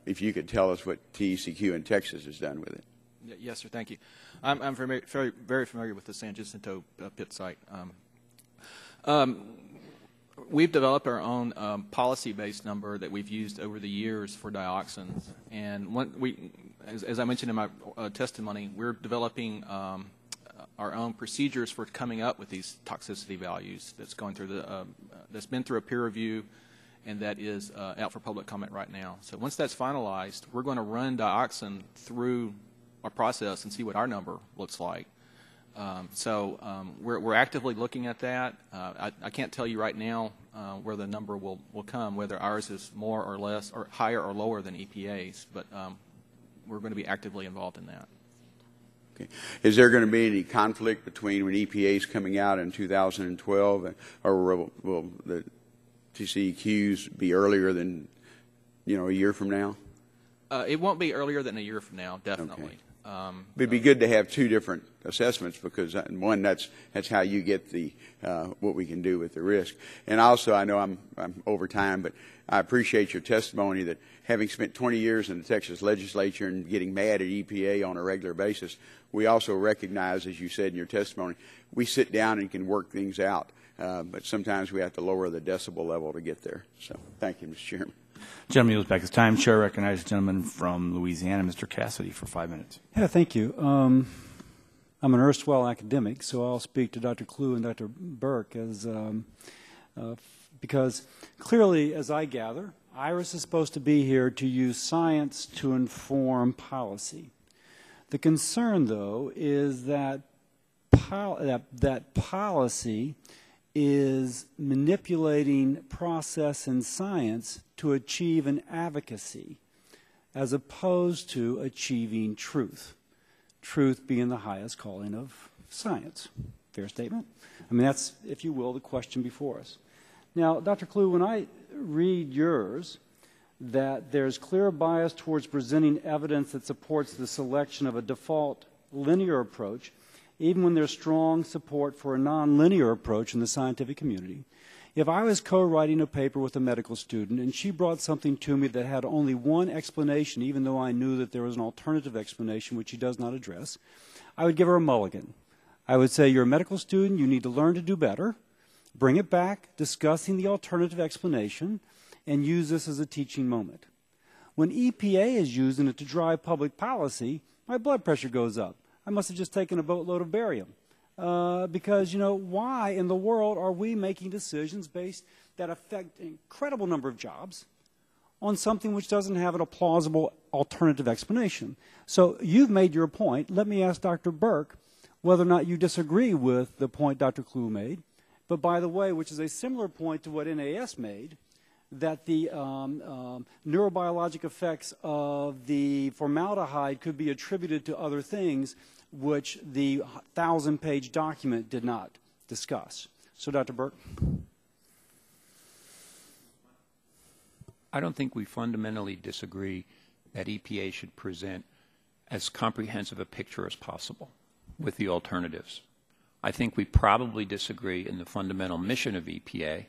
if you could tell us what TCEQ in Texas has done with it. Yes, sir. Thank you. I'm very familiar with the San Jacinto pit site. We've developed our own policy-based number that we've used over the years for dioxins. And as I mentioned in my testimony, we're developing our own procedures for coming up with these toxicity values. That's going through that's been through a peer review, and that is out for public comment right now. So once that's finalized, we're going to run dioxin through our process and see what our number looks like. We're actively looking at that. I can't tell you right now where the number will come, whether ours is more or less, or higher or lower than EPA's, but we're going to be actively involved in that. Okay. Is there going to be any conflict between when EPA is coming out in 2012, or will the to see Qs be earlier than, a year from now? It won't be earlier than a year from now, definitely. Okay. It'd be good to have two different assessments because one, that's how you get the what we can do with the risk. And also, I know I'm over time, but I appreciate your testimony that having spent 20 years in the Texas legislature and getting mad at EPA on a regular basis, we also recognize, as you said in your testimony, we sit down and can work things out. But sometimes we have to lower the decibel level to get there. So thank you, Mr. Chairman. Gentleman yields back his time. Chair recognizes the gentleman from Louisiana, Mr. Cassidy, for 5 minutes. Yeah, thank you. I'm an erstwhile academic, so I'll speak to Dr. Clue and Dr. Burke because clearly, as I gather, IRIS is supposed to be here to use science to inform policy. The concern, though, is that policy is manipulating process and science to achieve an advocacy as opposed to achieving truth. Truth being the highest calling of science. Fair statement? I mean, that's, if you will, the question before us. Now, Dr. Clue, when I read yours, that there's clear bias towards presenting evidence that supports the selection of a default linear approach, even when there's strong support for a nonlinear approach in the scientific community. If I was co-writing a paper with a medical student and she brought something to me that had only one explanation, even though I knew that there was an alternative explanation which she does not address, I would give her a mulligan. I would say, you're a medical student, you need to learn to do better, bring it back, discussing the alternative explanation, and use this as a teaching moment. When EPA is using it to drive public policy, my blood pressure goes up. I must have just taken a boatload of barium. Because, why in the world are we making decisions that affect an incredible number of jobs on something which doesn't have a plausible alternative explanation? So you've made your point. Let me ask Dr. Burke whether or not you disagree with the point Dr. Clue made. But by the way, which is a similar point to what NAS made, that the neurobiologic effects of the formaldehyde could be attributed to other things which the 1,000-page document did not discuss. So, Dr. Burke? I don't think we fundamentally disagree that EPA should present as comprehensive a picture as possible with the alternatives. I think we probably disagree in the fundamental mission of EPA,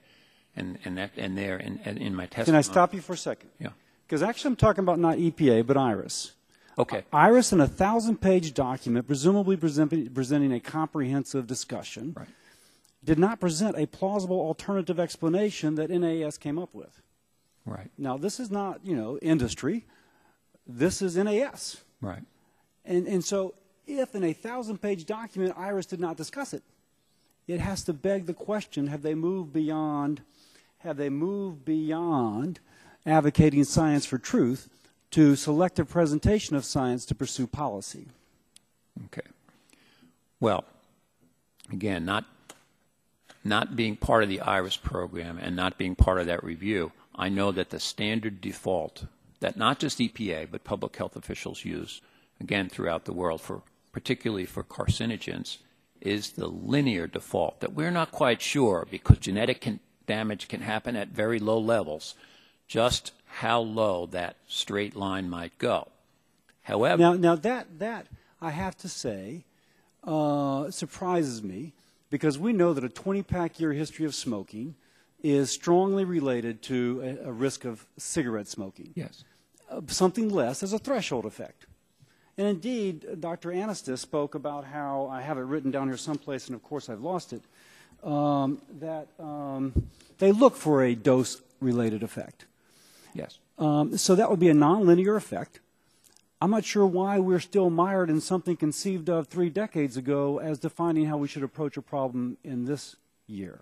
and in my testimony. Can I stop you for a second? Yeah. Because actually I'm talking about not EPA, but IRIS. Okay. IRIS in a 1,000-page document, presumably presenting a comprehensive discussion, right, did not present a plausible alternative explanation that NAS came up with. Right. Now, this is not, industry. This is NAS. Right. And so if in a 1,000-page document IRIS did not discuss it, it has to beg the question, have they moved beyond advocating science for truth to selective presentation of science to pursue policy? Okay. Well, again, not being part of the IRIS program and not being part of that review, I know that the standard default that not just EPA but public health officials use, again, throughout the world, particularly for carcinogens, is the linear default, that we're not quite sure, because genetic damage can happen at very low levels, just how low that straight line might go. However, now that I have to say surprises me, because we know that a 20-pack year history of smoking is strongly related to a risk of cigarette smoking. Yes. Something less as a threshold effect. And indeed, Dr. Anastas spoke about how, I have it written down here someplace, and of course I've lost it, that they look for a dose-related effect. Yes. So that would be a nonlinear effect. I'm not sure why we're still mired in something conceived of 3 decades ago as defining how we should approach a problem in this year.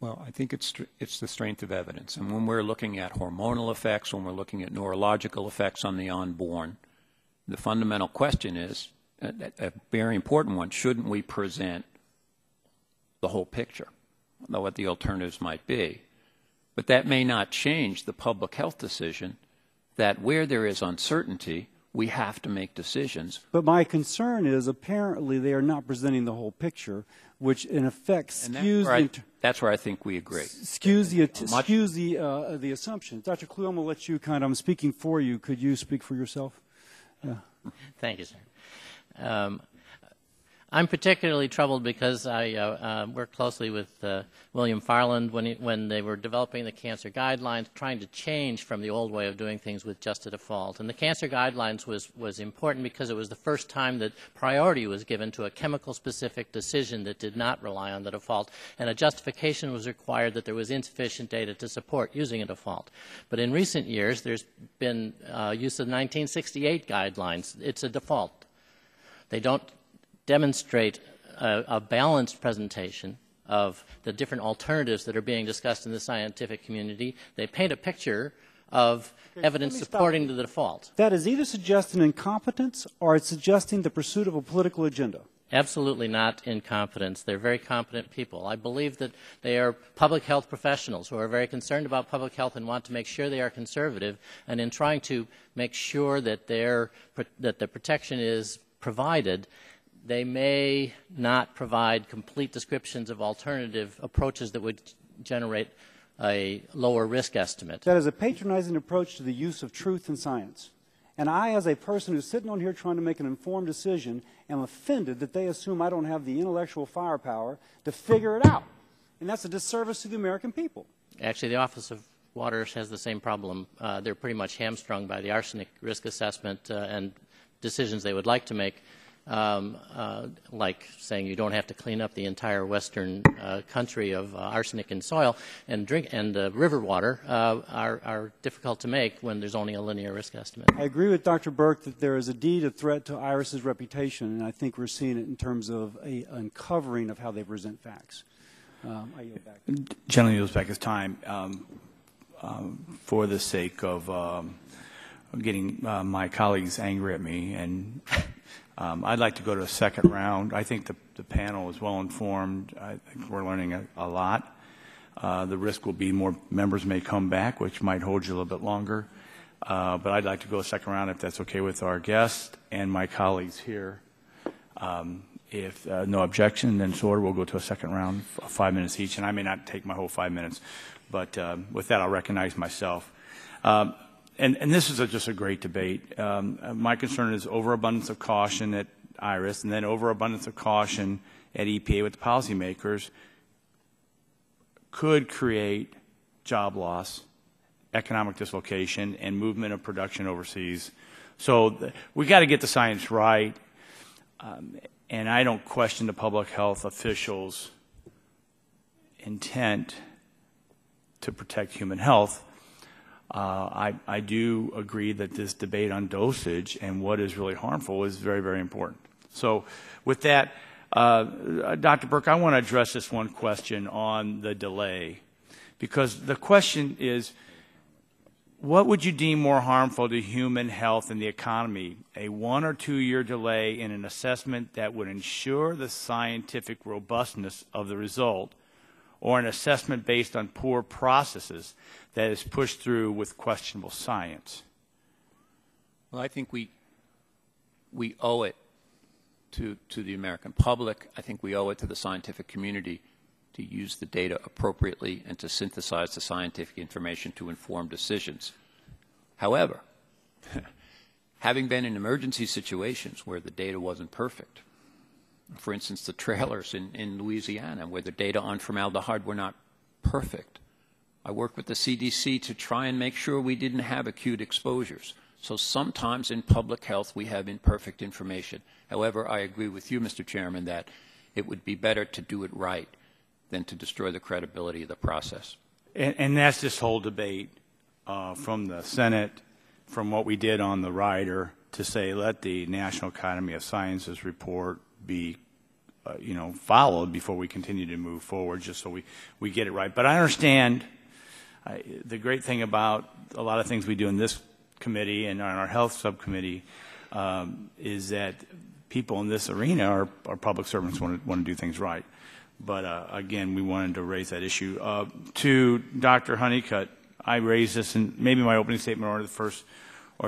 Well, I think it's the strength of evidence. And when we're looking at hormonal effects, when we're looking at neurological effects on the unborn, the fundamental question is, a very important one, shouldn't we present the whole picture, what the alternatives might be? But that may not change the public health decision that where there is uncertainty, we have to make decisions. But my concern is apparently they are not presenting the whole picture, which in effect skews That's where I think we agree. Excuse the assumption. Dr. Clue, I'm going to let you I'm speaking for you. Could you speak for yourself? Yeah. Thank you, sir. I'm particularly troubled because I worked closely with William Farland when they were developing the cancer guidelines, trying to change from the old way of doing things with just a default. And the cancer guidelines was important because it was the first time that priority was given to a chemical-specific decision that did not rely on the default, and a justification was required that there was insufficient data to support using a default. But in recent years, there's been use of 1968 guidelines. It's a default. They don't demonstrate a balanced presentation of the different alternatives that are being discussed in the scientific community. They paint a picture of evidence supporting the default. That is either suggesting incompetence or it's suggesting the pursuit of a political agenda. Absolutely not incompetence. They're very competent people. I believe that they are public health professionals who are very concerned about public health and want to make sure they are conservative, and in trying to make sure that the protection is provided, they may not provide complete descriptions of alternative approaches that would generate a lower risk estimate. That is a patronizing approach to the use of truth in science. And I, as a person who's sitting on here trying to make an informed decision, am offended that they assume I don't have the intellectual firepower to figure it out. And that's a disservice to the American people. Actually, the Office of Waters has the same problem. They're pretty much hamstrung by the arsenic risk assessment and decisions they would like to make. Like saying you don't have to clean up the entire western country of arsenic in soil, and river water are difficult to make when there's only a linear risk estimate. I agree with Dr. Burke that there is indeed a threat to IRIS's reputation, and I think we're seeing it in terms of an uncovering of how they present facts. I yield back. Gentleman yields back his time for the sake of getting my colleagues angry at me, and I'd like to go to a second round. I think the panel is well informed. I think we're learning a lot. The risk will be more members may come back, which might hold you a little bit longer. But I'd like to go a second round if that's okay with our guest and my colleagues here. If no objection, then so we'll go to a second round, 5 minutes each. And I may not take my whole 5 minutes, but with that, I'll recognize myself. And this is just a great debate. My concern is overabundance of caution at IRIS and then overabundance of caution at EPA with the policymakers could create job loss, economic dislocation, and movement of production overseas. So we got to get the science right. And I don't question the public health officials' intent to protect human health. I do agree that this debate on dosage and what is really harmful is very, very important. So with that, Dr. Burke, I want to address this one question on the delay, because the question is, what would you deem more harmful to human health and the economy, a 1 or 2 year delay in an assessment that would ensure the scientific robustness of the result, or an assessment based on poor processes that is pushed through with questionable science? Well, I think we owe it to the American public. I think we owe it to the scientific community to use the data appropriately and to synthesize the scientific information to inform decisions. However, having been in emergency situations where the data wasn't perfect, for instance, the trailers in Louisiana where the data on formaldehyde were not perfect, I worked with the CDC to try and make sure we didn't have acute exposures. So sometimes in public health we have imperfect information. However, I agree with you, Mr. Chairman, that it would be better to do it right than to destroy the credibility of the process. And that's this whole debate from the Senate, from what we did on the rider, to say let the National Academy of Sciences report be followed before we continue to move forward, just so we get it right. But I understand the great thing about a lot of things we do in this committee and on our health subcommittee is that people in this arena are public servants, want to do things right. But again, we wanted to raise that issue. To Dr. Honeycutt, I raised this in maybe my opening statement or the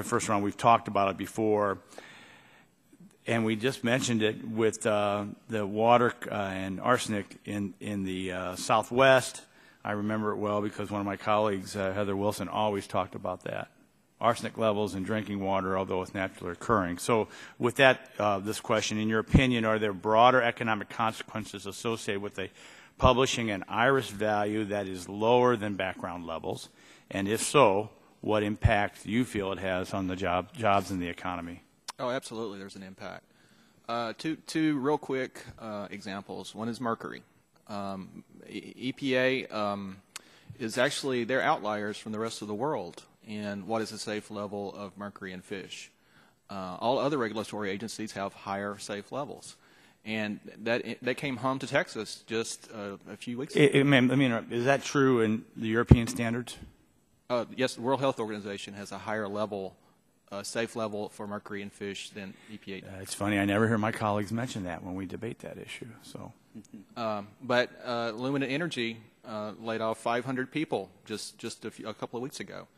first round. We've talked about it before. and we just mentioned it with the water and arsenic in the Southwest. I remember it well because one of my colleagues, Heather Wilson, always talked about that. Arsenic levels in drinking water, although it's naturally occurring. So with that, this question, in your opinion, are there broader economic consequences associated with publishing an IRIS value that is lower than background levels? And if so, what impact do you feel it has on the jobs in the economy? Oh, absolutely, there's an impact. Two real quick examples. One is mercury. EPA is actually, they're outliers from the rest of the world in what is a safe level of mercury in fish. All other regulatory agencies have higher safe levels. And that came home to Texas just a few weeks ago. Is that true in the European standards? Yes, the World Health Organization has a higher level, safe level for mercury in fish than EPA. It's funny, I never hear my colleagues mention that when we debate that issue. So, but Lumina Energy laid off 500 people just a couple of weeks ago.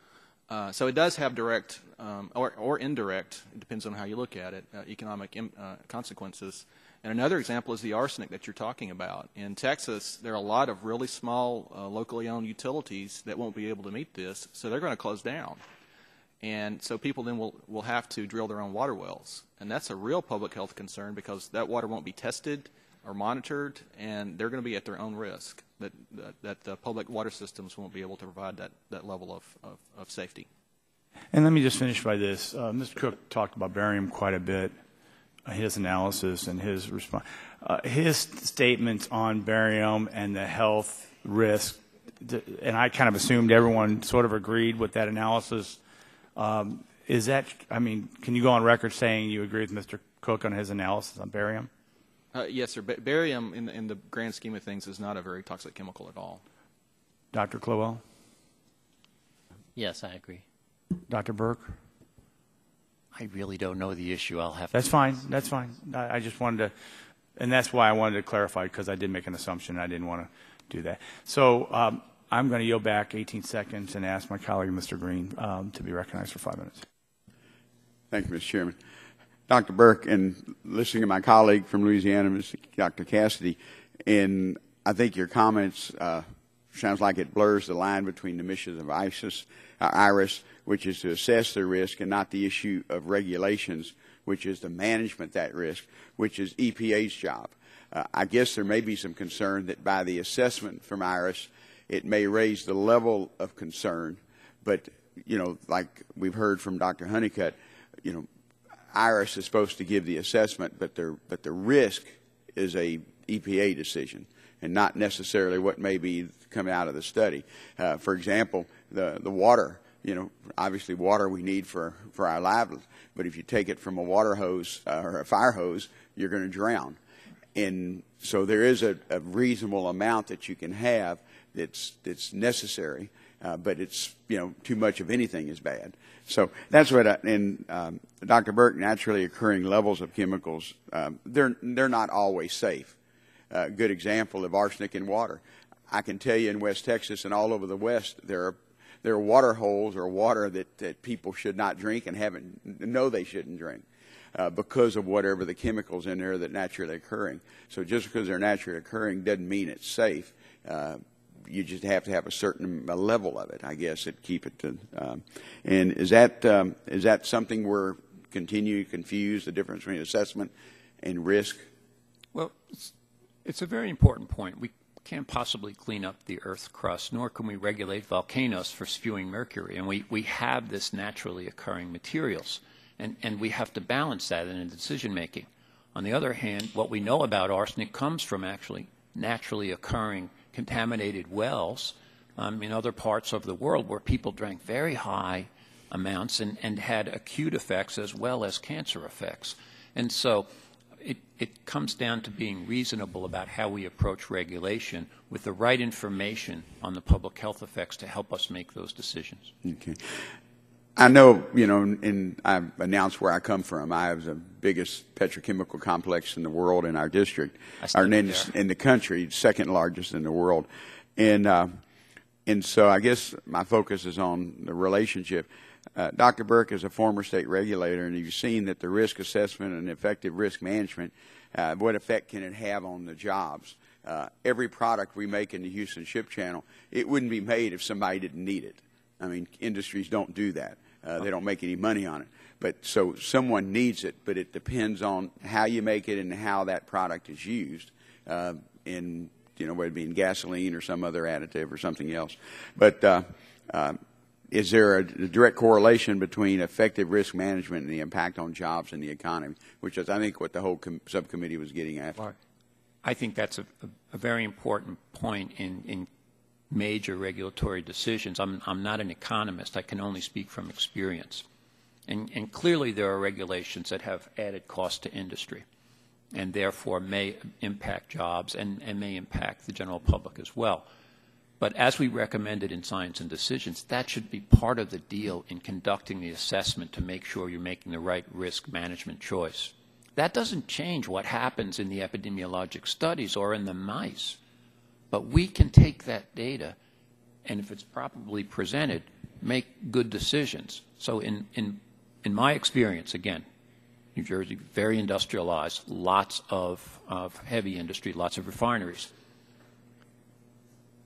So it does have direct or indirect, it depends on how you look at it, economic consequences. And another example is the arsenic that you're talking about. In Texas, there are a lot of really small locally owned utilities that won't be able to meet this, so they're going to close down. And so people then will have to drill their own water wells. And that's a real public health concern because that water won't be tested or monitored, and they're going to be at their own risk, that the public water systems won't be able to provide that level of safety. And let me just finish by this. Mr. Cook talked about barium quite a bit, his analysis and his response. His statements on barium and the health risk, and I kind of assumed everyone sort of agreed with that analysis. Is that, I mean, can you go on record saying you agree with Mr. Cook on his analysis on barium? Yes, sir. Barium, in the grand scheme of things, is not a very toxic chemical at all. Dr. Clowell? Yes, I agree. Dr. Burke? I really don't know the issue. I'll have That's to. fine. That's fine. I just wanted to, and that's why I wanted to clarify, because I did make an assumption. I didn't want to do that. So I'm going to yield back 18 seconds and ask my colleague, Mr. Green, to be recognized for 5 minutes. Thank you, Mr. Chairman. Dr. Burke, and listening to my colleague from Louisiana, Dr. Cassidy, and I think your comments sounds like it blurs the line between the mission of IRIS, which is to assess the risk, and not the issue of regulations, which is the management of that risk, which is EPA's job. I guess there may be some concern that by the assessment from IRIS, it may raise the level of concern, but, you know, like we've heard from Dr. Honeycutt, you know, IRIS is supposed to give the assessment, but the risk is a EPA decision and not necessarily what may be coming out of the study. For example, the water, you know, obviously water we need for our livelihood, but if you take it from a water hose or a fire hose, you're going to drown. And so there is a reasonable amount that you can have that's necessary, but it's, you know, too much of anything is bad. So that's what, Dr. Burke, naturally occurring levels of chemicals, they're not always safe. A good example of arsenic in water. I can tell you in West Texas and all over the West, there are water holes or water that people should not drink and know they shouldn't drink because of whatever the chemicals in there that naturally occurring. So just because they're naturally occurring doesn't mean it's safe. You just have to have a certain level of it, I guess, to keep it to. And is that something we're continuing to confuse, the difference between assessment and risk? Well, it's a very important point. We can't possibly clean up the Earth's crust, nor can we regulate volcanoes for spewing mercury. And we have this naturally occurring materials, and we have to balance that in decision making. On the other hand, what we know about arsenic comes from actually naturally occurring contaminated wells in other parts of the world where people drank very high amounts and had acute effects as well as cancer effects. And so it comes down to being reasonable about how we approach regulation with the right information on the public health effects to help us make those decisions. Okay. I know, you know, and I've announced where I come from. I have the biggest petrochemical complex in the world in our district, or in the country, second largest in the world. And so I guess my focus is on the relationship. Dr. Burke is a former state regulator, and you've seen that the risk assessment and effective risk management, what effect can it have on the jobs? Every product we make in the Houston Ship Channel, it wouldn't be made if somebody didn't need it. I mean, industries don't do that. They don't make any money on it. But so someone needs it, but it depends on how you make it and how that product is used in, whether it be in gasoline or some other additive or something else. But is there a direct correlation between effective risk management and the impact on jobs and the economy, which is, I think, what the whole subcommittee was getting at? I think that's a very important point in major regulatory decisions. I'm not an economist. I can only speak from experience. And clearly there are regulations that have added cost to industry and therefore may impact jobs and may impact the general public as well. But as we recommended in Science and Decisions, that should be part of the deal in conducting the assessment to make sure you're making the right risk management choice. That doesn't change what happens in the epidemiologic studies or in the mice. But we can take that data and, if it's properly presented, make good decisions. So in my experience, again, New Jersey, very industrialized, lots of heavy industry, lots of refineries.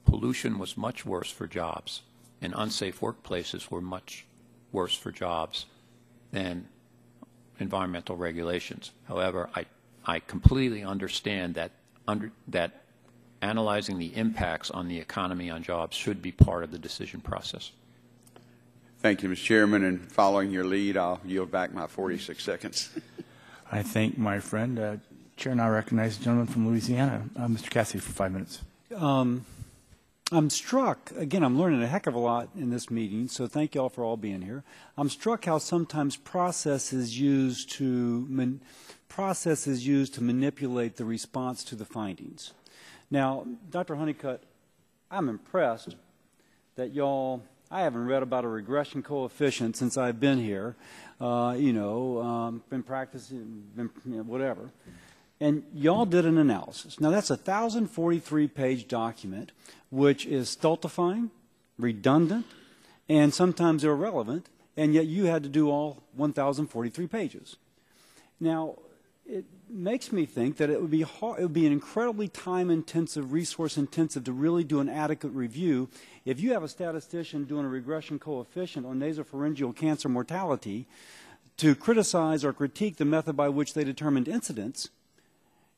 Pollution was much worse for jobs, and unsafe workplaces were much worse for jobs than environmental regulations. However, I completely understand that analyzing the impacts on the economy on jobs should be part of the decision process. Thank you, Mr. Chairman. And following your lead, I'll yield back my 46 seconds. I thank my friend. Chair now recognizes the gentleman from Louisiana, Mr. Cassidy, for 5 minutes. I'm struck, again, I'm learning a heck of a lot in this meeting, so thank you all for all being here. I'm struck how sometimes process is used to manipulate the response to the findings. Now, Dr. Honeycutt, I'm impressed that y'all, I haven't read about a regression coefficient since I've been here, been practicing, whatever. And y'all did an analysis. Now, that's a 1,043-page document, which is stultifying, redundant, and sometimes irrelevant, and yet you had to do all 1,043 pages. Now, it makes me think that it would be an incredibly time-intensive, resource-intensive to really do an adequate review. If you have a statistician doing a regression coefficient on nasopharyngeal cancer mortality to criticize or critique the method by which they determined incidence,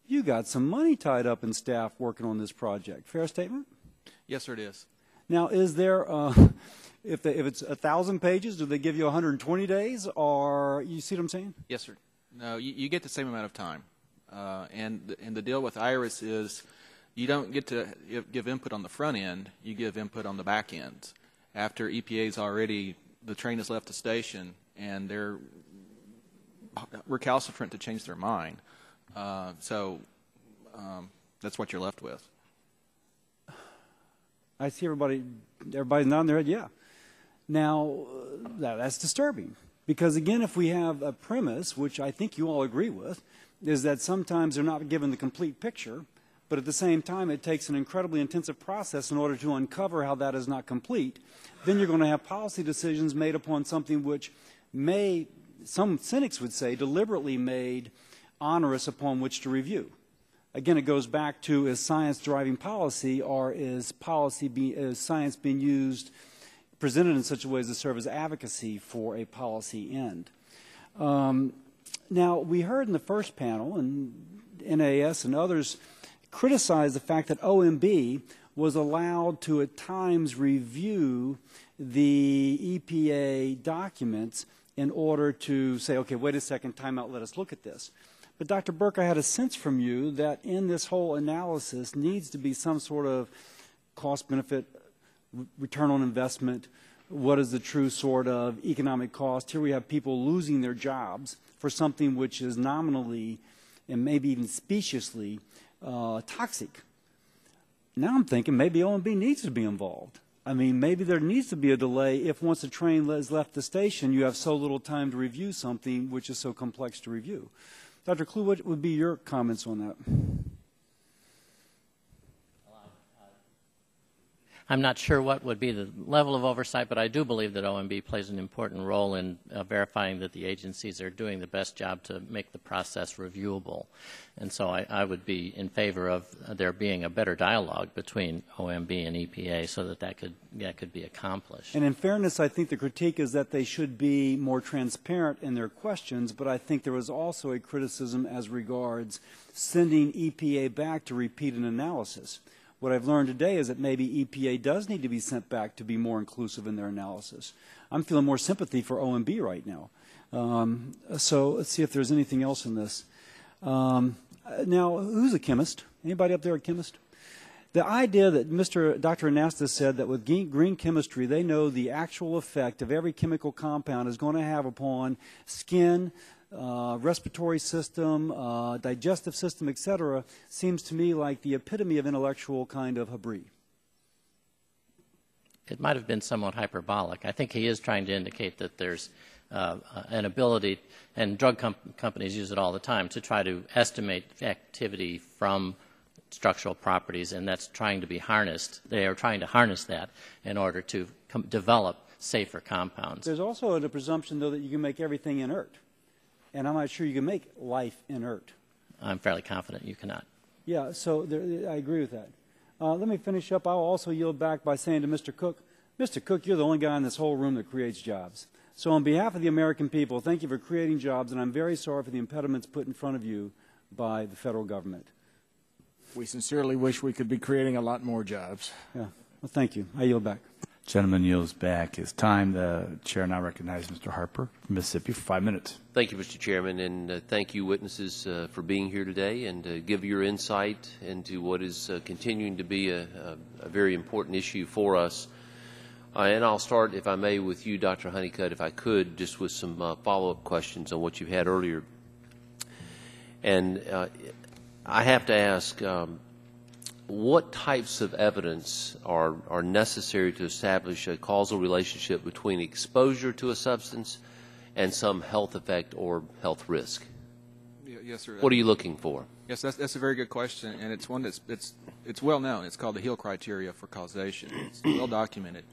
you got some money tied up in staff working on this project. Fair statement? Yes, sir, it is. Now, is there, if it's 1,000 pages, do they give you 120 days, or you see what I'm saying? Yes, sir. No, you get the same amount of time. And the deal with IRIS is you don't get to give input on the front end, you give input on the back end. After EPA's already, the train has left the station, and they're recalcitrant to change their mind. So that's what you're left with. I see everybody's nodding their head, yeah. Now, that's disturbing. Because, again, if we have a premise, which I think you all agree with, is that sometimes they're not given the complete picture, but at the same time it takes an incredibly intensive process in order to uncover how that is not complete, then you're going to have policy decisions made upon something which may, some cynics would say, deliberately made onerous upon which to review. Again, it goes back to, is science driving policy, or is science being used, presented in such a way as to serve as advocacy for a policy end? Now, we heard in the first panel, and NAS and others criticize the fact that OMB was allowed to at times review the EPA documents in order to say, okay, wait a second, time out, let us look at this. But Dr. Burke, I had a sense from you that in this whole analysis needs to be some sort of cost-benefit, return on investment, what is the true sort of economic cost. Here we have people losing their jobs for something which is nominally and maybe even speciously toxic. Now I'm thinking maybe OMB needs to be involved. I mean, maybe there needs to be a delay if once the train has left the station, you have so little time to review something which is so complex to review. Dr. Clue, what would be your comments on that? I'm not sure what would be the level of oversight, but I do believe that OMB plays an important role in verifying that the agencies are doing the best job to make the process reviewable. And so I would be in favor of there being a better dialogue between OMB and EPA so that could be accomplished. And in fairness, I think the critique is that they should be more transparent in their questions, but I think there was also a criticism as regards sending EPA back to repeat an analysis. What I've learned today is that maybe EPA does need to be sent back to be more inclusive in their analysis. I'm feeling more sympathy for OMB right now. So let's see if there's anything else in this. Now, who's a chemist? Anybody up there a chemist? The idea that Dr. Anastas said that with green chemistry, they know the actual effect of every chemical compound is going to have upon skin, respiratory system, digestive system, etc., seems to me like the epitome of intellectual kind of habris. It might have been somewhat hyperbolic. I think he is trying to indicate that there's an ability, and drug companies use it all the time, to try to estimate activity from structural properties, and that's trying to be harnessed. They are trying to harness that in order to develop safer compounds. There's also a presumption, though, that you can make everything inert. And I'm not sure you can make life inert. I'm fairly confident you cannot. Yeah, so I agree with that. Let me finish up. I'll also yield back by saying to Mr. Cook, Mr. Cook, you're the only guy in this whole room that creates jobs. So on behalf of the American people, thank you for creating jobs, and I'm very sorry for the impediments put in front of you by the federal government. We sincerely wish we could be creating a lot more jobs. Yeah, well, thank you. I yield back. Gentleman yields back his time. The chair now recognizes Mr. Harper from Mississippi for 5 minutes. Thank you, Mr. Chairman, and thank you, witnesses, for being here today and give your insight into what is continuing to be a very important issue for us. And I'll start, if I may, with you, Dr. Honeycutt, if I could, just with some follow-up questions on what you had earlier. And I have to ask, what types of evidence are necessary to establish a causal relationship between exposure to a substance and some health effect or health risk? Yes, sir. What are you looking for? Yes, that's a very good question, and it's one that's it's well known. It's called the Hill criteria for causation. It's well documented.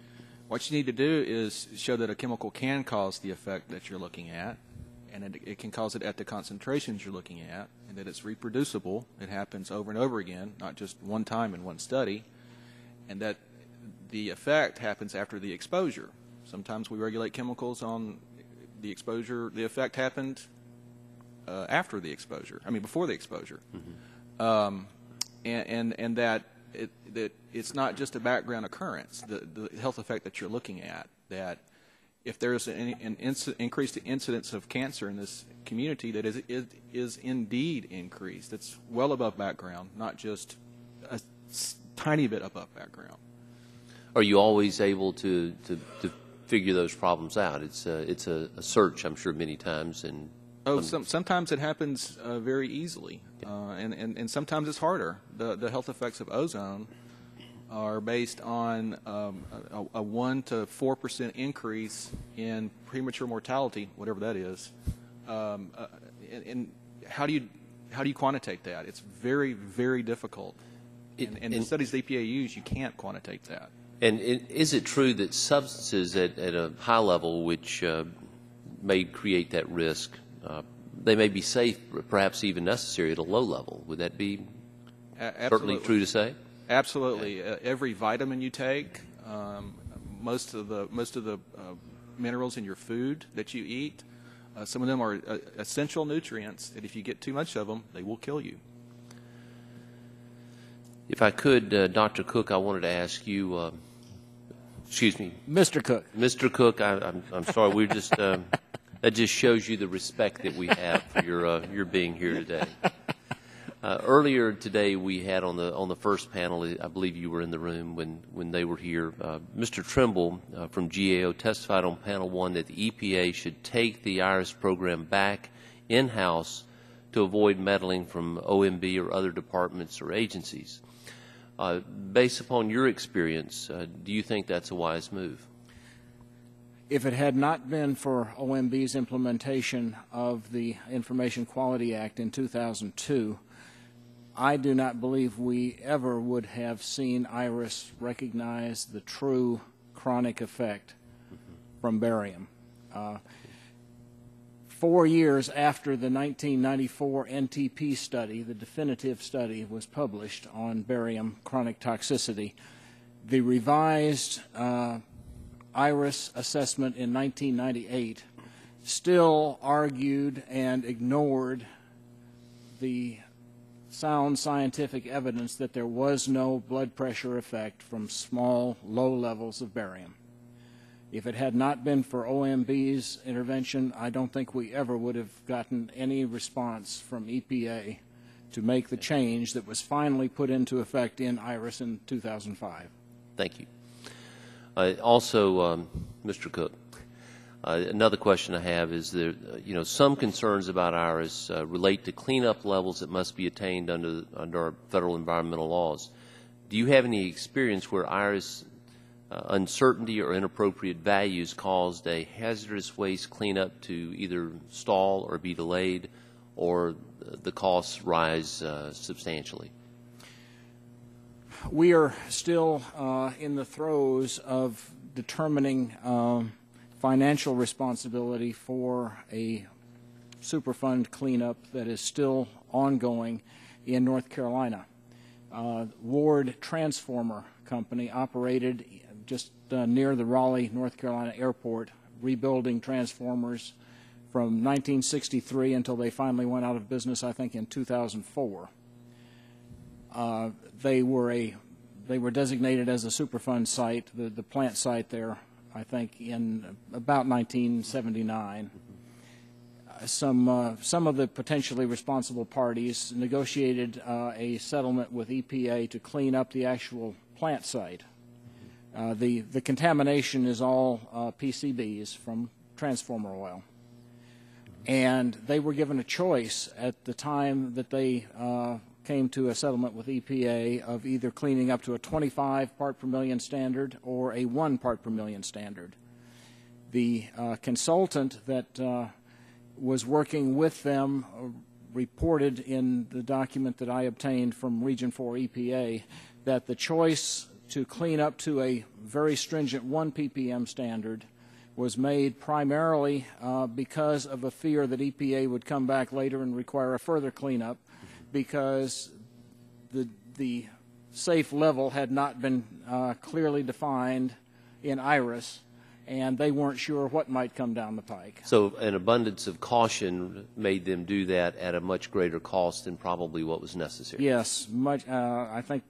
What you need to do is show that a chemical can cause the effect that you're looking at, and it can cause it at the concentrations you're looking at, and that it's reproducible. It happens over and over again, not just one time in one study, and that the effect happens after the exposure. Sometimes we regulate chemicals on the exposure. The effect happened after the exposure. I mean, before the exposure. Mm-hmm. And that it's not just a background occurrence, the health effect that you're looking at, that if there's an increased incidence of cancer in this community, that is indeed increased. It's well above background, not just a tiny bit above background. Are you always able to figure those problems out? It's a search, I'm sure, many times. And sometimes it happens very easily, and sometimes it's harder. The health effects of ozone are based on a 1 to 4% increase in premature mortality, whatever that is. And how do you quantitate that? It's very, very difficult. And the studies the EPA use, you can't quantitate that. And is it true that substances at a high level, which may create that risk, they may be safe, perhaps even necessary at a low level? Would that be certainly true to say? Absolutely. Every vitamin you take, most of the minerals in your food that you eat, some of them are essential nutrients, and if you get too much of them, they will kill you. If I could, Dr. Cook, I wanted to ask you, excuse me. Mr. Cook. Mr. Cook, I'm sorry, we're just, that just shows you the respect that we have for your being here today. Earlier today, we had on the first panel, I believe you were in the room when they were here, Mr. Trimble from GAO testified on panel 1 that the EPA should take the IRIS program back in-house to avoid meddling from OMB or other departments or agencies. Based upon your experience, do you think that's a wise move? If it had not been for I do not believe we ever would have seen IRIS recognize the true chronic effect from barium. 4 years after the 1994 NTP study, the definitive study, was published on barium chronic toxicity, the revised IRIS assessment in 1998 still argued and ignored the sound scientific evidence that there was no blood pressure effect from small, low levels of barium. If it had not been for OMB's intervention, I don't think we ever would have gotten any response from EPA to make the change that was finally put into effect in IRIS in 2005. Thank you. Also, Mr. Cook, another question I have is there, some concerns about IRIS relate to cleanup levels that must be attained under our federal environmental laws. Do you have any experience where IRIS uncertainty or inappropriate values caused a hazardous waste cleanup to either stall or be delayed, or the costs rise substantially? We are still in the throes of determining financial responsibility for a Superfund cleanup that is still ongoing in North Carolina. Ward Transformer Company operated just near the Raleigh, North Carolina airport, rebuilding transformers from 1963 until they finally went out of business, I think, in 2004. They were designated as a Superfund site, the plant site there, I think, in about 1979. Some of the potentially responsible parties negotiated a settlement with EPA to clean up the actual plant site. The contamination is all PCBs from transformer oil. And they were given a choice at the time that they came to a settlement with EPA of either cleaning up to a 25 part per million standard or a 1 part per million standard. The consultant that was working with them reported in the document that I obtained from Region 4 EPA that the choice to clean up to a very stringent 1 ppm standard was made primarily because of a fear that EPA would come back later and require a further cleanup, because the safe level had not been clearly defined in IRIS, and they weren't sure what might come down the pike. So an abundance of caution made them do that at a much greater cost than probably what was necessary. Yes, much. I think,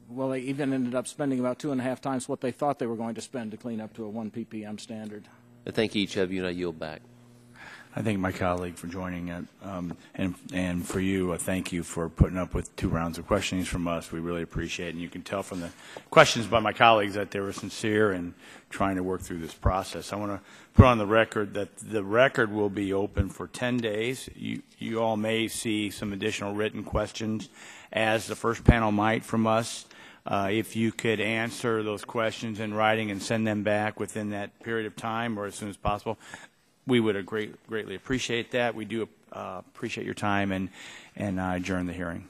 well, they even ended up spending about 2.5 times what they thought they were going to spend to clean up to a 1 ppm standard. I thank each of you, and I yield back. I thank my colleague for joining it, and for you, thank you for putting up with 2 rounds of questionings from us. We really appreciate it, and you can tell from the questions by my colleagues that they were sincere in trying to work through this process. I want to put on the record that the record will be open for 10 days. You all may see some additional written questions, as the first panel might from us. If you could answer those questions in writing and send them back within that period of time or as soon as possible, we would greatly appreciate that. We do appreciate your time, and I adjourn the hearing.